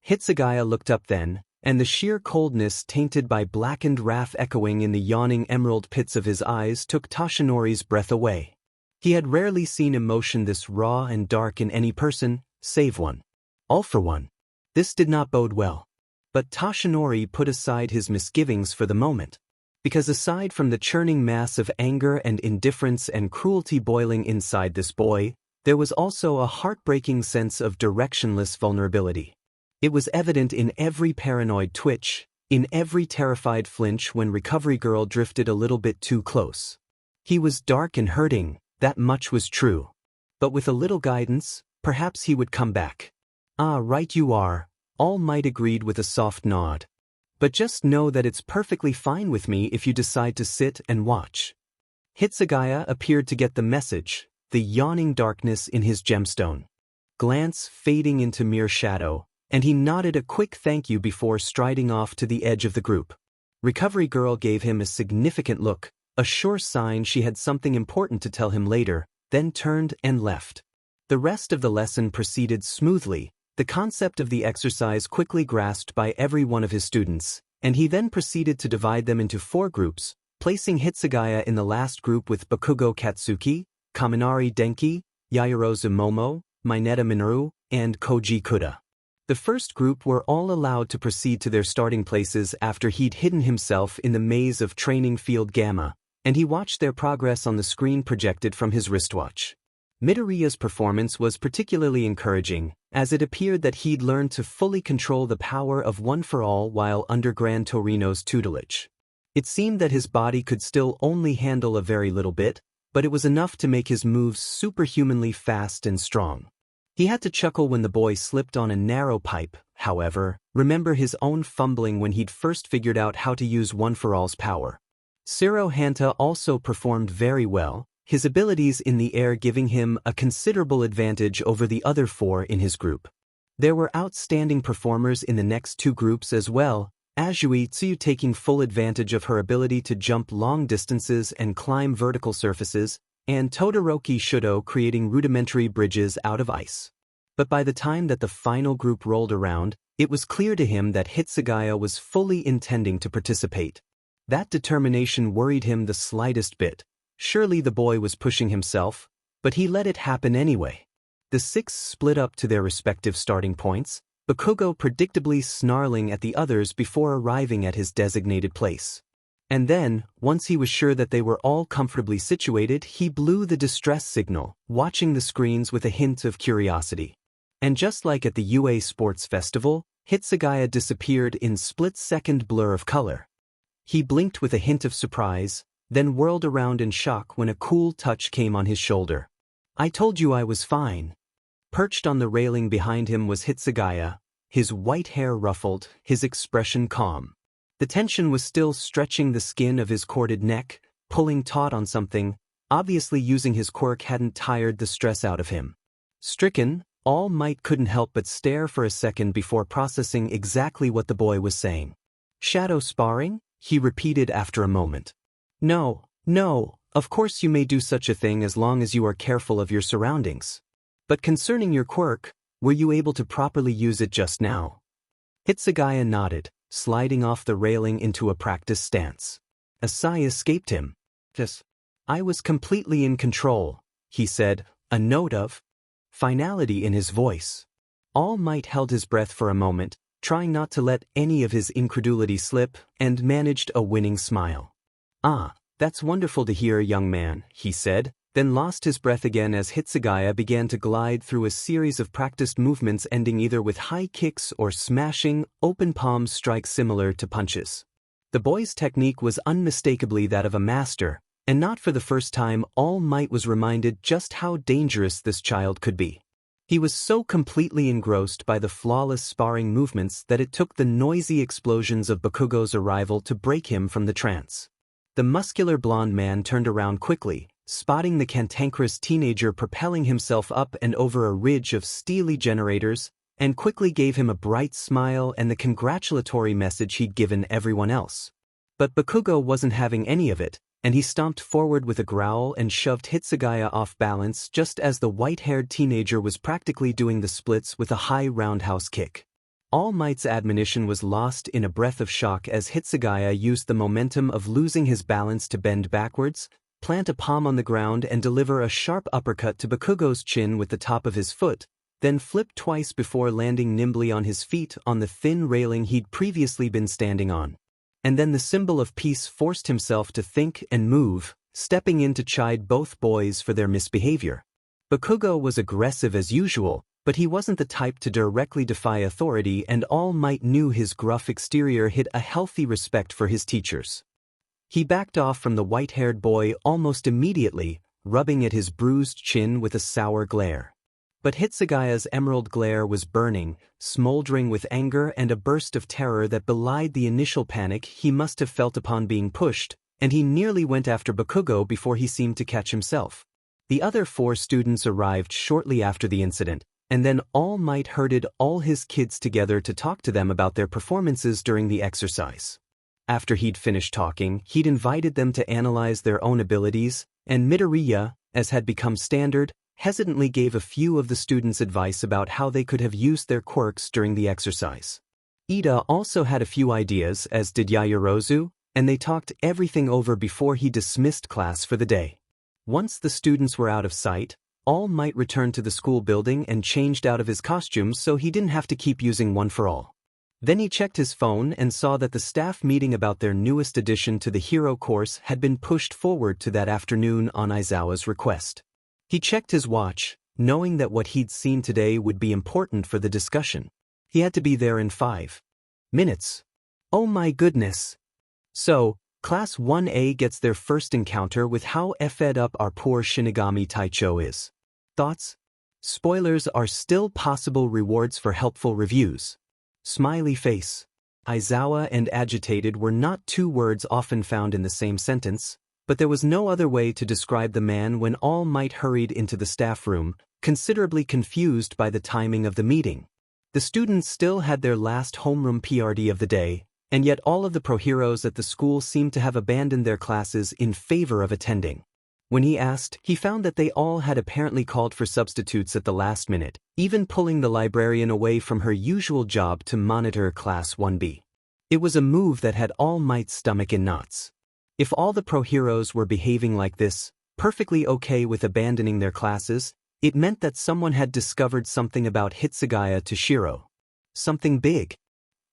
Hitsugaya looked up then, and the sheer coldness tainted by blackened wrath echoing in the yawning emerald pits of his eyes took Toshinori's breath away. He had rarely seen emotion this raw and dark in any person, save one. All for one. This did not bode well. But Toshinori put aside his misgivings for the moment. Because aside from the churning mass of anger and indifference and cruelty boiling inside this boy, there was also a heartbreaking sense of directionless vulnerability. It was evident in every paranoid twitch, in every terrified flinch when Recovery Girl drifted a little bit too close. He was dark and hurting, that much was true. But with a little guidance, perhaps he would come back. "Ah, right you are," All Might agreed with a soft nod. "But just know that it's perfectly fine with me if you decide to sit and watch." Hitsugaya appeared to get the message, the yawning darkness in his gemstone glance fading into mere shadow, and he nodded a quick thank you before striding off to the edge of the group. Recovery Girl gave him a significant look, a sure sign she had something important to tell him later, then turned and left. The rest of the lesson proceeded smoothly, the concept of the exercise quickly grasped by every one of his students, and he then proceeded to divide them into 4 groups, placing Hitsugaya in the last group with Bakugo Katsuki, Kaminari Denki, Yaoyorozu Momo, Mineta Minoru, and Koji Kuda. The first group were all allowed to proceed to their starting places after he'd hidden himself in the maze of Training Field Gamma, and he watched their progress on the screen projected from his wristwatch. Midoriya's performance was particularly encouraging, as it appeared that he'd learned to fully control the power of One for All while under Gran Torino's tutelage. It seemed that his body could still only handle a very little bit, but it was enough to make his moves superhumanly fast and strong. He had to chuckle when the boy slipped on a narrow pipe, however, remember his own fumbling when he'd first figured out how to use One for All's power. Shiro Hanta also performed very well, his abilities in the air giving him a considerable advantage over the other 4 in his group. There were outstanding performers in the next 2 groups as well, Azui Tsuyu taking full advantage of her ability to jump long distances and climb vertical surfaces, and Todoroki Shudo creating rudimentary bridges out of ice. But by the time that the final group rolled around, it was clear to him that Hitsugaya was fully intending to participate. That determination worried him the slightest bit. Surely the boy was pushing himself, but he let it happen anyway. The 6 split up to their respective starting points, Bakugo predictably snarling at the others before arriving at his designated place. And then, once he was sure that they were all comfortably situated, he blew the distress signal, watching the screens with a hint of curiosity. And just like at the UA Sports Festival, Hitsugaya disappeared in split-second blur of color. He blinked with a hint of surprise, then whirled around in shock when a cool touch came on his shoulder. "I told you I was fine." Perched on the railing behind him was Hitsugaya, his white hair ruffled, his expression calm. The tension was still stretching the skin of his corded neck, pulling taut on something. Obviously using his quirk hadn't tired the stress out of him. Stricken, All Might couldn't help but stare for a second before processing exactly what the boy was saying. Shadow sparring? He repeated after a moment. No, of course you may do such a thing as long as you are careful of your surroundings. But concerning your quirk, were you able to properly use it just now? Hitsugaya nodded, sliding off the railing into a practice stance. A sigh escaped him. I was completely in control, he said, a note of finality in his voice. All Might held his breath for a moment, trying not to let any of his incredulity slip, and managed a winning smile. Ah, that's wonderful to hear, young man, he said, then lost his breath again as Hitsugaya began to glide through a series of practiced movements ending either with high kicks or smashing, open palm strikes similar to punches. The boy's technique was unmistakably that of a master, and not for the first time All Might was reminded just how dangerous this child could be. He was so completely engrossed by the flawless sparring movements that it took the noisy explosions of Bakugo's arrival to break him from the trance. The muscular blonde man turned around quickly, spotting the cantankerous teenager propelling himself up and over a ridge of steely generators, and quickly gave him a bright smile and the congratulatory message he'd given everyone else. But Bakugo wasn't having any of it, and he stomped forward with a growl and shoved Hitsugaya off balance just as the white-haired teenager was practically doing the splits with a high roundhouse kick. All Might's admonition was lost in a breath of shock as Hitsugaya used the momentum of losing his balance to bend backwards, plant a palm on the ground and deliver a sharp uppercut to Bakugo's chin with the top of his foot, then flip twice before landing nimbly on his feet on the thin railing he'd previously been standing on. And then the symbol of peace forced himself to think and move, stepping in to chide both boys for their misbehavior. Bakugo was aggressive as usual, but he wasn't the type to directly defy authority, and All Might knew his gruff exterior hid a healthy respect for his teachers. He backed off from the white-haired boy almost immediately, rubbing at his bruised chin with a sour glare. But Hitsugaya's emerald glare was burning, smoldering with anger and a burst of terror that belied the initial panic he must have felt upon being pushed, and he nearly went after Bakugo before he seemed to catch himself. The other 4 students arrived shortly after the incident, and then All Might herded all his kids together to talk to them about their performances during the exercise. After he'd finished talking, he'd invited them to analyze their own abilities, and Midoriya, as had become standard, hesitantly gave a few of the students advice about how they could have used their quirks during the exercise. Ida also had a few ideas, as did Yaoyorozu, and they talked everything over before he dismissed class for the day. Once the students were out of sight, All Might returned to the school building and changed out of his costume so he didn't have to keep using one for all. Then he checked his phone and saw that the staff meeting about their newest addition to the hero course had been pushed forward to that afternoon on Aizawa's request. He checked his watch, knowing that what he'd seen today would be important for the discussion. He had to be there in 5 minutes. Oh my goodness. So, Class 1A gets their first encounter with how fed up our poor Shinigami Taicho is. Thoughts? Spoilers are still possible rewards for helpful reviews. Smiley face. Aizawa and agitated were not 2 words often found in the same sentence, but there was no other way to describe the man when All Might hurried into the staff room, considerably confused by the timing of the meeting. The students still had their last homeroom PRD of the day, and yet all of the pro-heroes at the school seemed to have abandoned their classes in favor of attending. When he asked, he found that they all had apparently called for substitutes at the last minute, even pulling the librarian away from her usual job to monitor Class 1B. It was a move that had All Might's stomach in knots. If all the pro-heroes were behaving like this, perfectly okay with abandoning their classes, it meant that someone had discovered something about Hitsugaya to Shiro. Something big.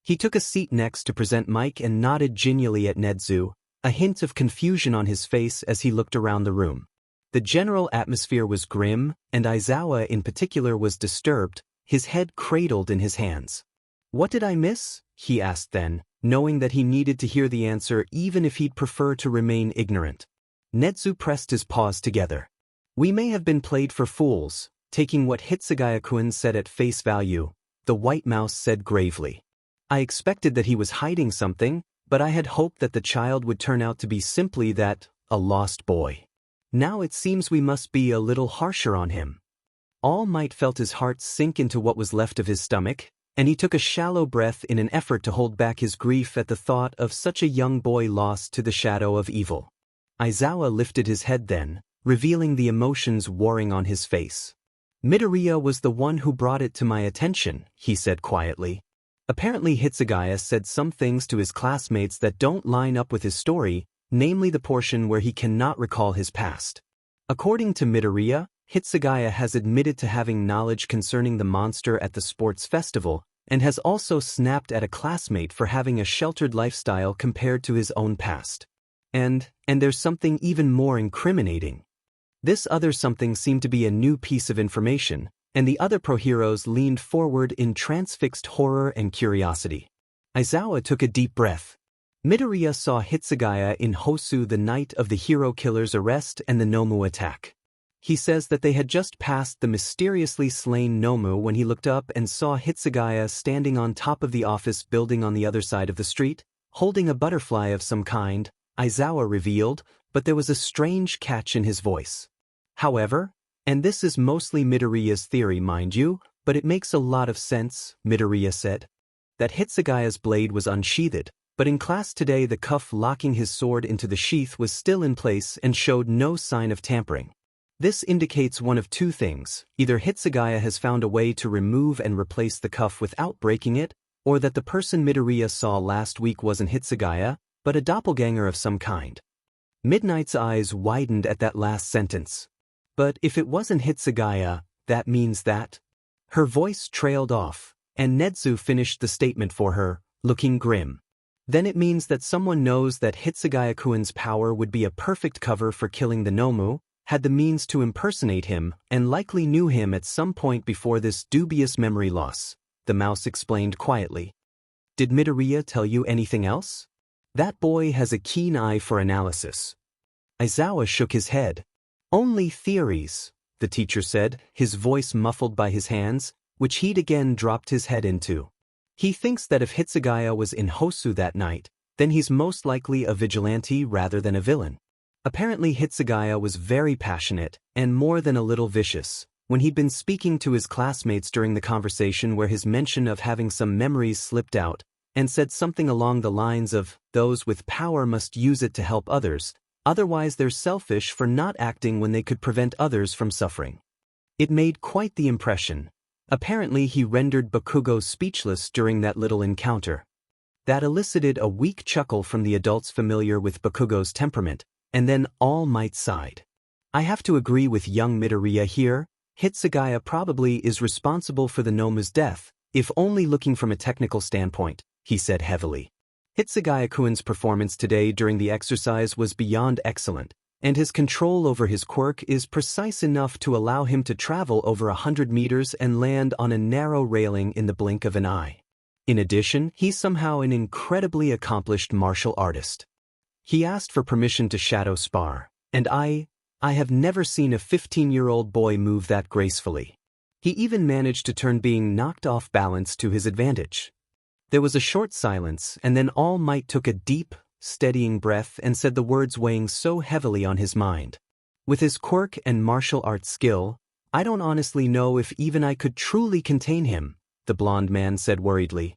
He took a seat next to present Mike and nodded genially at Nedzu, a hint of confusion on his face as he looked around the room. The general atmosphere was grim, and Aizawa in particular was disturbed, his head cradled in his hands. What did I miss? He asked then, knowing that he needed to hear the answer even if he'd prefer to remain ignorant. Nedzu pressed his paws together. We may have been played for fools, Taking what Hitsugaya-kun said at face value, the white mouse said gravely. I expected that he was hiding something, but I had hoped that the child would turn out to be simply that, a lost boy. Now it seems we must be a little harsher on him. All Might felt his heart sink into what was left of his stomach, and he took a shallow breath in an effort to hold back his grief at the thought of such a young boy lost to the shadow of evil. Aizawa lifted his head then, revealing the emotions warring on his face. Midoriya was the one who brought it to my attention, he said quietly. Apparently Hitsugaya said some things to his classmates that don't line up with his story, namely the portion where he cannot recall his past. According to Midoriya, Hitsugaya has admitted to having knowledge concerning the monster at the sports festival, and has also snapped at a classmate for having a sheltered lifestyle compared to his own past. And there's something even more incriminating. This other something seemed to be a new piece of information, and the other pro-heroes leaned forward in transfixed horror and curiosity. Aizawa took a deep breath. Midoriya saw Hitsugaya in Hosu the night of the hero killer's arrest and the Nomu attack. He says that they had just passed the mysteriously slain Nomu when he looked up and saw Hitsugaya standing on top of the office building on the other side of the street, holding a butterfly of some kind, Aizawa revealed, but there was a strange catch in his voice. However, and this is mostly Midoriya's theory, mind you, but it makes a lot of sense, Midoriya said, that Hitsugaya's blade was unsheathed, but in class today the cuff locking his sword into the sheath was still in place and showed no sign of tampering. This indicates one of two things: either Hitsugaya has found a way to remove and replace the cuff without breaking it, or that the person Midoriya saw last week wasn't Hitsugaya, but a doppelganger of some kind. Midnight's eyes widened at that last sentence. But if it wasn't Hitsugaya, that means that... Her voice trailed off, and Netsu finished the statement for her, looking grim. Then it means that someone knows that Hitsugaya-kun's power would be a perfect cover for killing the Nomu, had the means to impersonate him, and likely knew him at some point before this dubious memory loss, the mouse explained quietly. Did Midoriya tell you anything else? That boy has a keen eye for analysis. Aizawa shook his head. Only theories, the teacher said, his voice muffled by his hands, which he'd again dropped his head into. He thinks that if Hitsugaya was in Hosu that night, then he's most likely a vigilante rather than a villain. Apparently Hitsugaya was very passionate, and more than a little vicious, when he'd been speaking to his classmates during the conversation where his mention of having some memories slipped out, and said something along the lines of, those with power must use it to help others, otherwise they're selfish for not acting when they could prevent others from suffering. It made quite the impression. Apparently he rendered Bakugo speechless during that little encounter. That elicited a weak chuckle from the adults familiar with Bakugo's temperament, and then All Might sighed. I have to agree with young Midoriya here. Hitsugaya probably is responsible for the Nomu's death, if only looking from a technical standpoint, he said heavily. Hitsugaya-kun's performance today during the exercise was beyond excellent, and his control over his quirk is precise enough to allow him to travel over 100 meters and land on a narrow railing in the blink of an eye. In addition, he's somehow an incredibly accomplished martial artist. He asked for permission to shadow spar, and I have never seen a 15-year-old boy move that gracefully. He even managed to turn being knocked off balance to his advantage. There was a short silence, and then All Might took a deep, steadying breath and said the words weighing so heavily on his mind. With his quirk and martial arts skill, I don't honestly know if even I could truly contain him, the blonde man said worriedly.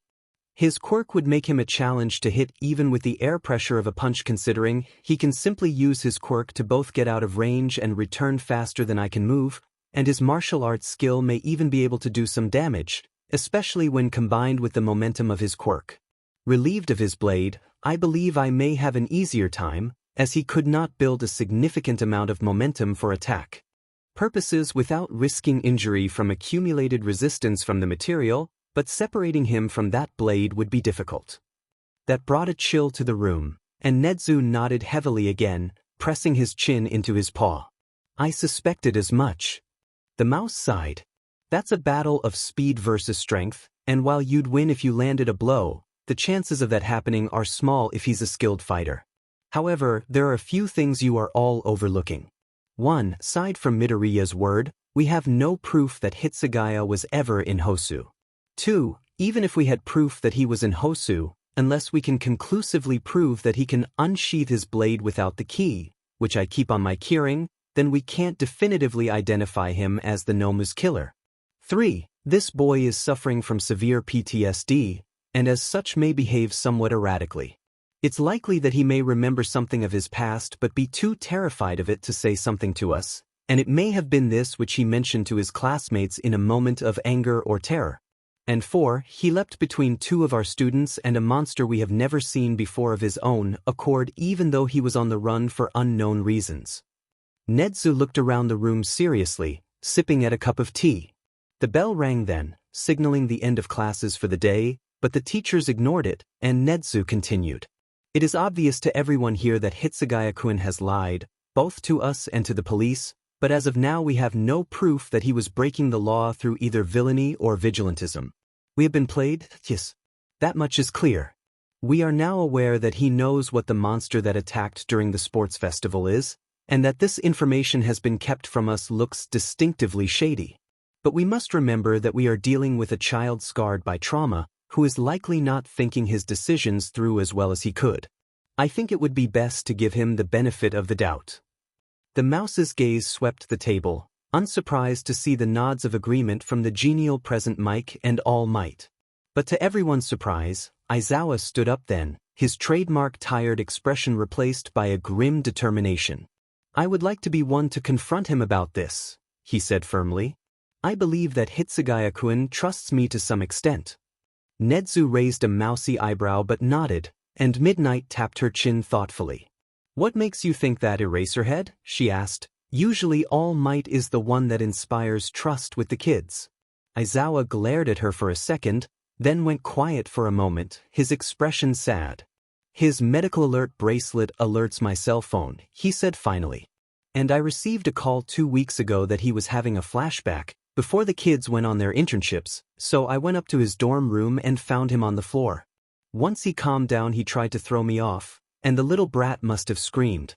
His quirk would make him a challenge to hit even with the air pressure of a punch, considering he can simply use his quirk to both get out of range and return faster than I can move, and his martial arts skill may even be able to do some damage, especially when combined with the momentum of his quirk. Relieved of his blade, I believe I may have an easier time, as he could not build a significant amount of momentum for attack purposes without risking injury from accumulated resistance from the material, but separating him from that blade would be difficult. That brought a chill to the room, and Netsu nodded heavily again, pressing his chin into his paw. I suspected as much. The mouse sighed. That's a battle of speed versus strength, and while you'd win if you landed a blow, the chances of that happening are small if he's a skilled fighter. However, there are a few things you are all overlooking. One, aside from Midoriya's word, We have no proof that Hitsugaya was ever in Hosu. 2. Even if we had proof that he was in Hosu, unless we can conclusively prove that he can unsheath his blade without the key, which I keep on my keyring, then we can't definitively identify him as the Nomu's killer. 3. This boy is suffering from severe PTSD, and as such may behave somewhat erratically. It's likely that he may remember something of his past but be too terrified of it to say something to us, and it may have been this which he mentioned to his classmates in a moment of anger or terror. And 4. He leapt between two of our students and a monster we have never seen before of his own accord, even though he was on the run for unknown reasons. Nedzu looked around the room seriously, sipping at a cup of tea. The bell rang then, signaling the end of classes for the day, but the teachers ignored it, and Nedzu continued. It is obvious to everyone here that Hitsugaya-kun has lied, both to us and to the police, but as of now we have no proof that he was breaking the law through either villainy or vigilantism. We have been played? Yes. That much is clear. We are now aware that he knows what the monster that attacked during the sports festival is, and that this information has been kept from us looks distinctively shady. But we must remember that we are dealing with a child scarred by trauma, who is likely not thinking his decisions through as well as he could. I think it would be best to give him the benefit of the doubt. The mouse's gaze swept the table, unsurprised to see the nods of agreement from the genial present Mike and All Might. But to everyone's surprise, Aizawa stood up then, his trademark tired expression replaced by a grim determination. I would like to be one to confront him about this, he said firmly. I believe that Hitsugaya-kun trusts me to some extent. Nedzu raised a mousy eyebrow but nodded, and Midnight tapped her chin thoughtfully. What makes you think that, Eraserhead? She asked. Usually All Might is the one that inspires trust with the kids. Aizawa glared at her for a second, then went quiet for a moment, his expression sad. His medical alert bracelet alerts my cell phone, he said finally. And I received a call 2 weeks ago that he was having a flashback, before the kids went on their internships, so I went up to his dorm room and found him on the floor. Once he calmed down he tried to throw me off, and the little brat must have screamed.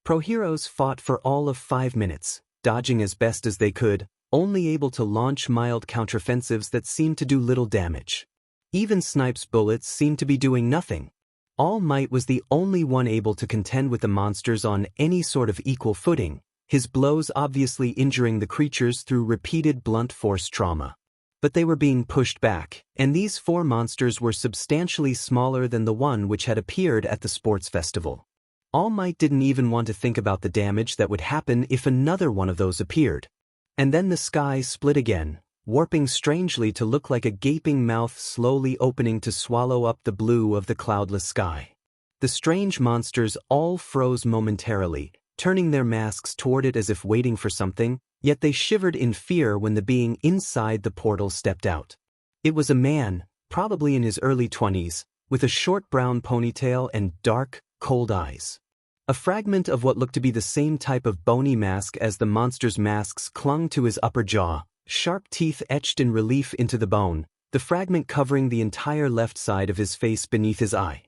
Pro heroes fought for all of 5 minutes, dodging as best as they could, only able to launch mild counteroffensives that seemed to do little damage. Even Snipe's bullets seemed to be doing nothing. All Might was the only one able to contend with the monsters on any sort of equal footing, his blows obviously injuring the creatures through repeated blunt force trauma. But they were being pushed back, and these 4 monsters were substantially smaller than the one which had appeared at the sports festival. All Might didn't even want to think about the damage that would happen if another one of those appeared. And then the sky split again, warping strangely to look like a gaping mouth slowly opening to swallow up the blue of the cloudless sky. The strange monsters all froze momentarily, turning their masks toward it as if waiting for something, yet they shivered in fear when the being inside the portal stepped out. It was a man, probably in his early 20s, with a short brown ponytail and dark, cold eyes. A fragment of what looked to be the same type of bony mask as the monster's masks clung to his upper jaw, sharp teeth etched in relief into the bone, the fragment covering the entire left side of his face beneath his eye.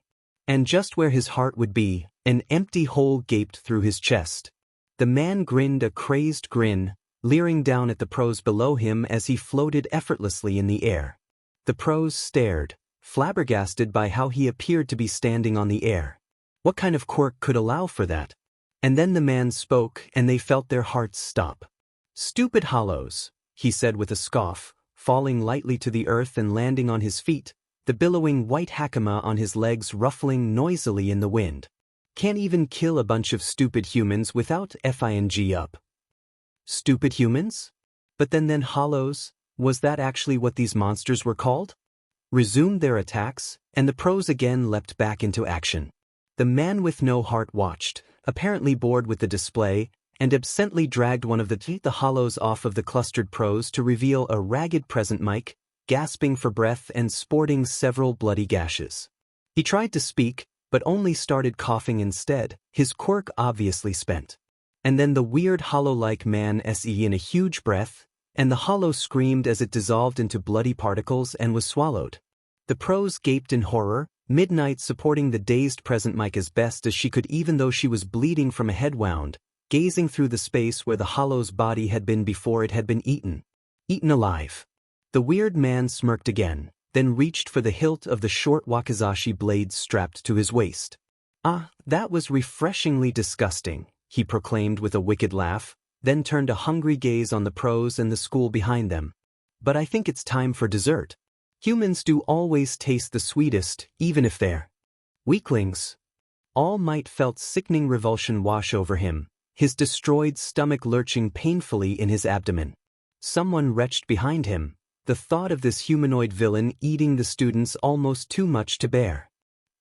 And just where his heart would be, an empty hole gaped through his chest. The man grinned a crazed grin, leering down at the pros below him as he floated effortlessly in the air. The pros stared, flabbergasted by how he appeared to be standing on the air. What kind of quirk could allow for that? And then the man spoke, and they felt their hearts stop. "Stupid hollows," he said with a scoff, falling lightly to the earth and landing on his feet, the billowing white hakama on his legs ruffling noisily in the wind. "Can't even kill a bunch of stupid humans without FING up." Stupid humans? But then hollows, was that actually what these monsters were called? Resumed their attacks, and the pros again leapt back into action. The man with no heart watched, apparently bored with the display, and absently dragged one of the hollows off of the clustered pros to reveal a ragged present Mike, gasping for breath and sporting several bloody gashes. He tried to speak, but only started coughing instead, his quirk obviously spent. And then the weird hollow-like man se in a huge breath, and the hollow screamed as it dissolved into bloody particles and was swallowed. The pros gaped in horror, Midnight supporting the dazed present Mike as best as she could even though she was bleeding from a head wound, gazing through the space where the hollow's body had been before it had been eaten. Eaten alive. The weird man smirked again, then reached for the hilt of the short wakizashi blade strapped to his waist. "Ah, that was refreshingly disgusting," he proclaimed with a wicked laugh, then turned a hungry gaze on the pros and the school behind them. "But I think it's time for dessert. Humans do always taste the sweetest, even if they're weaklings." All Might felt sickening revulsion wash over him, his destroyed stomach lurching painfully in his abdomen. Someone retched behind him, the thought of this humanoid villain eating the students almost too much to bear.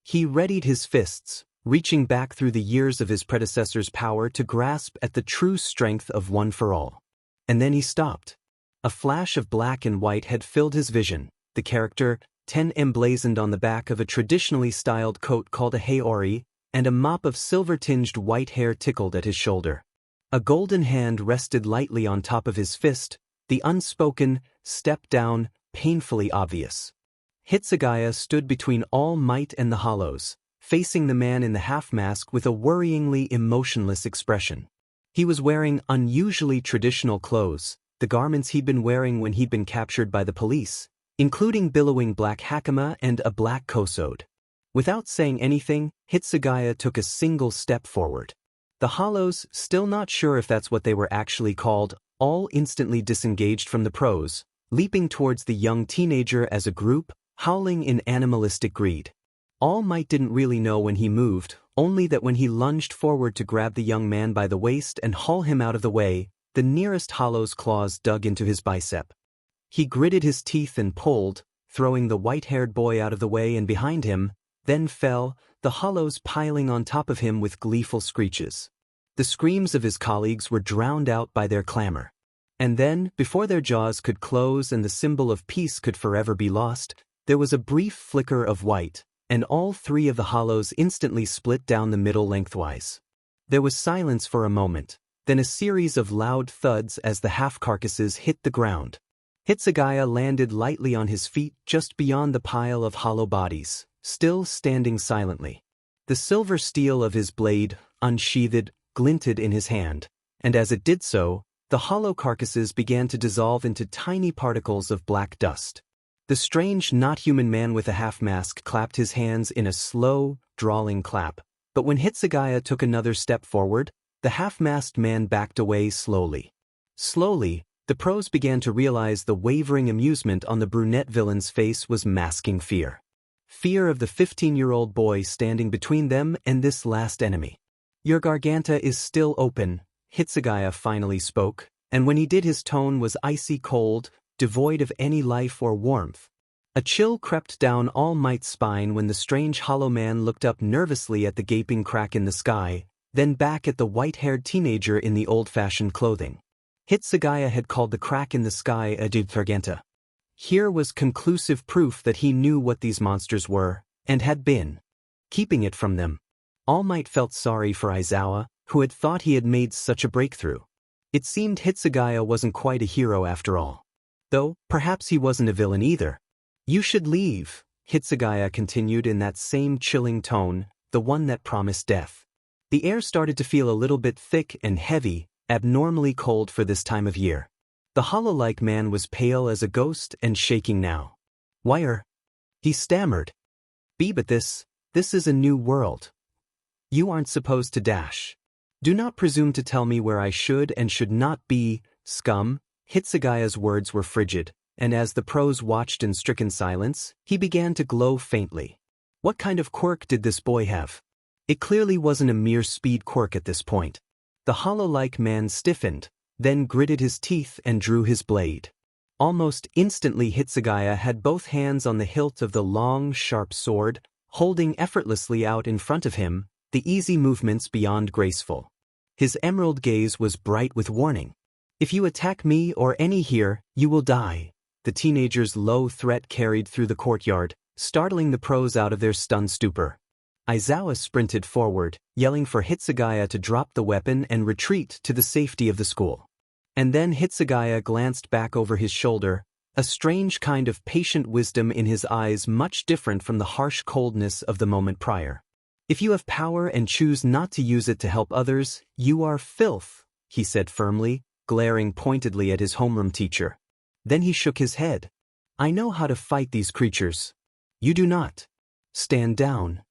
He readied his fists, reaching back through the years of his predecessor's power to grasp at the true strength of One for All. And then he stopped. A flash of black and white had filled his vision, the character, 10 emblazoned on the back of a traditionally styled coat called a haori, and a mop of silver-tinged white hair tickled at his shoulder. A golden hand rested lightly on top of his fist, the unspoken, step down, painfully obvious. Hitsugaya stood between All Might and the hollows, facing the man in the half-mask with a worryingly emotionless expression. He was wearing unusually traditional clothes, the garments he'd been wearing when he'd been captured by the police, including billowing black hakama and a black kosode. Without saying anything, Hitsugaya took a single step forward. The hollows, still not sure if that's what they were actually called, all instantly disengaged from the pros, leaping towards the young teenager as a group, howling in animalistic greed. All Might didn't really know when he moved, only that when he lunged forward to grab the young man by the waist and haul him out of the way, the nearest hollow's claws dug into his bicep. He gritted his teeth and pulled, throwing the white-haired boy out of the way and behind him, then fell, the hollows piling on top of him with gleeful screeches. The screams of his colleagues were drowned out by their clamor. And then, before their jaws could close and the symbol of peace could forever be lost, there was a brief flicker of white, and all three of the hollows instantly split down the middle lengthwise. There was silence for a moment, then a series of loud thuds as the half-carcasses hit the ground. Hitsugaya landed lightly on his feet just beyond the pile of hollow bodies, still standing silently. The silver steel of his blade, unsheathed, glinted in his hand, and as it did so, the hollow carcasses began to dissolve into tiny particles of black dust. The strange not-human man with a half-mask clapped his hands in a slow, drawling clap, but when Hitsugaya took another step forward, the half-masked man backed away slowly. Slowly, the pros began to realize the wavering amusement on the brunette villain's face was masking fear. Fear of the 15-year-old boy standing between them and this last enemy. "Your garganta is still open," Hitsugaya finally spoke, and when he did his tone was icy cold, devoid of any life or warmth. A chill crept down All Might's spine when the strange hollow man looked up nervously at the gaping crack in the sky, then back at the white-haired teenager in the old-fashioned clothing. Hitsugaya had called the crack in the sky a garganta. Here was conclusive proof that he knew what these monsters were, and had been keeping it from them. All Might felt sorry for Aizawa, who had thought he had made such a breakthrough. It seemed Hitsugaya wasn't quite a hero after all. Though, perhaps he wasn't a villain either. "You should leave," Hitsugaya continued in that same chilling tone, the one that promised death. The air started to feel a little bit thick and heavy, abnormally cold for this time of year. The hollow-like man was pale as a ghost and shaking now. "Why he stammered. But this is a new world. You aren't supposed to dash. Do not presume to tell me where I should and should not be, scum." Hitsugaya's words were frigid, and as the pros watched in stricken silence, he began to glow faintly. What kind of quirk did this boy have? It clearly wasn't a mere speed quirk at this point. The hollow-like man stiffened, then gritted his teeth and drew his blade. Almost instantly Hitsugaya had both hands on the hilt of the long, sharp sword, holding effortlessly out in front of him, the easy movements beyond graceful. His emerald gaze was bright with warning. "If you attack me or any here, you will die." The teenager's low threat carried through the courtyard, startling the pros out of their stunned stupor. Aizawa sprinted forward, yelling for Hitsugaya to drop the weapon and retreat to the safety of the school. And then Hitsugaya glanced back over his shoulder, a strange kind of patient wisdom in his eyes, much different from the harsh coldness of the moment prior. "If you have power and choose not to use it to help others, you are filth," he said firmly, glaring pointedly at his homeroom teacher. Then he shook his head. "I know how to fight these creatures. You do not. Stand down."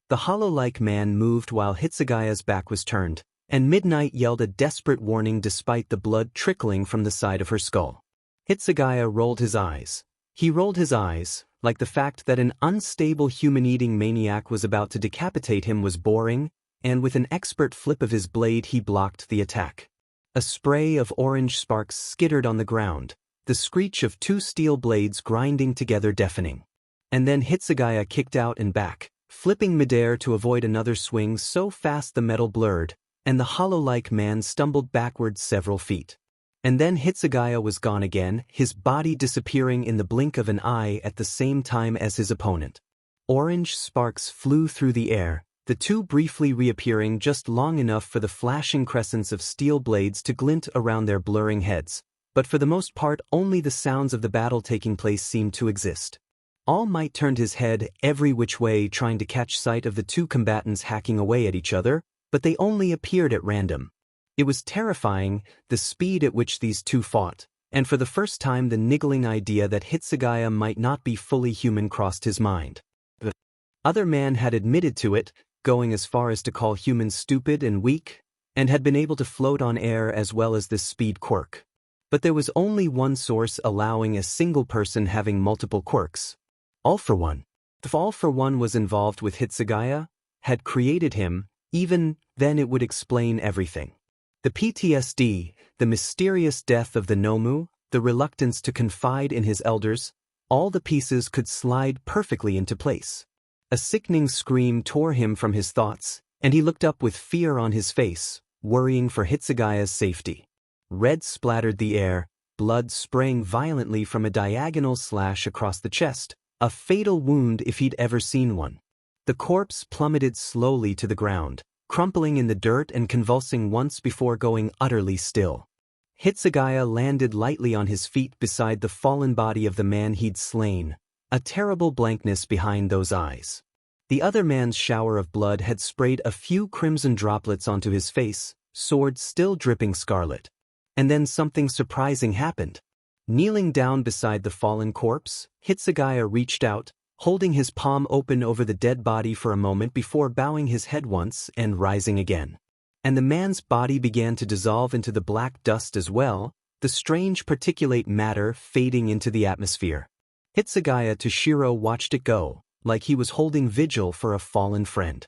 The hollow-like man moved while Hitsugaya's back was turned, and Midnight yelled a desperate warning despite the blood trickling from the side of her skull. Hitsugaya rolled his eyes. He rolled his eyes, like the fact that an unstable human-eating maniac was about to decapitate him was boring, and with an expert flip of his blade he blocked the attack. A spray of orange sparks skittered on the ground, the screech of two steel blades grinding together deafening. And then Hitsugaya kicked out and back, flipping midair to avoid another swing so fast the metal blurred, and the hollow-like man stumbled backwards several feet. And then Hitsugaya was gone again, his body disappearing in the blink of an eye at the same time as his opponent. Orange sparks flew through the air, the two briefly reappearing just long enough for the flashing crescents of steel blades to glint around their blurring heads, but for the most part only the sounds of the battle taking place seemed to exist. All Might turned his head every which way trying to catch sight of the two combatants hacking away at each other, but they only appeared at random. It was terrifying, the speed at which these two fought, and for the first time the niggling idea that Hitsugaya might not be fully human crossed his mind. The other man had admitted to it, going as far as to call humans stupid and weak, and had been able to float on air as well as this speed quirk. But there was only one source allowing a single person having multiple quirks. All for One. If All for One was involved with Hitsugaya, had created him, even then it would explain everything. The PTSD, the mysterious death of the Nomu, the reluctance to confide in his elders, all the pieces could slide perfectly into place. A sickening scream tore him from his thoughts, and he looked up with fear on his face, worrying for Hitsugaya's safety. Red splattered the air, blood spraying violently from a diagonal slash across the chest, a fatal wound if he'd ever seen one. The corpse plummeted slowly to the ground, crumpling in the dirt and convulsing once before going utterly still. Hitsugaya landed lightly on his feet beside the fallen body of the man he'd slain, a terrible blankness behind those eyes. The other man's shower of blood had sprayed a few crimson droplets onto his face, sword still dripping scarlet. And then something surprising happened. Kneeling down beside the fallen corpse, Hitsugaya reached out, holding his palm open over the dead body for a moment before bowing his head once and rising again. And the man's body began to dissolve into the black dust as well, the strange particulate matter fading into the atmosphere. Hitsugaya Toshiro watched it go, like he was holding vigil for a fallen friend.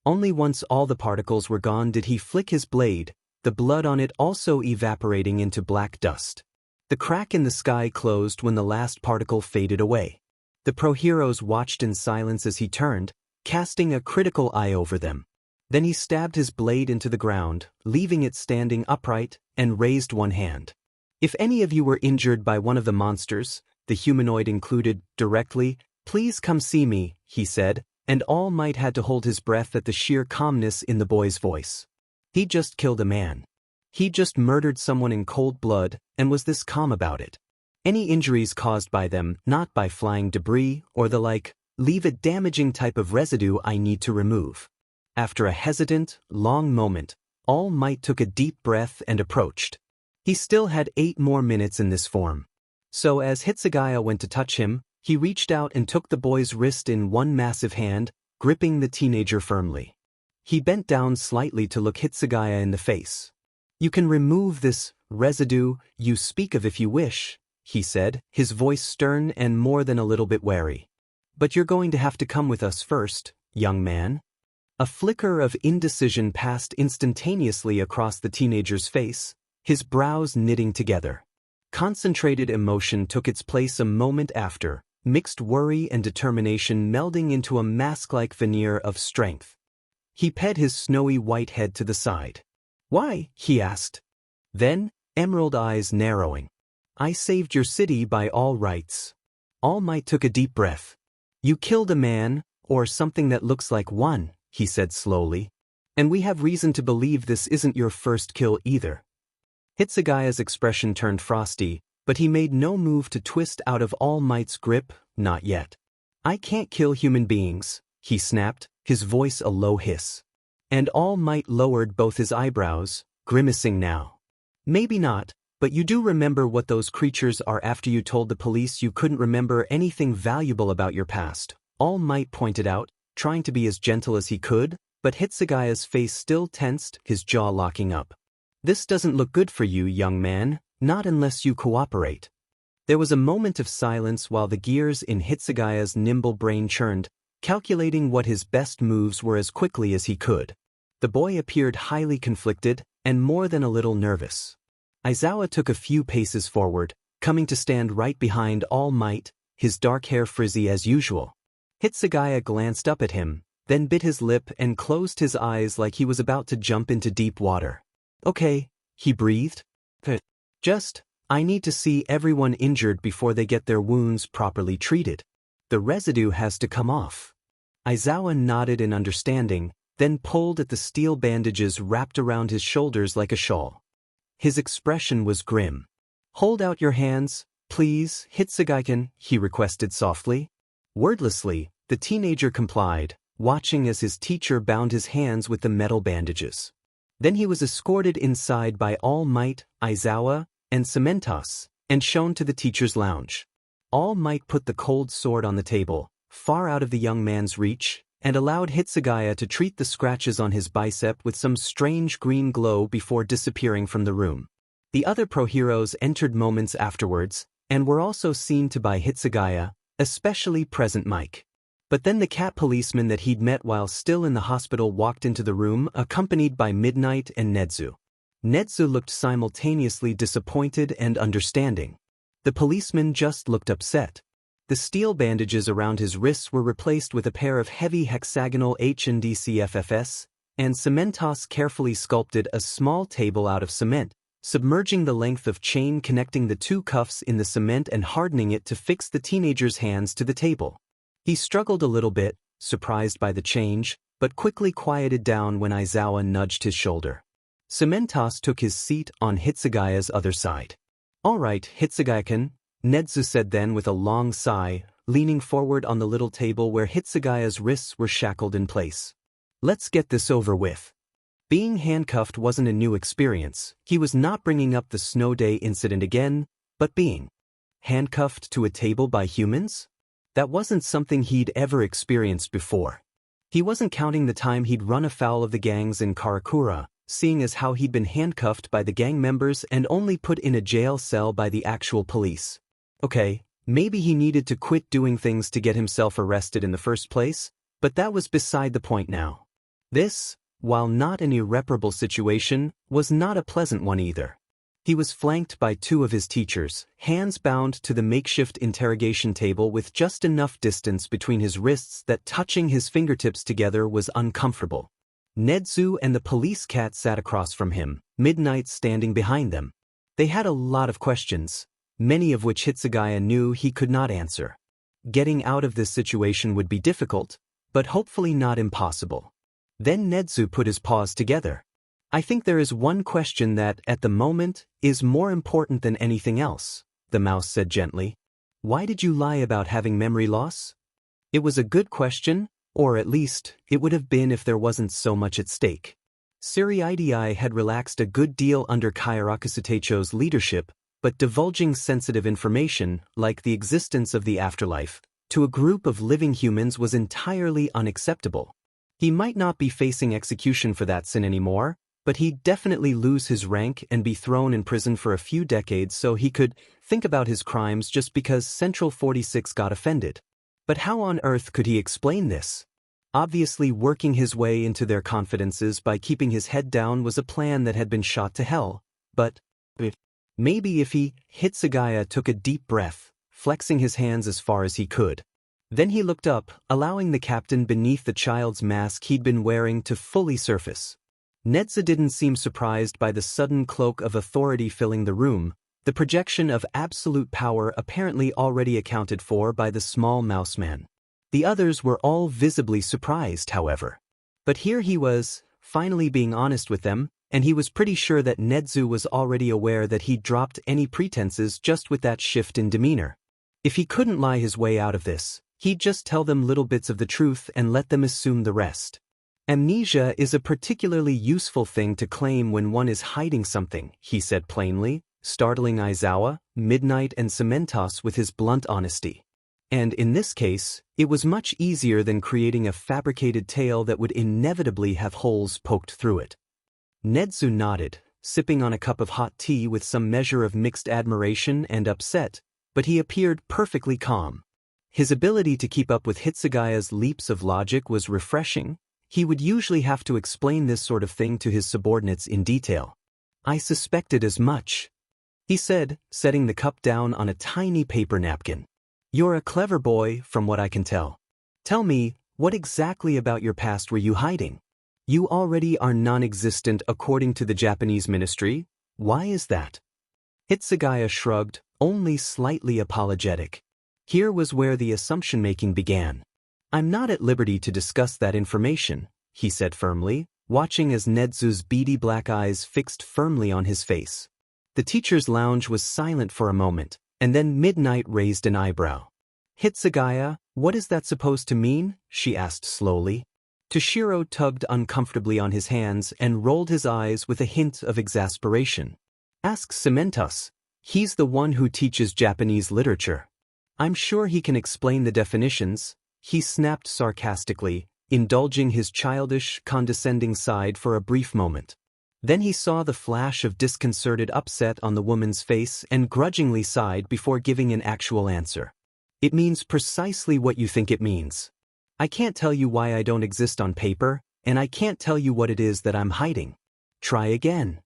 Only once all the particles were gone did he flick his blade, the blood on it also evaporating into black dust. The crack in the sky closed when the last particle faded away. The pro-heroes watched in silence as he turned, casting a critical eye over them. Then he stabbed his blade into the ground, leaving it standing upright, and raised one hand. "If any of you were injured by one of the monsters, the humanoid included, directly, please come see me," he said, and All Might had to hold his breath at the sheer calmness in the boy's voice. He just killed a man. He just murdered someone in cold blood, and was this calm about it. Any injuries caused by them, not by flying debris or the like, leave a damaging type of residue I need to remove. After a hesitant, long moment, All Might took a deep breath and approached. He still had 8 more minutes in this form. So as Hitsugaya went to touch him, he reached out and took the boy's wrist in one massive hand, gripping the teenager firmly. He bent down slightly to look Hitsugaya in the face. "You can remove this residue you speak of if you wish," he said, his voice stern and more than a little bit wary. "But you're going to have to come with us first, young man." A flicker of indecision passed instantaneously across the teenager's face, his brows knitting together. Concentrated emotion took its place a moment after, mixed worry and determination melding into a mask-like veneer of strength. He ped his snowy white head to the side. "Why?" he asked. Then, emerald eyes narrowing. "I saved your city by all rights." All Might took a deep breath. "You killed a man, or something that looks like one," he said slowly. "And we have reason to believe this isn't your first kill either." Hitsugaya's expression turned frosty, But he made no move to twist out of All Might's grip, not yet. "I can't kill human beings," he snapped, his voice a low hiss. And All Might lowered both his eyebrows, grimacing now. "Maybe not, but you do remember what those creatures are after you told the police you couldn't remember anything valuable about your past," All Might pointed out, trying to be as gentle as he could, but Hitsagaya's face still tensed, his jaw locking up. "This doesn't look good for you, young man, not unless you cooperate." There was a moment of silence while the gears in Hitsagaya's nimble brain churned, calculating what his best moves were as quickly as he could. The boy appeared highly conflicted, and more than a little nervous. Izuku took a few paces forward, coming to stand right behind All Might, his dark hair frizzy as usual. Hitsugaya glanced up at him, then bit his lip and closed his eyes like he was about to jump into deep water. "Okay," he breathed. I need to see everyone injured before they get their wounds properly treated. The residue has to come off." Izuku nodded in understanding, then pulled at the steel bandages wrapped around his shoulders like a shawl. His expression was grim. "Hold out your hands, please, Hitsugaya-kun," he requested softly. Wordlessly, the teenager complied, watching as his teacher bound his hands with the metal bandages. Then he was escorted inside by All Might, Izuku, and Cementos, and shown to the teacher's lounge. All Might put the cold sword on the table, far out of the young man's reach, and allowed Hitsugaya to treat the scratches on his bicep with some strange green glow before disappearing from the room. The other pro-heroes entered moments afterwards, and were also seen to by Hitsugaya, especially present Mike. But then the cat policeman that he'd met while still in the hospital walked into the room, accompanied by Midnight and Nedzu. Nedzu looked simultaneously disappointed and understanding. The policeman just looked upset. The steel bandages around his wrists were replaced with a pair of heavy hexagonal HNDCFFS, and Cementos carefully sculpted a small table out of cement, submerging the length of chain connecting the two cuffs in the cement and hardening it to fix the teenager's hands to the table. He struggled a little bit, surprised by the change, but quickly quieted down when Izuku nudged his shoulder. Cementos took his seat on Hitsugaya's other side. "All right, Hitsugaya-kun," Nedzu said then with a long sigh, leaning forward on the little table where Hitsugaya's wrists were shackled in place. "Let's get this over with." Being handcuffed wasn't a new experience. He was not bringing up the snow day incident again, but being handcuffed to a table by humans? That wasn't something he'd ever experienced before. He wasn't counting the time he'd run afoul of the gangs in Karakura, seeing as how he'd been handcuffed by the gang members and only put in a jail cell by the actual police. Okay, maybe he needed to quit doing things to get himself arrested in the first place, but that was beside the point now. This, while not an irreparable situation, was not a pleasant one either. He was flanked by two of his teachers, hands bound to the makeshift interrogation table with just enough distance between his wrists that touching his fingertips together was uncomfortable. Nedzu and the police cat sat across from him, Midnight standing behind them. They had a lot of questions, many of which Hitsugaya knew he could not answer. Getting out of this situation would be difficult, but hopefully not impossible. Then Nedzu put his paws together. "I think there is one question that, at the moment, is more important than anything else," the mouse said gently. "Why did you lie about having memory loss?" It was a good question, or at least, it would have been if there wasn't so much at stake. Suriidii had relaxed a good deal under Kairakusutecho's leadership, but divulging sensitive information, like the existence of the afterlife, to a group of living humans was entirely unacceptable. He might not be facing execution for that sin anymore, but he'd definitely lose his rank and be thrown in prison for a few decades so he could think about his crimes just because Central 46 got offended. But how on earth could he explain this? Obviously, working his way into their confidences by keeping his head down was a plan that had been shot to hell, but maybe if Hitsugaya took a deep breath, flexing his hands as far as he could. Then he looked up, allowing the captain beneath the child's mask he'd been wearing to fully surface. Nedzu didn't seem surprised by the sudden cloak of authority filling the room, the projection of absolute power apparently already accounted for by the small mouse man. The others were all visibly surprised, however. But here he was, finally being honest with them, and he was pretty sure that Nezu was already aware that he'd dropped any pretenses just with that shift in demeanor. If he couldn't lie his way out of this, he'd just tell them little bits of the truth and let them assume the rest. Amnesia is a particularly useful thing to claim when one is hiding something, he said plainly, startling Aizawa, Midnight and Cementos with his blunt honesty. And in this case, it was much easier than creating a fabricated tale that would inevitably have holes poked through it. Nezu nodded, sipping on a cup of hot tea with some measure of mixed admiration and upset, but he appeared perfectly calm. His ability to keep up with Hitsugaya's leaps of logic was refreshing. He would usually have to explain this sort of thing to his subordinates in detail. I suspected as much, he said, setting the cup down on a tiny paper napkin. You're a clever boy, from what I can tell. Tell me, what exactly about your past were you hiding? You already are non-existent according to the Japanese ministry. Why is that? Hitsugaya shrugged, only slightly apologetic. Here was where the assumption-making began. I'm not at liberty to discuss that information, he said firmly, watching as Nezu's beady black eyes fixed firmly on his face. The teacher's lounge was silent for a moment, and then Midnight raised an eyebrow. Hitsugaya, what is that supposed to mean? She asked slowly. Toshiro tugged uncomfortably on his hands and rolled his eyes with a hint of exasperation. Ask Cementos. He's the one who teaches Japanese literature. I'm sure he can explain the definitions, he snapped sarcastically, indulging his childish, condescending side for a brief moment. Then he saw the flash of disconcerted upset on the woman's face and grudgingly sighed before giving an actual answer. It means precisely what you think it means. I can't tell you why I don't exist on paper, and I can't tell you what it is that I'm hiding. Try again.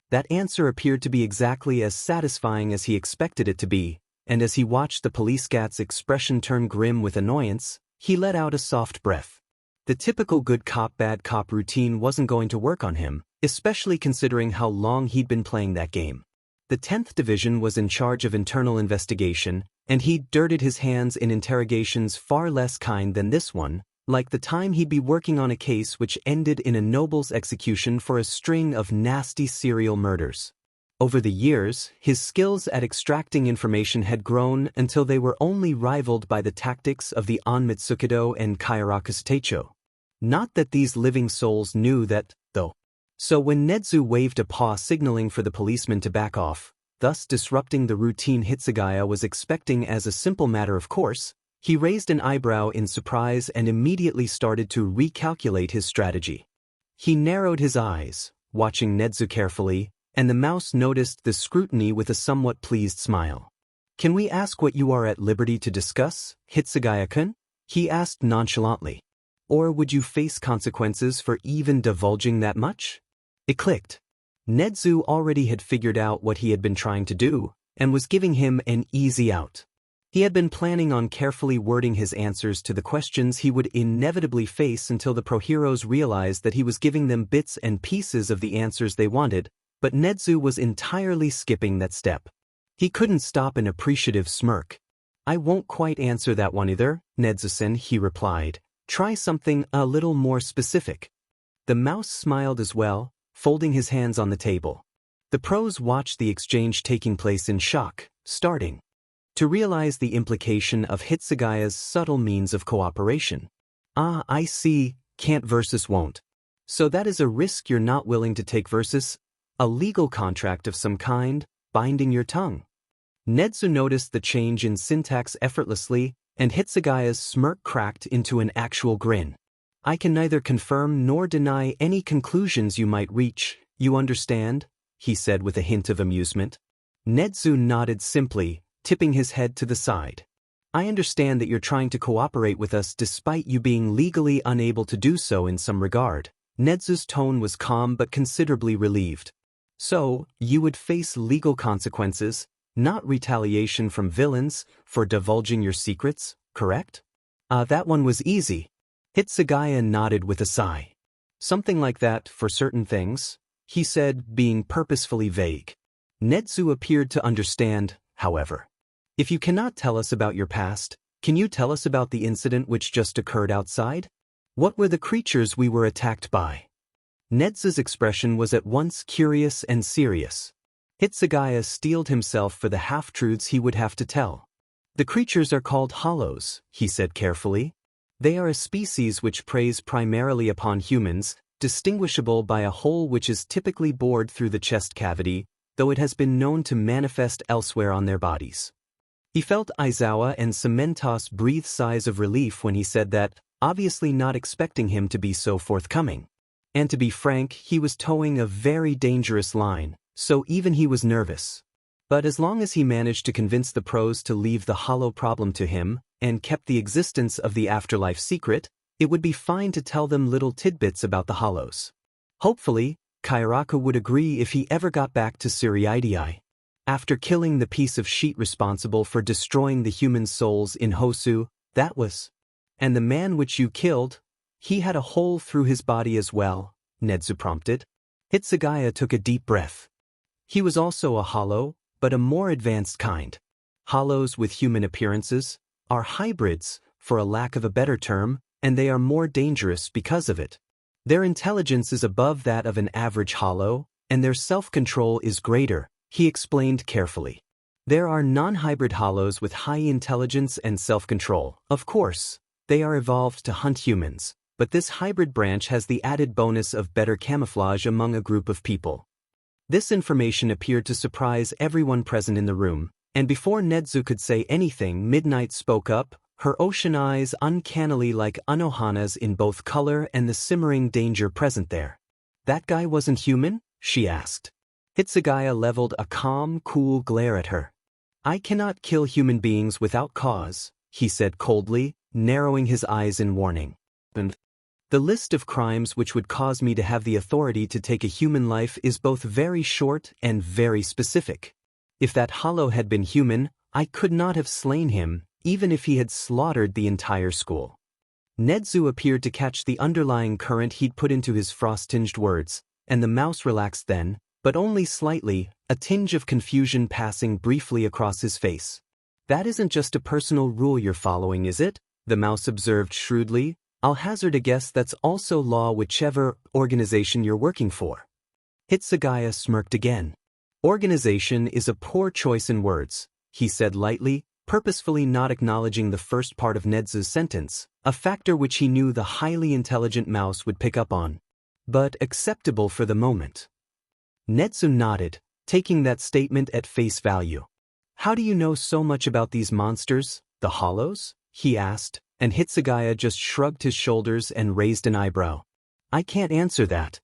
That answer appeared to be exactly as satisfying as he expected it to be, and as he watched the police cat's expression turn grim with annoyance, he let out a soft breath. The typical good cop bad cop routine wasn't going to work on him, especially considering how long he'd been playing that game. The 10th Division was in charge of internal investigation, and he'd dirtied his hands in interrogations far less kind than this one, like the time he'd be working on a case which ended in a noble's execution for a string of nasty serial murders. Over the years, his skills at extracting information had grown until they were only rivaled by the tactics of the Onmitsukido and Kairaku's Teicho. Not that these living souls knew that, though. So when Nezu waved a paw signaling for the policeman to back off, thus disrupting the routine Hitsugaya was expecting as a simple matter of course, he raised an eyebrow in surprise and immediately started to recalculate his strategy. He narrowed his eyes, watching Nezu carefully, and the mouse noticed the scrutiny with a somewhat pleased smile. Can we ask what you are at liberty to discuss, Hitsugaya-kun? He asked nonchalantly. Or would you face consequences for even divulging that much? It clicked. Nezu already had figured out what he had been trying to do, and was giving him an easy out. He had been planning on carefully wording his answers to the questions he would inevitably face until the pro-heroes realized that he was giving them bits and pieces of the answers they wanted, but Nezu was entirely skipping that step. He couldn't stop an appreciative smirk. I won't quite answer that one either, Nezu-san, he replied. Try something a little more specific. The mouse smiled as well, folding his hands on the table. The pros watched the exchange taking place in shock, starting to realize the implication of Hitsugaya's subtle means of cooperation. Ah, I see, can't versus won't. So that is a risk you're not willing to take versus a legal contract of some kind, binding your tongue. Nezu noticed the change in syntax effortlessly, and Hitsugaya's smirk cracked into an actual grin. I can neither confirm nor deny any conclusions you might reach, you understand? He said with a hint of amusement. Nezu nodded simply, tipping his head to the side. I understand that you're trying to cooperate with us despite you being legally unable to do so in some regard. Nezu's tone was calm but considerably relieved. So, you would face legal consequences, not retaliation from villains, for divulging your secrets, correct? That one was easy. Hitsugaya nodded with a sigh. Something like that for certain things, he said, being purposefully vague. Nezu appeared to understand, however. If you cannot tell us about your past, can you tell us about the incident which just occurred outside? What were the creatures we were attacked by? Nedzu's expression was at once curious and serious. Hitsugaya steeled himself for the half-truths he would have to tell. The creatures are called hollows, he said carefully. They are a species which preys primarily upon humans, distinguishable by a hole which is typically bored through the chest cavity, though it has been known to manifest elsewhere on their bodies. He felt Aizawa and Cementos breathe sighs of relief when he said that, obviously not expecting him to be so forthcoming. And to be frank, he was towing a very dangerous line, so even he was nervous. But as long as he managed to convince the pros to leave the hollow problem to him, and kept the existence of the afterlife secret, it would be fine to tell them little tidbits about the hollows. Hopefully, Kairaku would agree if he ever got back to Suriidai. After killing the piece of sheet responsible for destroying the human souls in Hosu, that was. And the man which you killed, he had a hole through his body as well, Nedzu prompted. Hitsugaya took a deep breath. He was also a hollow, but a more advanced kind. Hollows with human appearances are hybrids, for a lack of a better term, and they are more dangerous because of it. Their intelligence is above that of an average hollow, and their self-control is greater, he explained carefully. There are non-hybrid hollows with high intelligence and self-control. Of course, they are evolved to hunt humans, but this hybrid branch has the added bonus of better camouflage among a group of people. This information appeared to surprise everyone present in the room, and before Nedzu could say anything, Midnight spoke up, her ocean eyes uncannily like Anohana's in both color and the simmering danger present there. That guy wasn't human? She asked. Hitsugaya leveled a calm, cool glare at her. I cannot kill human beings without cause, he said coldly, narrowing his eyes in warning. And the list of crimes which would cause me to have the authority to take a human life is both very short and very specific. If that hollow had been human, I could not have slain him, even if he had slaughtered the entire school. Nedzu appeared to catch the underlying current he'd put into his frost-tinged words, and the mouse relaxed then, but only slightly, a tinge of confusion passing briefly across his face. That isn't just a personal rule you're following, is it? The mouse observed shrewdly. I'll hazard a guess that's also law whichever organization you're working for. Hitsugaya smirked again. Organization is a poor choice in words, he said lightly, purposefully not acknowledging the first part of Nedzu's sentence, a factor which he knew the highly intelligent mouse would pick up on. But acceptable for the moment. Nedzu nodded, taking that statement at face value. How do you know so much about these monsters, the hollows? He asked, and Hitsugaya just shrugged his shoulders and raised an eyebrow. I can't answer that.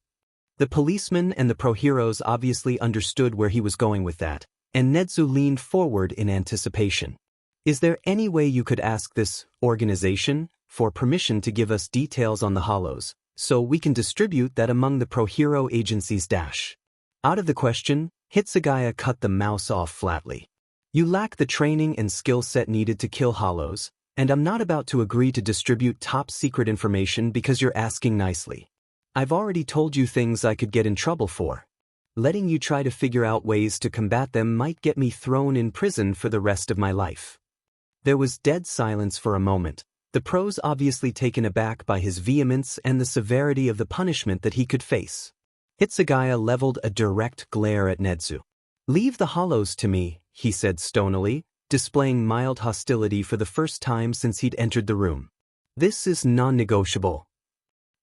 The policeman and the pro-heroes obviously understood where he was going with that, and Nedzu leaned forward in anticipation. Is there any way you could ask this organization for permission to give us details on the hollows, so we can distribute that among the pro-hero agencies? Out of the question, Hitsugaya cut the mouse off flatly. You lack the training and skill set needed to kill hollows, and I'm not about to agree to distribute top-secret information because you're asking nicely. I've already told you things I could get in trouble for. Letting you try to figure out ways to combat them might get me thrown in prison for the rest of my life. There was dead silence for a moment, the pros obviously taken aback by his vehemence and the severity of the punishment that he could face. Hitsugaya leveled a direct glare at Nedzu. Leave the hollows to me, he said stonily, displaying mild hostility for the first time since he'd entered the room. This is non-negotiable.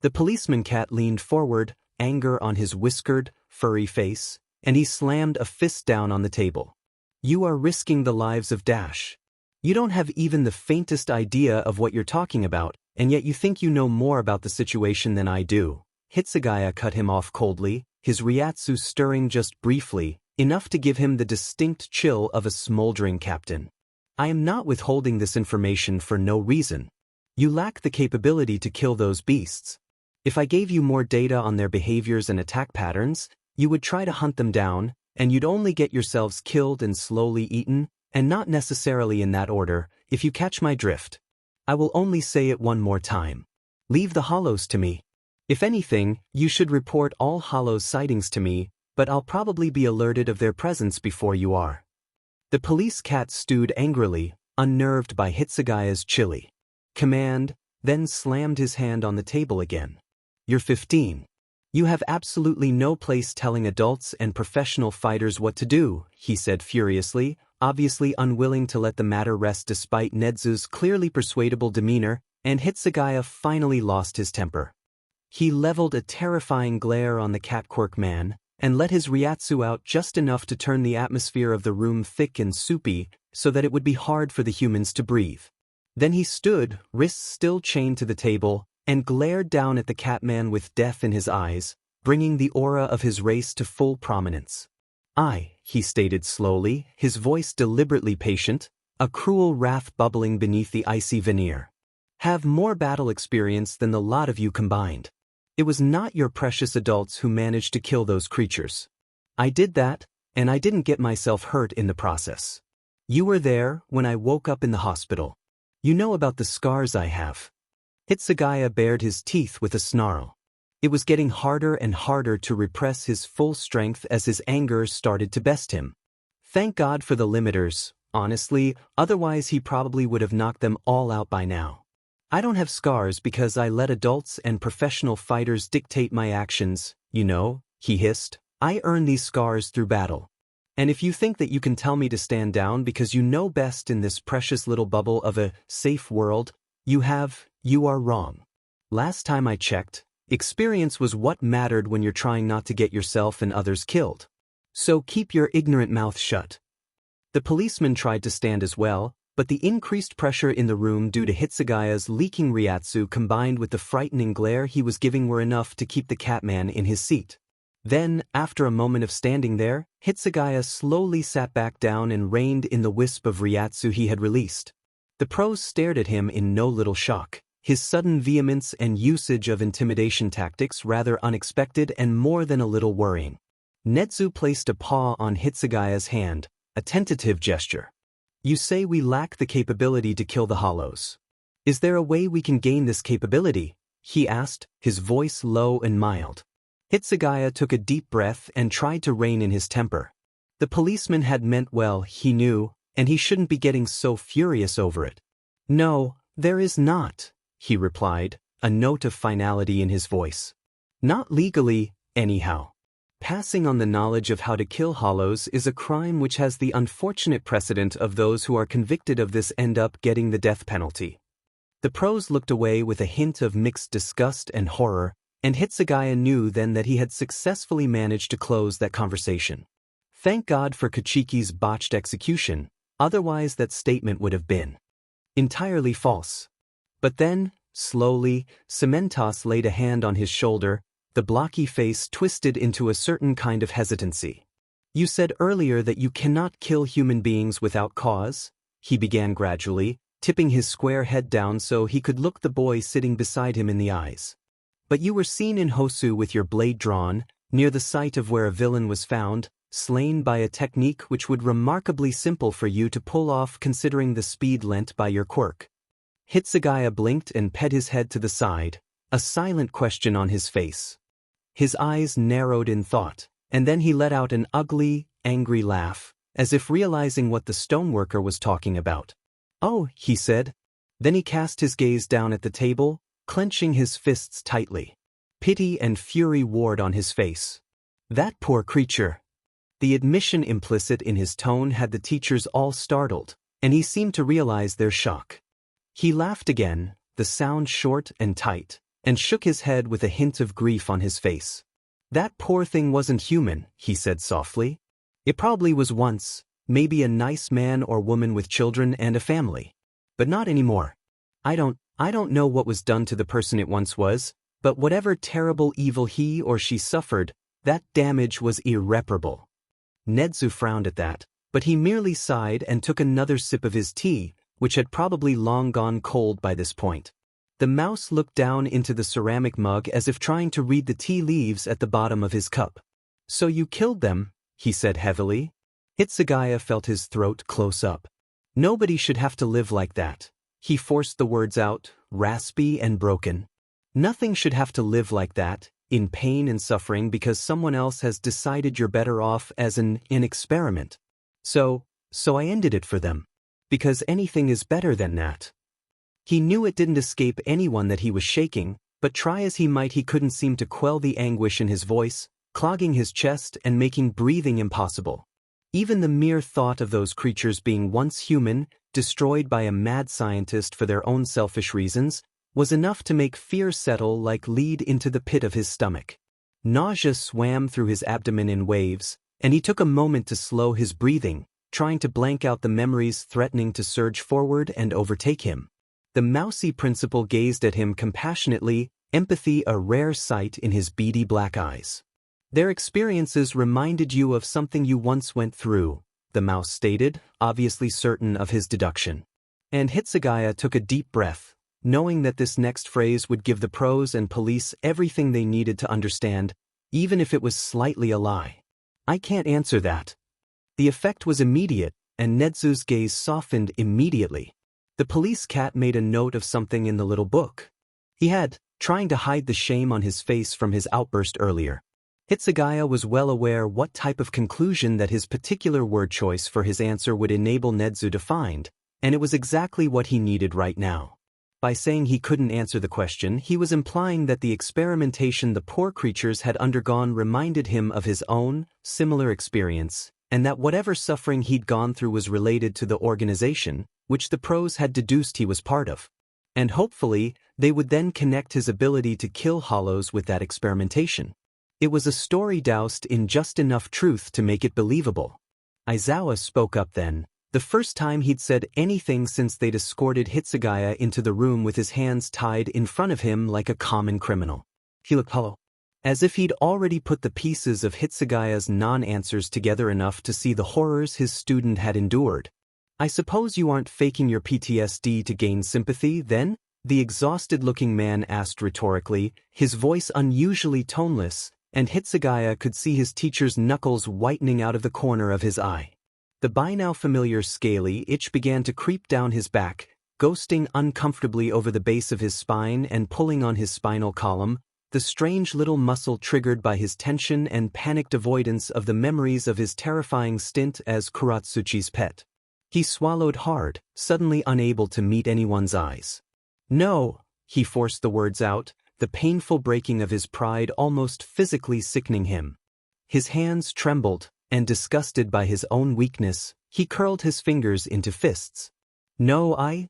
The policeman cat leaned forward, anger on his whiskered, furry face, and he slammed a fist down on the table. You are risking the lives of Dash. You don't have even the faintest idea of what you're talking about, and yet you think you know more about the situation than I do. Hitsugaya cut him off coldly, his ryatsu stirring just briefly, enough to give him the distinct chill of a smoldering captain. I am not withholding this information for no reason. You lack the capability to kill those beasts. If I gave you more data on their behaviors and attack patterns, you would try to hunt them down, and you'd only get yourselves killed and slowly eaten, and not necessarily in that order, if you catch my drift. I will only say it one more time. Leave the hollows to me. If anything, you should report all hollows sightings to me, but I'll probably be alerted of their presence before you are. The police cat stewed angrily, unnerved by Hitsugaya's chilly command, then slammed his hand on the table again. You're 15. You have absolutely no place telling adults and professional fighters what to do, he said furiously, obviously unwilling to let the matter rest despite Nezu's clearly persuadable demeanor, and Hitsugaya finally lost his temper. He leveled a terrifying glare on the Quirk man, and let his Ryatsu out just enough to turn the atmosphere of the room thick and soupy, so that it would be hard for the humans to breathe. Then he stood, wrists still chained to the table, and glared down at the Catman with death in his eyes, bringing the aura of his race to full prominence. He stated slowly, his voice deliberately patient, a cruel wrath bubbling beneath the icy veneer. Have more battle experience than the lot of you combined. It was not your precious adults who managed to kill those creatures. I did that, and I didn't get myself hurt in the process. You were there when I woke up in the hospital. You know about the scars I have. Hitsugaya bared his teeth with a snarl. It was getting harder and harder to repress his full strength as his anger started to best him. Thank God for the limiters, honestly, otherwise he probably would have knocked them all out by now. I don't have scars because I let adults and professional fighters dictate my actions, you know, he hissed. I earn these scars through battle. And if you think that you can tell me to stand down because you know best in this precious little bubble of a safe world, you are wrong. Last time I checked, experience was what mattered when you're trying not to get yourself and others killed. So keep your ignorant mouth shut. The policeman tried to stand as well, but the increased pressure in the room due to Hitsugaya's leaking Ryatsu combined with the frightening glare he was giving were enough to keep the Catman in his seat. Then, after a moment of standing there, Hitsugaya slowly sat back down and reined in the wisp of Ryatsu he had released. The pros stared at him in no little shock, his sudden vehemence and usage of intimidation tactics rather unexpected and more than a little worrying. Nezu placed a paw on Hitsugaya's hand, a tentative gesture. You say we lack the capability to kill the hollows. Is there a way we can gain this capability? He asked, his voice low and mild. Hitsugaya took a deep breath and tried to rein in his temper. The policeman had meant well, he knew, and he shouldn't be getting so furious over it. No, there is not, he replied, a note of finality in his voice. Not legally, anyhow. Passing on the knowledge of how to kill hollows is a crime which has the unfortunate precedent of those who are convicted of this end up getting the death penalty. The pros looked away with a hint of mixed disgust and horror, and Hitsugaya knew then that he had successfully managed to close that conversation. Thank God for Kachiki's botched execution, otherwise that statement would have been entirely false. But then, slowly, Cementos laid a hand on his shoulder, the blocky face twisted into a certain kind of hesitancy. You said earlier that you cannot kill human beings without cause, he began gradually, tipping his square head down so he could look the boy sitting beside him in the eyes. But you were seen in Hosu with your blade drawn, near the site of where a villain was found, slain by a technique which would remarkably simple for you to pull off considering the speed lent by your quirk. Hitsugaya blinked and pet his head to the side, a silent question on his face. His eyes narrowed in thought, and then he let out an ugly, angry laugh, as if realizing what the stoneworker was talking about. Oh, he said. Then he cast his gaze down at the table, clenching his fists tightly. Pity and fury warred on his face. That poor creature. The admission implicit in his tone had the teachers all startled, and he seemed to realize their shock. He laughed again, the sound short and tight, and shook his head with a hint of grief on his face. That poor thing wasn't human, he said softly. It probably was once, maybe a nice man or woman with children and a family. But not anymore. I don't know what was done to the person it once was, but whatever terrible evil he or she suffered, that damage was irreparable. Nezu frowned at that, but he merely sighed and took another sip of his tea, which had probably long gone cold by this point. The mouse looked down into the ceramic mug as if trying to read the tea leaves at the bottom of his cup. So you killed them, he said heavily. Hitsugaya felt his throat close up. Nobody should have to live like that. He forced the words out, raspy and broken. Nothing should have to live like that, in pain and suffering because someone else has decided you're better off as an experiment. So I ended it for them. Because anything is better than that. He knew it didn't escape anyone that he was shaking, But try as he might, he couldn't seem to quell the anguish in his voice, clogging his chest and making breathing impossible. Even the mere thought of those creatures being once human, destroyed by a mad scientist for their own selfish reasons, was enough to make fear settle like lead into the pit of his stomach. Nausea swam through his abdomen in waves, and he took a moment to slow his breathing, trying to blank out the memories threatening to surge forward and overtake him. The mousy principal gazed at him compassionately, empathy a rare sight in his beady black eyes. Their experiences reminded you of something you once went through, the mouse stated, obviously certain of his deduction. And Hitsugaya took a deep breath, knowing that this next phrase would give the pros and police everything they needed to understand, even if it was slightly a lie. I can't answer that. The effect was immediate, and Nezu's gaze softened immediately. The police cat made a note of something in the little book. He had, trying to hide the shame on his face from his outburst earlier. Hitsugaya was well aware what type of conclusion that his particular word choice for his answer would enable Nezu to find, and it was exactly what he needed right now. By saying he couldn't answer the question, he was implying that the experimentation the poor creatures had undergone reminded him of his own, similar experience, and that whatever suffering he'd gone through was related to the organization, which the pros had deduced he was part of. And hopefully, they would then connect his ability to kill hollows with that experimentation. It was a story doused in just enough truth to make it believable. Izuku spoke up then, the first time he'd said anything since they'd escorted Hitsugaya into the room with his hands tied in front of him like a common criminal. He looked hollow, as if he'd already put the pieces of Hitsugaya's non-answers together enough to see the horrors his student had endured. I suppose you aren't faking your PTSD to gain sympathy, then? The exhausted-looking man asked rhetorically, his voice unusually toneless, and Hitsugaya could see his teacher's knuckles whitening out of the corner of his eye. The by now familiar scaly itch began to creep down his back, ghosting uncomfortably over the base of his spine and pulling on his spinal column, the strange little muscle triggered by his tension and panicked avoidance of the memories of his terrifying stint as Kuratsuchi's pet. He swallowed hard, suddenly unable to meet anyone's eyes. No, he forced the words out, the painful breaking of his pride almost physically sickening him. His hands trembled, and disgusted by his own weakness, he curled his fingers into fists. No, I.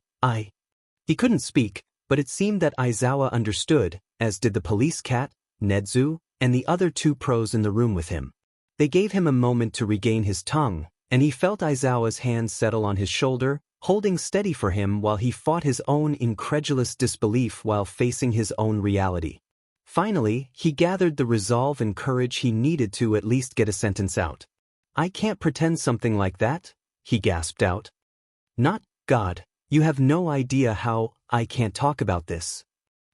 He couldn't speak, but it seemed that Izuku understood, as did the police cat, Nezu, and the other two pros in the room with him. They gave him a moment to regain his tongue, and he felt Izuku's hand settle on his shoulder, holding steady for him while he fought his own incredulous disbelief while facing his own reality. Finally, he gathered the resolve and courage he needed to at least get a sentence out. I can't pretend something like that, he gasped out. Not, God, you have no idea how, I can't talk about this.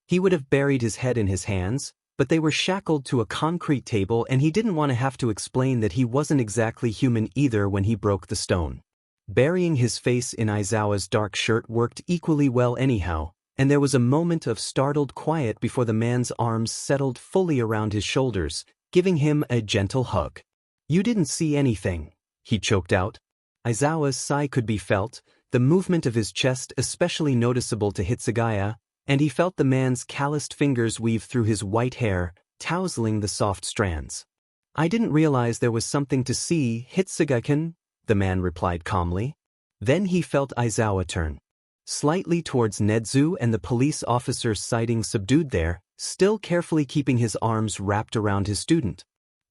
He would have buried his head in his hands, but they were shackled to a concrete table and he didn't want to have to explain that he wasn't exactly human either when he broke the stone. Burying his face in Izuku's dark shirt worked equally well anyhow, and there was a moment of startled quiet before the man's arms settled fully around his shoulders, giving him a gentle hug. You didn't see anything, he choked out. Izuku's sigh could be felt, the movement of his chest especially noticeable to Hitsugaya, and he felt the man's calloused fingers weave through his white hair, tousling the soft strands. I didn't realize there was something to see, Hitsugaya-kun, the man replied calmly. Then he felt Izuku turn slightly towards Nezu and the police officer sighting subdued there, still carefully keeping his arms wrapped around his student.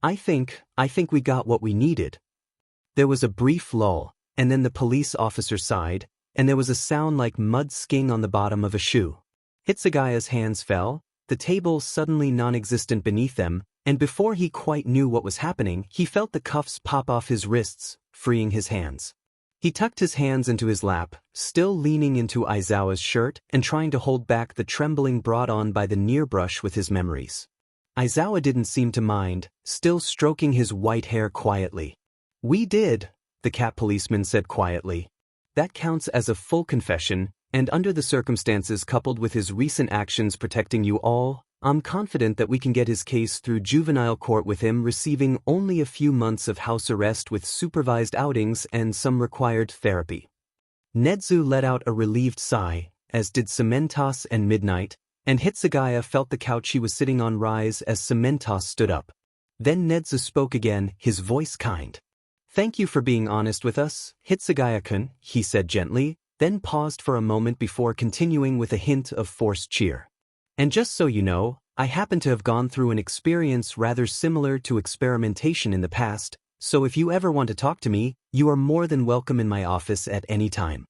I think we got what we needed. There was a brief lull, and then the police officer sighed, and there was a sound like mud skiing on the bottom of a shoe. Hitsugaya's hands fell, the table suddenly non-existent beneath them, and before he quite knew what was happening, he felt the cuffs pop off his wrists, freeing his hands. He tucked his hands into his lap, still leaning into Izuku's shirt and trying to hold back the trembling brought on by the near brush with his memories. Izuku didn't seem to mind, still stroking his white hair quietly. We did, the cat policeman said quietly. That counts as a full confession, and under the circumstances coupled with his recent actions protecting you all, I'm confident that we can get his case through juvenile court with him receiving only a few months of house arrest with supervised outings and some required therapy. Nezu let out a relieved sigh, as did Cementos and Midnight, And Hitsugaya felt the couch he was sitting on rise as Cementos stood up. Then Nedzu spoke again, his voice kind. "Thank you for being honest with us, Hitsugaya-kun," he said gently, then paused for a moment before continuing with a hint of forced cheer. "And just so you know, I happen to have gone through an experience rather similar to experimentation in the past, so if you ever want to talk to me, you are more than welcome in my office at any time."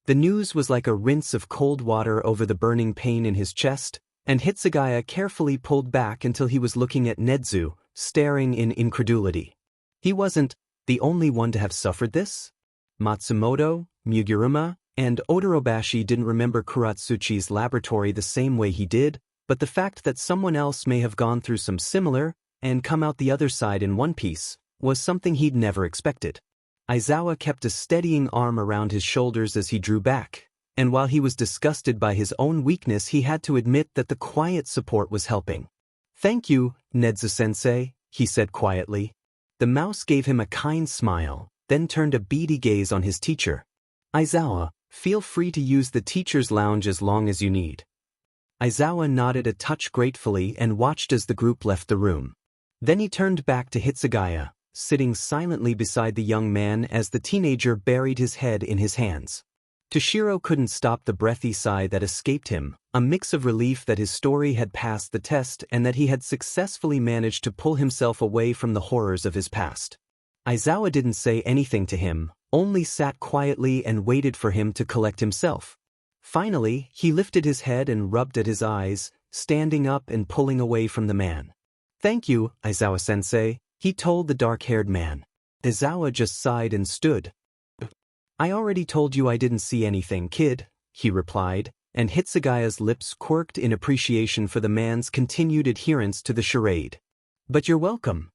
The news was like a rinse of cold water over the burning pain in his chest, and Hitsugaya carefully pulled back until he was looking at Nedzu, staring in incredulity. He wasn't the only one to have suffered this? Matsumoto, Muguruma, and Odorobashi didn't remember Kuratsuchi's laboratory the same way he did, but the fact that someone else may have gone through some similar, and come out the other side in one piece, was something he'd never expected. Aizawa kept a steadying arm around his shoulders as he drew back, and while he was disgusted by his own weakness, he had to admit that the quiet support was helping. "Thank you, Nedzu-sensei," he said quietly. The mouse gave him a kind smile, then turned a beady gaze on his teacher. "Aizawa, feel free to use the teacher's lounge as long as you need." Aizawa nodded a touch gratefully and watched as the group left the room. Then he turned back to Hitsugaya, sitting silently beside the young man as the teenager buried his head in his hands. Toshiro couldn't stop the breathy sigh that escaped him, a mix of relief that his story had passed the test and that he had successfully managed to pull himself away from the horrors of his past. Aizawa didn't say anything to him, only sat quietly and waited for him to collect himself. Finally, he lifted his head and rubbed at his eyes, standing up and pulling away from the man. "Thank you, Aizawa-sensei," he told the dark-haired man. Aizawa just sighed and stood. "I already told you I didn't see anything, kid," he replied, and Hitsugaya's lips quirked in appreciation for the man's continued adherence to the charade. "But you're welcome."